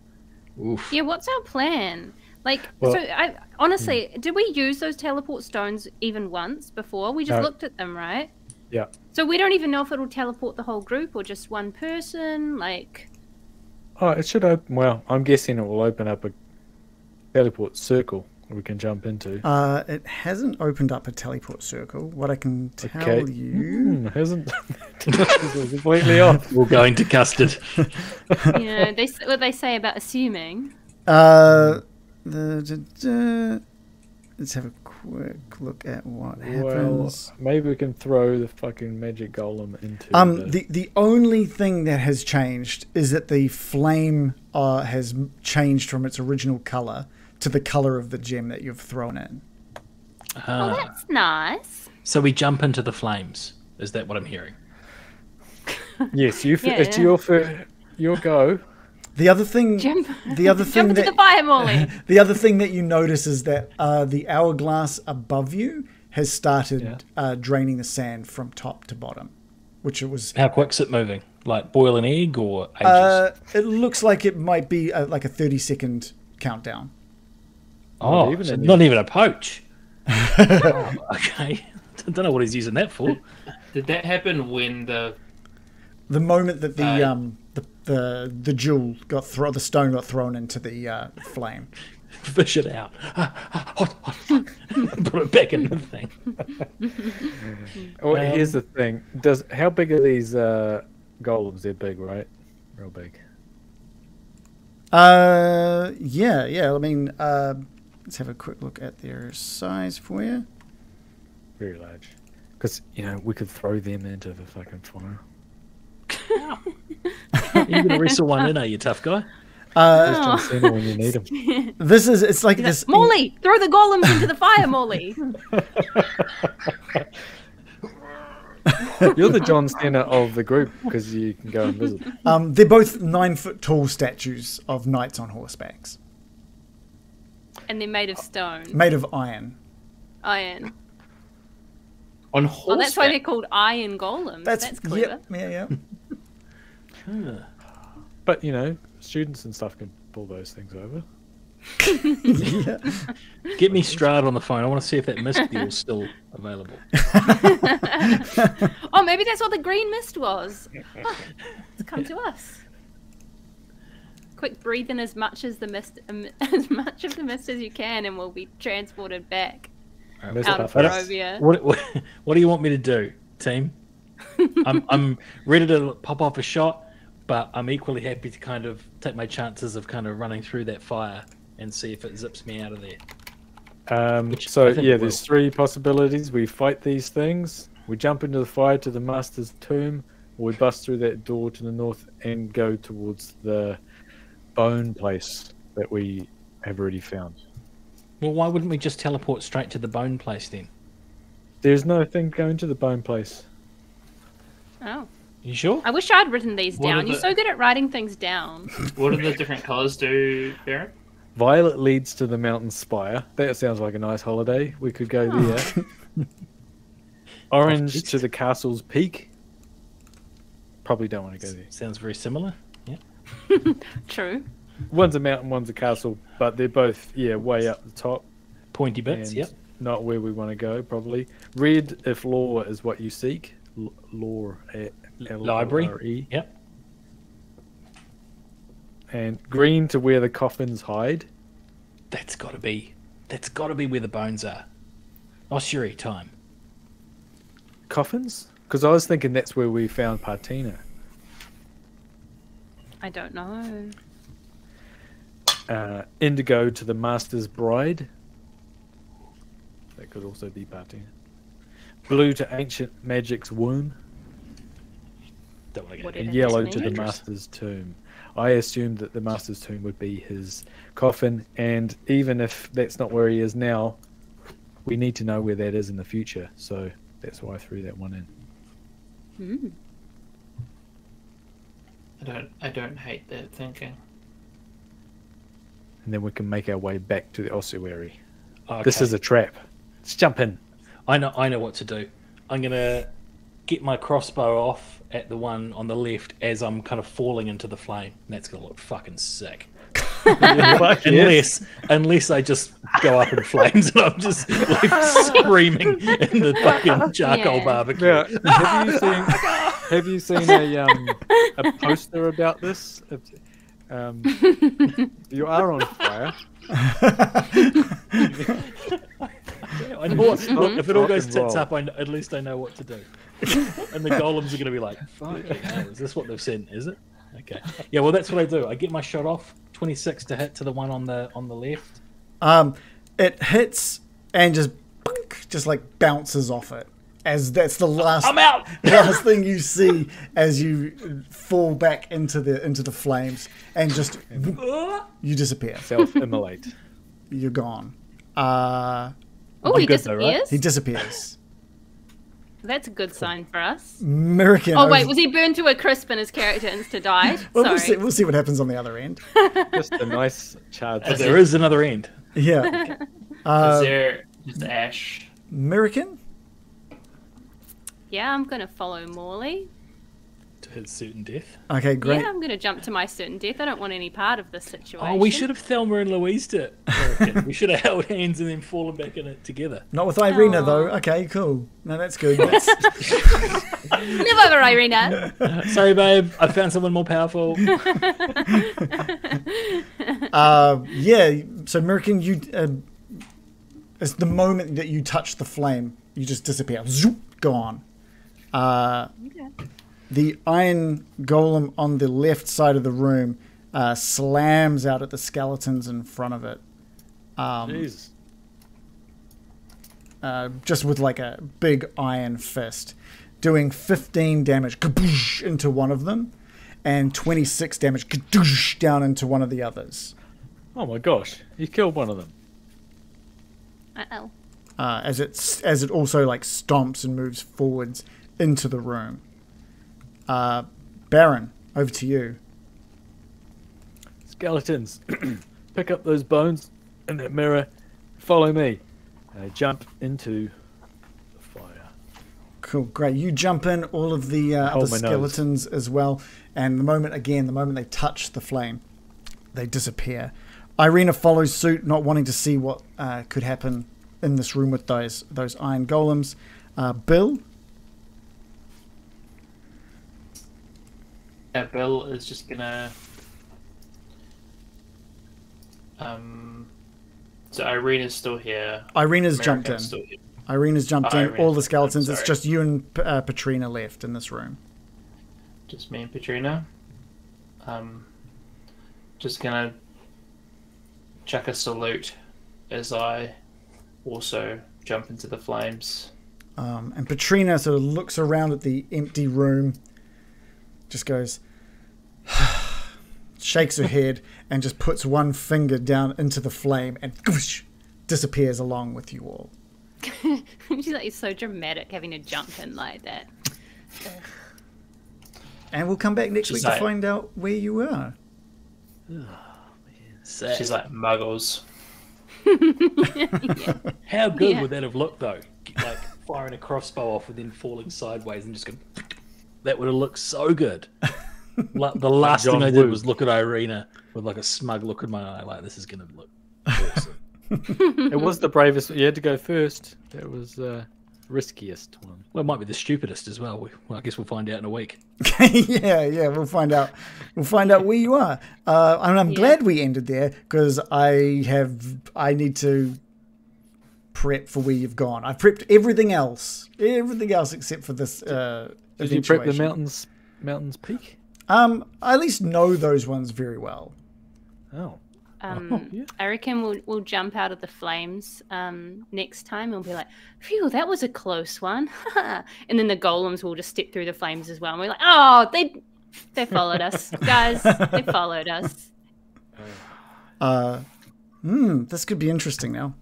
Oof. Yeah, what's our plan? Like, Well- so I honestly, did we use those teleport stones even once before? We just No. looked at them, right? Yeah. So we don't even know if it'll teleport the whole group or just one person. Like, Oh, it should open. Well, I'm guessing it will open up a teleport circle we can jump into. It hasn't opened up a teleport circle. What I can tell Okay. you. Hasn't. This is completely off. We're going to custard. what they say about assuming. Let's have a quick look at what Well, happens. maybe we can throw the fucking magic golem into. The only thing that has changed is that the flame has changed from its original color to the color of the gem that you've thrown in. Oh, that's nice. So we jump into the flames. Is that what I'm hearing? Yes, Yeah, it's yeah. your go. The other thing, Jump, the other jump thing into that the fire, Molly. the other thing that you notice is that the hourglass above you has started draining the sand from top to bottom, which it was. How quick's it moving? Like boil an egg or ages? It looks like it might be like a 30-second countdown. Oh, even so in not even a poach. Oh, okay. I don't know what he's using that for. Did that happen when the The moment that the jewel the stone got thrown into the flame. Fish it out. Put it back in the thing. Well, here's the thing. How big are these golems? They're big, right? Real big. Yeah. I mean, let's have a quick look at their size for you. Very large. Because, we could throw them into the fucking fire. You're going to wrestle one in, are you, tough guy? Just John Cena when you need them. It's like this. Molly, throw the golems into the fire, Molly. You're the John Cena of the group because you can go invisible. They're both 9-foot tall statues of knights on horsebacks, And they're made of stone. made of iron. Iron. on Well, horseback? that's why they're called iron golems. That's clever. Yeah. But, students and stuff can pull those things over. Get me Strahd on the phone. I want to see if that mist deal is still available. Oh, maybe that's what the green mist was. Oh, it's come to us. Quick, breathe in as much as the mist, as much of the mist as you can, and we'll be transported back Mist out of puffers. Barovia. What do you want me to do, team? I'm ready to pop off a shot, but I'm equally happy to kind of take my chances of kind of running through that fire and see if it zips me out of there. Which So I think it will. there's 3 possibilities. We fight these things, we jump into the fire to the Master's tomb, or we bust through that door to the north and go towards the bone place that we have already found. Well, why wouldn't we just teleport straight to the bone place then? There's no thing going to the bone place. Oh, You sure? I wish I'd written these What down. are You're the- so good at writing things down. What do the different colours do, Baron? Violet leads to the mountain spire. That sounds like a nice holiday. We could go there. Orange to the castle's peak. Probably don't want to go there. Sounds very similar. Yeah. True. One's a mountain, one's a castle, but they're both, way up the top. Pointy bits. and Yep. Not where we want to go, probably. Red if lore is what you seek. Lore. Library. L-O-R-E. Yep. And green to where the coffins hide. That's got to be where the bones are. Ossuary time. Coffins? Because I was thinking that's where we found Partina. I don't know. Indigo to the Master's Bride. That could also be Partina. Blue to Ancient Magic's Womb. Don't want to go What there. is And it? yellow That's to the dangerous. Master's Tomb. I assumed that the Master's Tomb would be his coffin, and even if that's not where he is now, we need to know where that is in the future. So that's why I threw that one in. I don't hate that thinking. And then we can make our way back to the ossuary. Okay. This is a trap. Let's jump in. I know what to do. I'm gonna get my crossbow off at the one on the left as I'm kind of falling into the flame. And that's gonna look fucking sick. Unless I just go up in flames and I'm just left screaming in the fucking charcoal Yeah. barbecue. Now, have you seen a poster about this? You are on fire. Yeah, I know what, look, if it all goes Rock and tits roll. up, at least I know what to do. And the golems are going to be like, fuck, is this what they've sent, is it? Okay. Yeah, well, that's what I do. I get my shot off, 26 to hit to the one on the left. It hits and just like bounces off it. As that's the last, I'm out! last thing you see as you fall back into the flames and just you disappear. Self-immolate. You're gone. Oh, he good though, right? disappears? He disappears. That's a good sign for us. American. Oh, wait, was he burned to a crisp and his character insta-died? Well, Sorry. we'll see what happens on the other end. Just a nice charge. But there is another end. Yeah. Is there just ash? American? Yeah, I'm going to follow Morley. To his certain death. Okay, great. Yeah, I'm going to jump to my certain death. I don't want any part of this situation. Oh, we should have Thelma and Louised it. I reckon. We should have held hands and then fallen back in it together. Not with Irina, Aw. though. Okay, cool. No, that's good. That's, Live over, Irina. Sorry, babe. I found someone more powerful. yeah, so American, you... it's the moment that you touch the flame, you just disappear. Zoop, gone. Okay. The iron golem on the left side of the room slams out at the skeletons in front of it. Jeez. Just with like a big iron fist, doing 15 damage kaboosh, into one of them, and 26 damage kadoosh, down into one of the others. Oh my gosh, he killed one of them. Uh-oh. As it also like stomps and moves forwards into the room. Baron, over to you. Skeletons, pick up those bones in that mirror. Follow me. Jump into the fire. Cool, great. You jump in, all of the Hold my nose. skeletons as well, and the moment they touch the flame, they disappear. Irina follows suit, not wanting to see what could happen in this room with those iron golems. Bill? Yeah, Bill is just gonna. So Irina's still here. Irina's jumped in. America's still here. Irina's jumped Oh, in. Irina's All the jumped in, skeletons. It's sorry. just you and Patrina left in this room. Just me and Petrina. Just gonna chuck a salute as I also jump into the flames. And Patrina sort of looks around at the empty room, just goes, shakes her head, and just puts one finger down into the flame and disappears along with you all. She's like, it's so dramatic having to jump in like that. And we'll come back next She's week like- to find out where you are. Sad. She's like muggles. How good Yeah. would that have looked though? Like firing a crossbow off and then falling sideways and just going. That would have looked so good. The last John thing I did Woo. was look at Irina with like a smug look in my eye, like this is gonna look awesome. It was the bravest. You had to go first. That was riskiest one. Well, it might be the stupidest as well. Well, I guess we'll find out in a week. yeah, we'll find out. We'll find out where you are. And I'm glad we ended there because I need to prep for where you've gone. I've prepped everything else except for this. Did you prep the mountains peak? I at least know those ones very well. Oh. Yeah. I reckon we'll jump out of the flames next time and we'll be like, phew, that was a close one. And then the golems will just step through the flames as well. And we're like, oh, they followed us, guys. They followed us. This could be interesting now.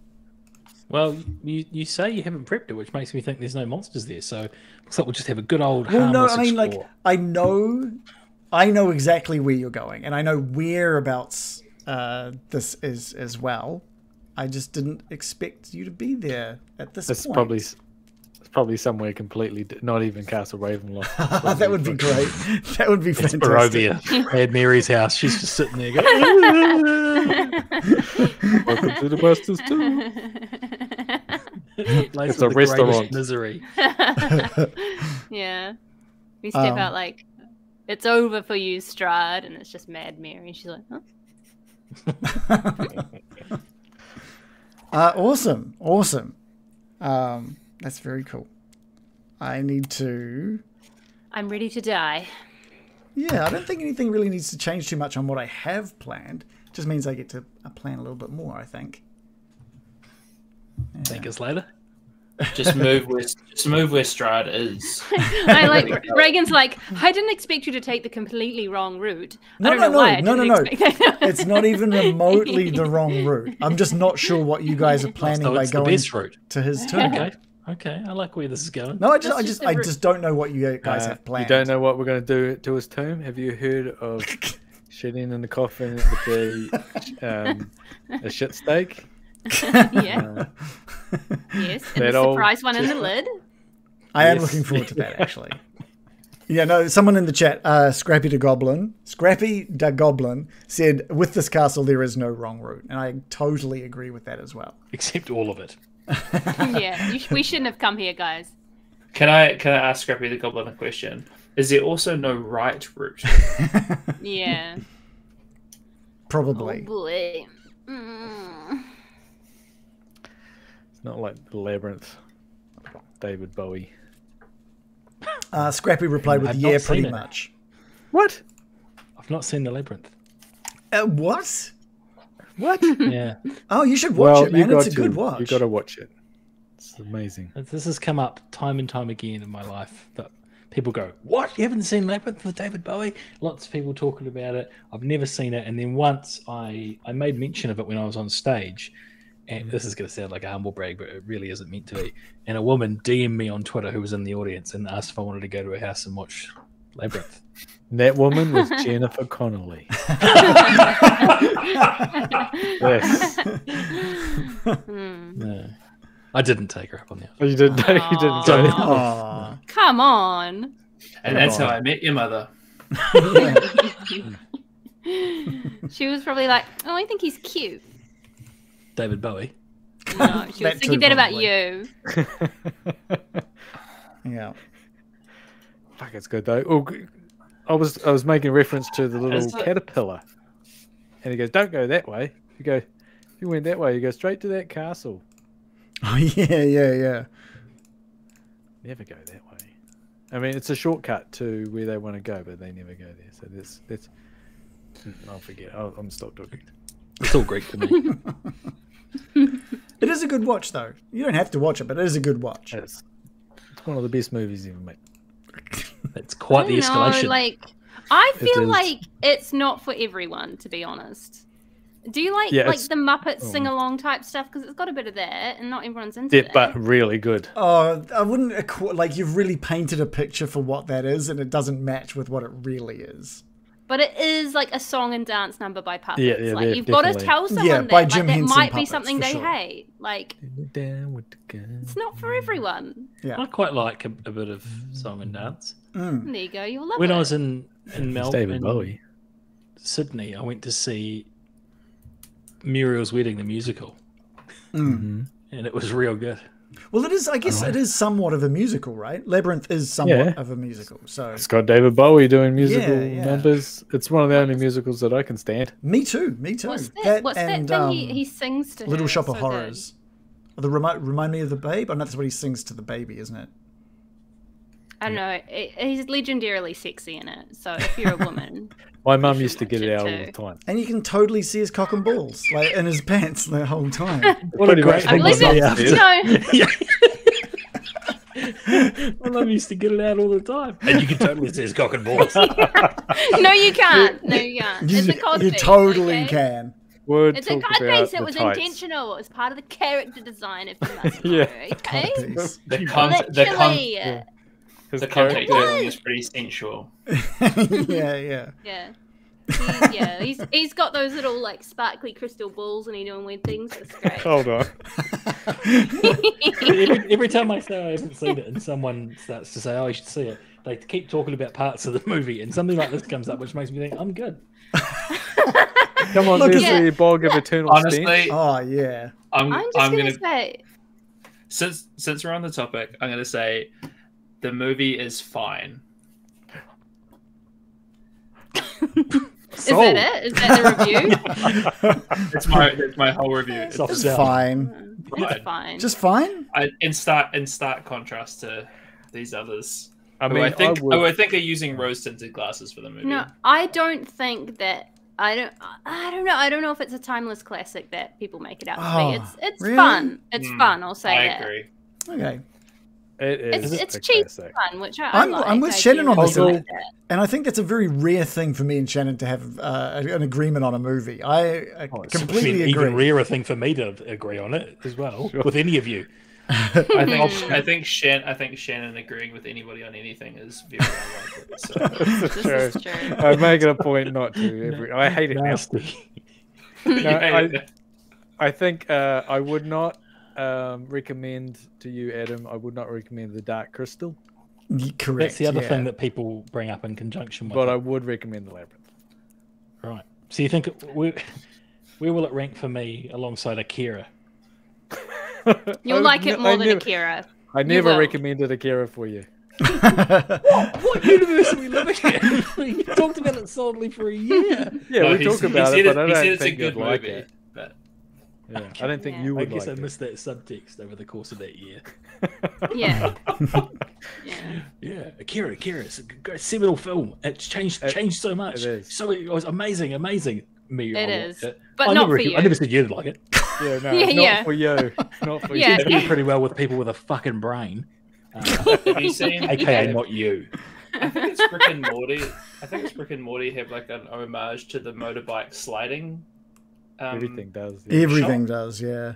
Well, you say you haven't prepped it, which makes me think there's no monsters there. So looks like we'll just have a good old Well, no, harmless I mean, explore. like, I know exactly where you're going, and I know whereabouts this is as well. I just didn't expect you to be there at this It's point. probably somewhere completely not even Castle Ravenloft. That would be great. That would be It's fantastic. Barovia, Mad Mary's house. She's just sitting there going, Welcome to the Busters too. It's a restaurant. Misery. Yeah. We step out like, it's over for you, Strahd. And it's just Mad Mary. She's like, huh? Awesome. That's very cool. I'm ready to die. Yeah, I don't think anything really needs to change too much on what I have planned. It just means I get to plan a little bit more, I think. Thank us later. Just move where Strahd is. I like Reagan's like, I didn't expect you to take the completely wrong route. I don't know why I didn't expect that. It's not even remotely the wrong route. I'm just not sure what you guys are planning So by it's the going best route. to his tomb. Okay, I like where this is going. No, I just the route. just don't know what you guys have planned. You don't know what we're going to do to his tomb? Have you heard of shitting in the coffin with a shit steak? Yeah. Yes. And That the old- surprise one in the lid. I am Yes. looking forward to that, actually. Yeah, no, someone in the chat, Scrappy the Goblin said, with this castle, there is no wrong route. And I totally agree with that as well. Except all of it. Yeah. We shouldn't have come here, guys. Can I ask Scrappy the Goblin a question? Is there also no right route? Yeah. Probably. Oh boy. Mm. It's not like the Labyrinth. David Bowie. Scrappy replied with, I've yeah, not seen pretty it. much. What? I've not seen the labyrinth. What? What? Yeah, Oh, you should watch it, man. you It's got a good to. watch. You got to watch it. It's amazing. this has come up time and time again in my life. That people go, "What? You haven't seen Labyrinth with David Bowie?" Lots of people talking about it. I've never seen it, and then once I made mention of it when I was on stage. And this is going to sound like a humble brag, but it really isn't meant to be. And a woman DM'd me on Twitter who was in the audience and asked if I wanted to go to her house and watch Labyrinth. And that woman was Jennifer Connolly. Yes. No, I didn't take her up on that. Oh, you didn't. You didn't go. Aw. Come on. And that's how I met your mother. She was probably like, oh, I think he's cute. David Bowie. No, she was That thinking too, that about probably. you. Yeah. Fuck, it's good though. Oh, I was making reference to the little Is it? caterpillar, and he goes, "Don't go that way." You go, "If you went that way, you go straight to that castle. Oh, yeah. Never go that way." I mean, it's a shortcut to where they want to go, but they never go there. So that's. I'll forget. I'm stop talking. It's all Greek to me. It is a good watch, though. You don't have to watch it, but it is a good watch. It's one of the best movies ever made. It's quite the I don't know, escalation. like, I It feel is. like it's not for everyone, to be honest. Do you like Yeah, like it's- the Muppet sing along type stuff? Because it's got a bit of that, and not everyone's into Yeah, that. but really good. Oh, I wouldn't like you've really painted a picture for what that is, and it doesn't match with what it really is. But it is like a song and dance number by Puppets. Yeah, like you've got to definitely. tell someone Yeah, that, by like, Jim that Henson might be Puppets, something for they sure. hate. Like Down with the gun. it's not for everyone. Yeah. I quite like a bit of song and dance. There you go. You'll love When it. I was in It's Melbourne, David Bowie. Sydney, I went to see Muriel's Wedding, the musical, and it was real good. Well, it is. I guess it is somewhat of a musical, right? Labyrinth is somewhat Yeah. of a musical. So It's got David Bowie doing musical Yeah. numbers. It's one of the only musicals that I can stand. me too. Me too. What's that? What's and, that thing he sings to? Little her? Shop of So good. Horrors. The remind me of the babe. I know that's what he sings to the baby, isn't it? I don't know. He's legendarily sexy in it. So if you're a woman, My mum should used to get watch it it out all too. the time. And you can totally see his cock and balls like in his pants the whole time. What a Pretty great much I thing believe to say it. after. No, My mum used to get it out all the time, and you can totally see his cock and balls. no, you can't. No, you can't. It's a codpiece. You totally okay? can. Would It's a talk codpiece. about It the was tights. intentional. It was part of the character design. If you must know. Yeah. Okay. Codpiece. Literally. The His contact character- earring is pretty sensual. yeah. Yeah. He's got those little like sparkly crystal balls and he's doing weird things. It's great. Hold on. every time I say I haven't seen it, and someone starts to say, "Oh, you should see it," they keep talking about parts of the movie, and something like this comes up, which makes me think, "I'm good." Come on, Look, there's yeah. the Bog of Eternal Stench. Honestly, Oh yeah. I'm I'm just gonna gonna say since we're on the topic, I'm gonna say the movie is fine. is that it? Is that the review? That's my whole review. It's Soft It's sell. fine. It's fine. Just fine. in stark contrast to these others. I Who mean, I think would- I think are using rose tinted glasses for the movie. No, I don't think that. I don't know. I don't know if it's a timeless classic that people make it out to Oh, be. It's really? fun. It's fun. I'll say I that. agree. Okay. It is. It's a cheap classic. fun, which I I'm like. with I Shannon on generally this one. like that. And I think that's a very rare thing for me and Shannon to have an agreement on a movie. I It's completely an even agree. rarer thing for me to agree on it as well, with any of you. I think Shannon agreeing with anybody on anything is very unlikely. So. This is true. I make it a point not to. I hate it now. Nasty. No, I think I would not recommend to you, Adam. I would not recommend the Dark Crystal, Correct. That's the other yeah. thing that people bring up in conjunction with but it. I would recommend the Labyrinth. Right. So you think where will it rank for me alongside Akira? You'll like it more than Akira. I never will. recommended Akira for you. What universe are we living in? We talked about it solidly for a year. Yeah, No, we talk about he it, said but I he said don't it's a think good you'd like movie. it. But Yeah, I don't think Yeah. you I would guess like I it. missed that subtext over the course of that year. Yeah. Yeah. Yeah, Akira, it's a great seminal film. It's changed so much. it is. So it was amazing. It Me, I is, watched it. but I not never, for you. I never said you'd like it. Yeah, no, Yeah, not yeah. for you. Not for Yeah. It you. did pretty well with people with a fucking brain, have you seen? aka not you. I think it's Rick and Morty. I think it's Rick and Morty have like an homage to the motorbike sliding. Everything does. Yeah. Everything does, yeah.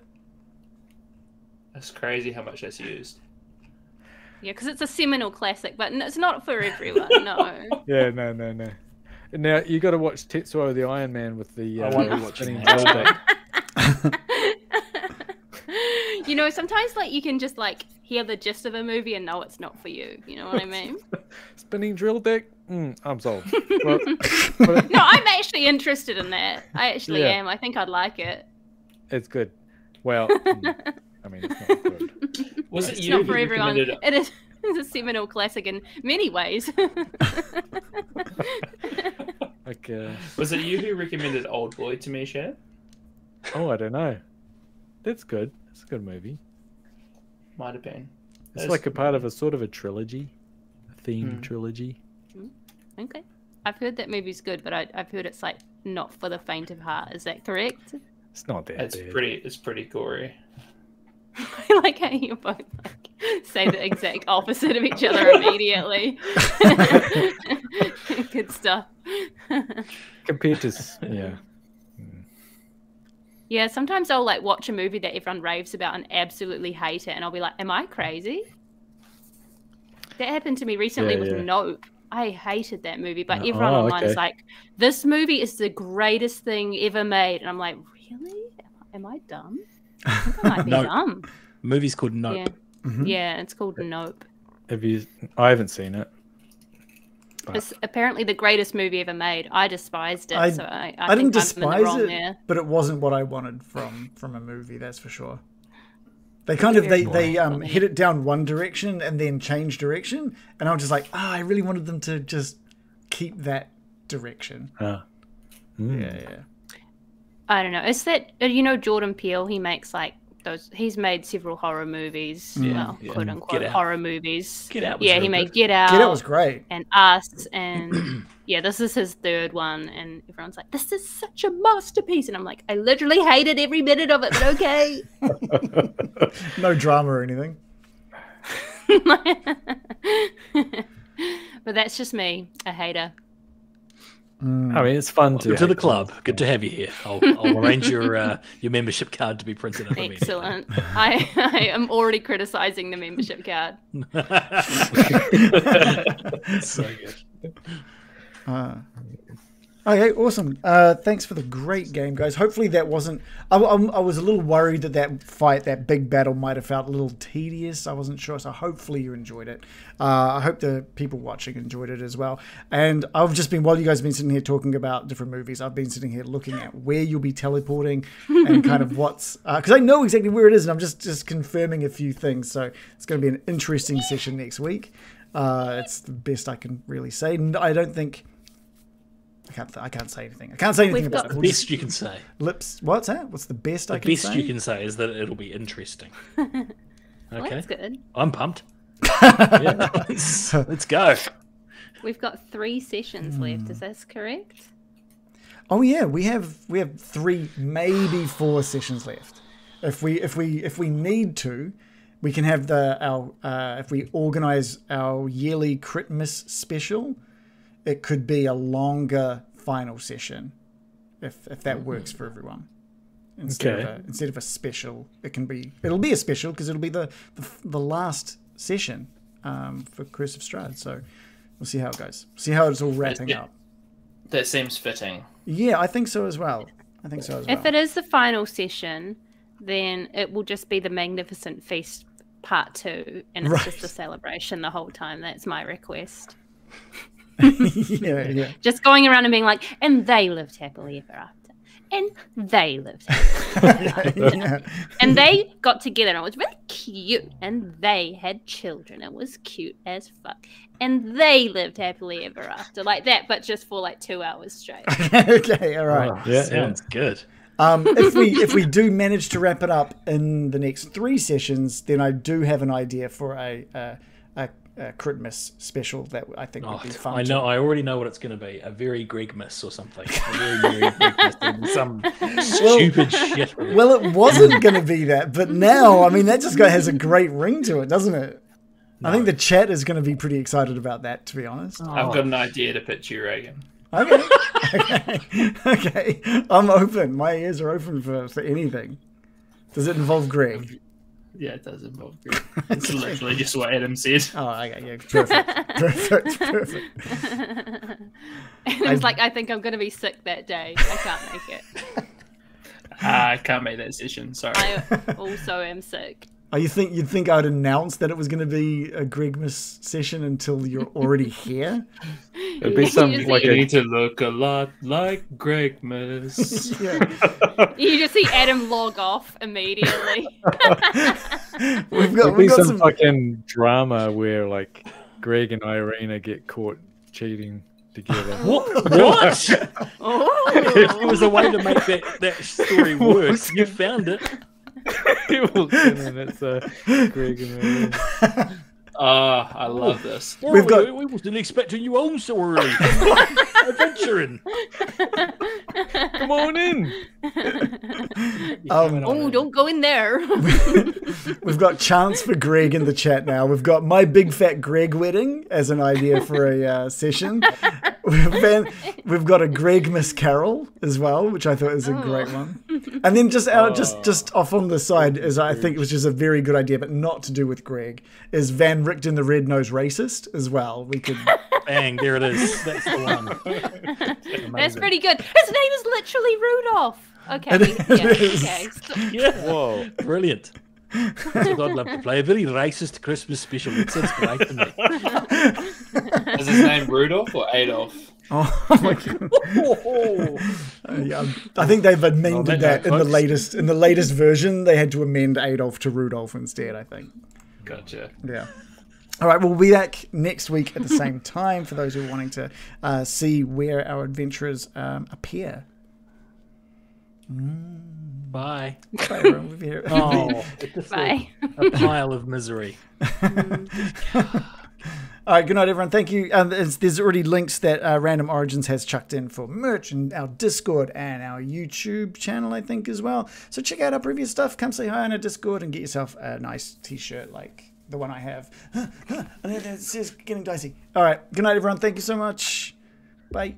It's crazy how much that's used. Yeah, because it's a seminal classic, but it's not for everyone. No. Yeah, no. Now you got to watch Tetsuo the Iron Man with the I won't be watching spinning that. drill deck. You know, sometimes like you can just like hear the gist of a movie and know it's not for you. You know what I mean? Spinning drill deck. I'm sold. But No, I'm actually interested in that. I actually Yeah. am. I think I'd like it. it's good. Well, I mean, it's not good. Was it It's you not who for everyone. recommended It is. It's a seminal classic in many ways. Like, Was it you who recommended Old Boy to me, Shan? oh, I don't know. That's good. It's a good movie. Might have been. It's like a part of a sort of a trilogy, a theme trilogy. Okay. I've heard that movie's good, but I've heard it's like not for the faint of heart. Is that correct? It's not that It's bad. pretty gory. I like how you both like say the exact opposite of each other immediately. Good stuff. Compared to, yeah. Yeah, sometimes I'll like watch a movie that everyone raves about and absolutely hate it, and I'll be like, "Am I crazy?" That happened to me recently with Nope. I hated that movie, but everyone online is like, "This movie is the greatest thing ever made," and I'm like, "Really? Am I dumb? I think I might be dumb." Movie's called Nope. Yeah, yeah, it's called Nope. I haven't seen it. It's apparently the greatest movie ever made. I despised it, I didn't think despise I'm in the wrong it, there. but it wasn't what I wanted from a movie. That's for sure. They kind of they hit it down one direction and then change direction, and I was just like, I really wanted them to just keep that direction. Yeah. I don't know. Is that Jordan Peele? He makes like those. He's made several horror movies, quote unquote horror movies. Get Out. He made Get Out. Get Out was great. And Us, and this is his third one, and everyone's like, "This is such a masterpiece," and I'm like, I literally hated every minute of it, but okay. No drama or anything. But that's just me, a hater. I mean, it's fun to the club. Good to have you here. I'll arrange your membership card to be printed up. Excellent. I am already criticizing the membership card. So good. Okay, awesome. Thanks for the great game, guys. Hopefully that wasn't... I was a little worried that big battle might have felt a little tedious. I wasn't sure, so hopefully you enjoyed it. I hope the people watching enjoyed it as well. And I've just been, while you guys have been sitting here talking about different movies, I've been sitting here looking at where you'll be teleporting and kind of what's... Because I know exactly where it is, and I'm just confirming a few things. So it's going to be an interesting session next week. It's the best I can really say. I don't think... I can't say anything. I can't say anything about it. The best you can say. What's that? What's the best I can say? The best you can say is that it'll be interesting. Okay. Well, that's good. I'm pumped. Let's go. We've got 3 sessions left. Is that correct? Oh yeah, we have 3, maybe 4 sessions left. If we need to, we can have if we organize our yearly Christmas special. It could be a longer final session, if that works for everyone. Instead of a special, it'll be a special because it'll be the last session for Curse of Strahd. So we'll see how it goes. See how it's all wrapping up. That seems fitting. Yeah, I think so as well. If it is the final session, then it will just be the Magnificent Feast Part 2, and it's just a celebration the whole time. That's my request. yeah. Just going around and being like, and they lived happily ever after. And they lived happily ever after. And they got together and it was really cute. And they had children. It was cute as fuck. And they lived happily ever after. Like that, but just for like 2 hours straight. Okay, all right. Oh, sounds good. If we do manage to wrap it up in the next 3 sessions, then I do have an idea for a Christmas special that I think would be fun. I already know what it's going to be. A very Gregmas or something. A very Gregmas. Some stupid shit. Well, it wasn't going to be that, but now, I mean, that just has a great ring to it, doesn't it? No. I think the chat is going to be pretty excited about that, to be honest. I've got an idea to pitch you, Reagan. Okay. I'm open. My ears are open for anything. Does it involve Greg? Yeah, it does involve Greg. It's literally just what Adam said. Oh, okay, yeah, perfect. Adam's like, I think I'm going to be sick that day. I can't make it. I can't make that session, sorry. I also am sick. Oh, you'd think I'd announce that it was going to be a Gregmas session until you're already here? It'd be something like you need to look a lot like Gregmas. You just see Adam log off immediately. we've got some fucking drama where like Greg and Irina get caught cheating together. What? If there was a way to make that story worse, you found it. It's Greg and Irina. I love this. We wasn't expecting you home so early. Adventuring. Come on in. Don't go in there. We've got chance for Greg in the chat now. We've got My Big Fat Greg Wedding as an idea for a session. We've got a Greg Miss Carol as well, which I thought was a great one. And then just off on the side, is I think which is a very good idea, but not to do with Greg, is Van Richten the Red Nose Racist as well. We could bang, there it is. That's the one. That's pretty good. His name is literally Rudolph. Okay. Yeah. Whoa. Brilliant. That's what I'd love to play. A very racist Christmas special. It sounds great to me. Is his name Rudolph or Adolf? Oh my god! Yeah, I think they've amended that in the latest version. They had to amend Adolf to Rudolph instead. I think. Gotcha. Yeah. All right, we'll be back next week at the same time for those who are wanting to see where our adventurers appear. Bye. Bye, everyone. We'll be here. Oh, Bye. a pile of misery. All right, good night, everyone. Thank you. There's already links that Random Origins has chucked in for merch and our Discord and our YouTube channel, I think, as well. So check out our previous stuff. Come say hi on our Discord and get yourself a nice t-shirt like the one I have. And it says Getting Dicey. All right, good night, everyone. Thank you so much. Bye.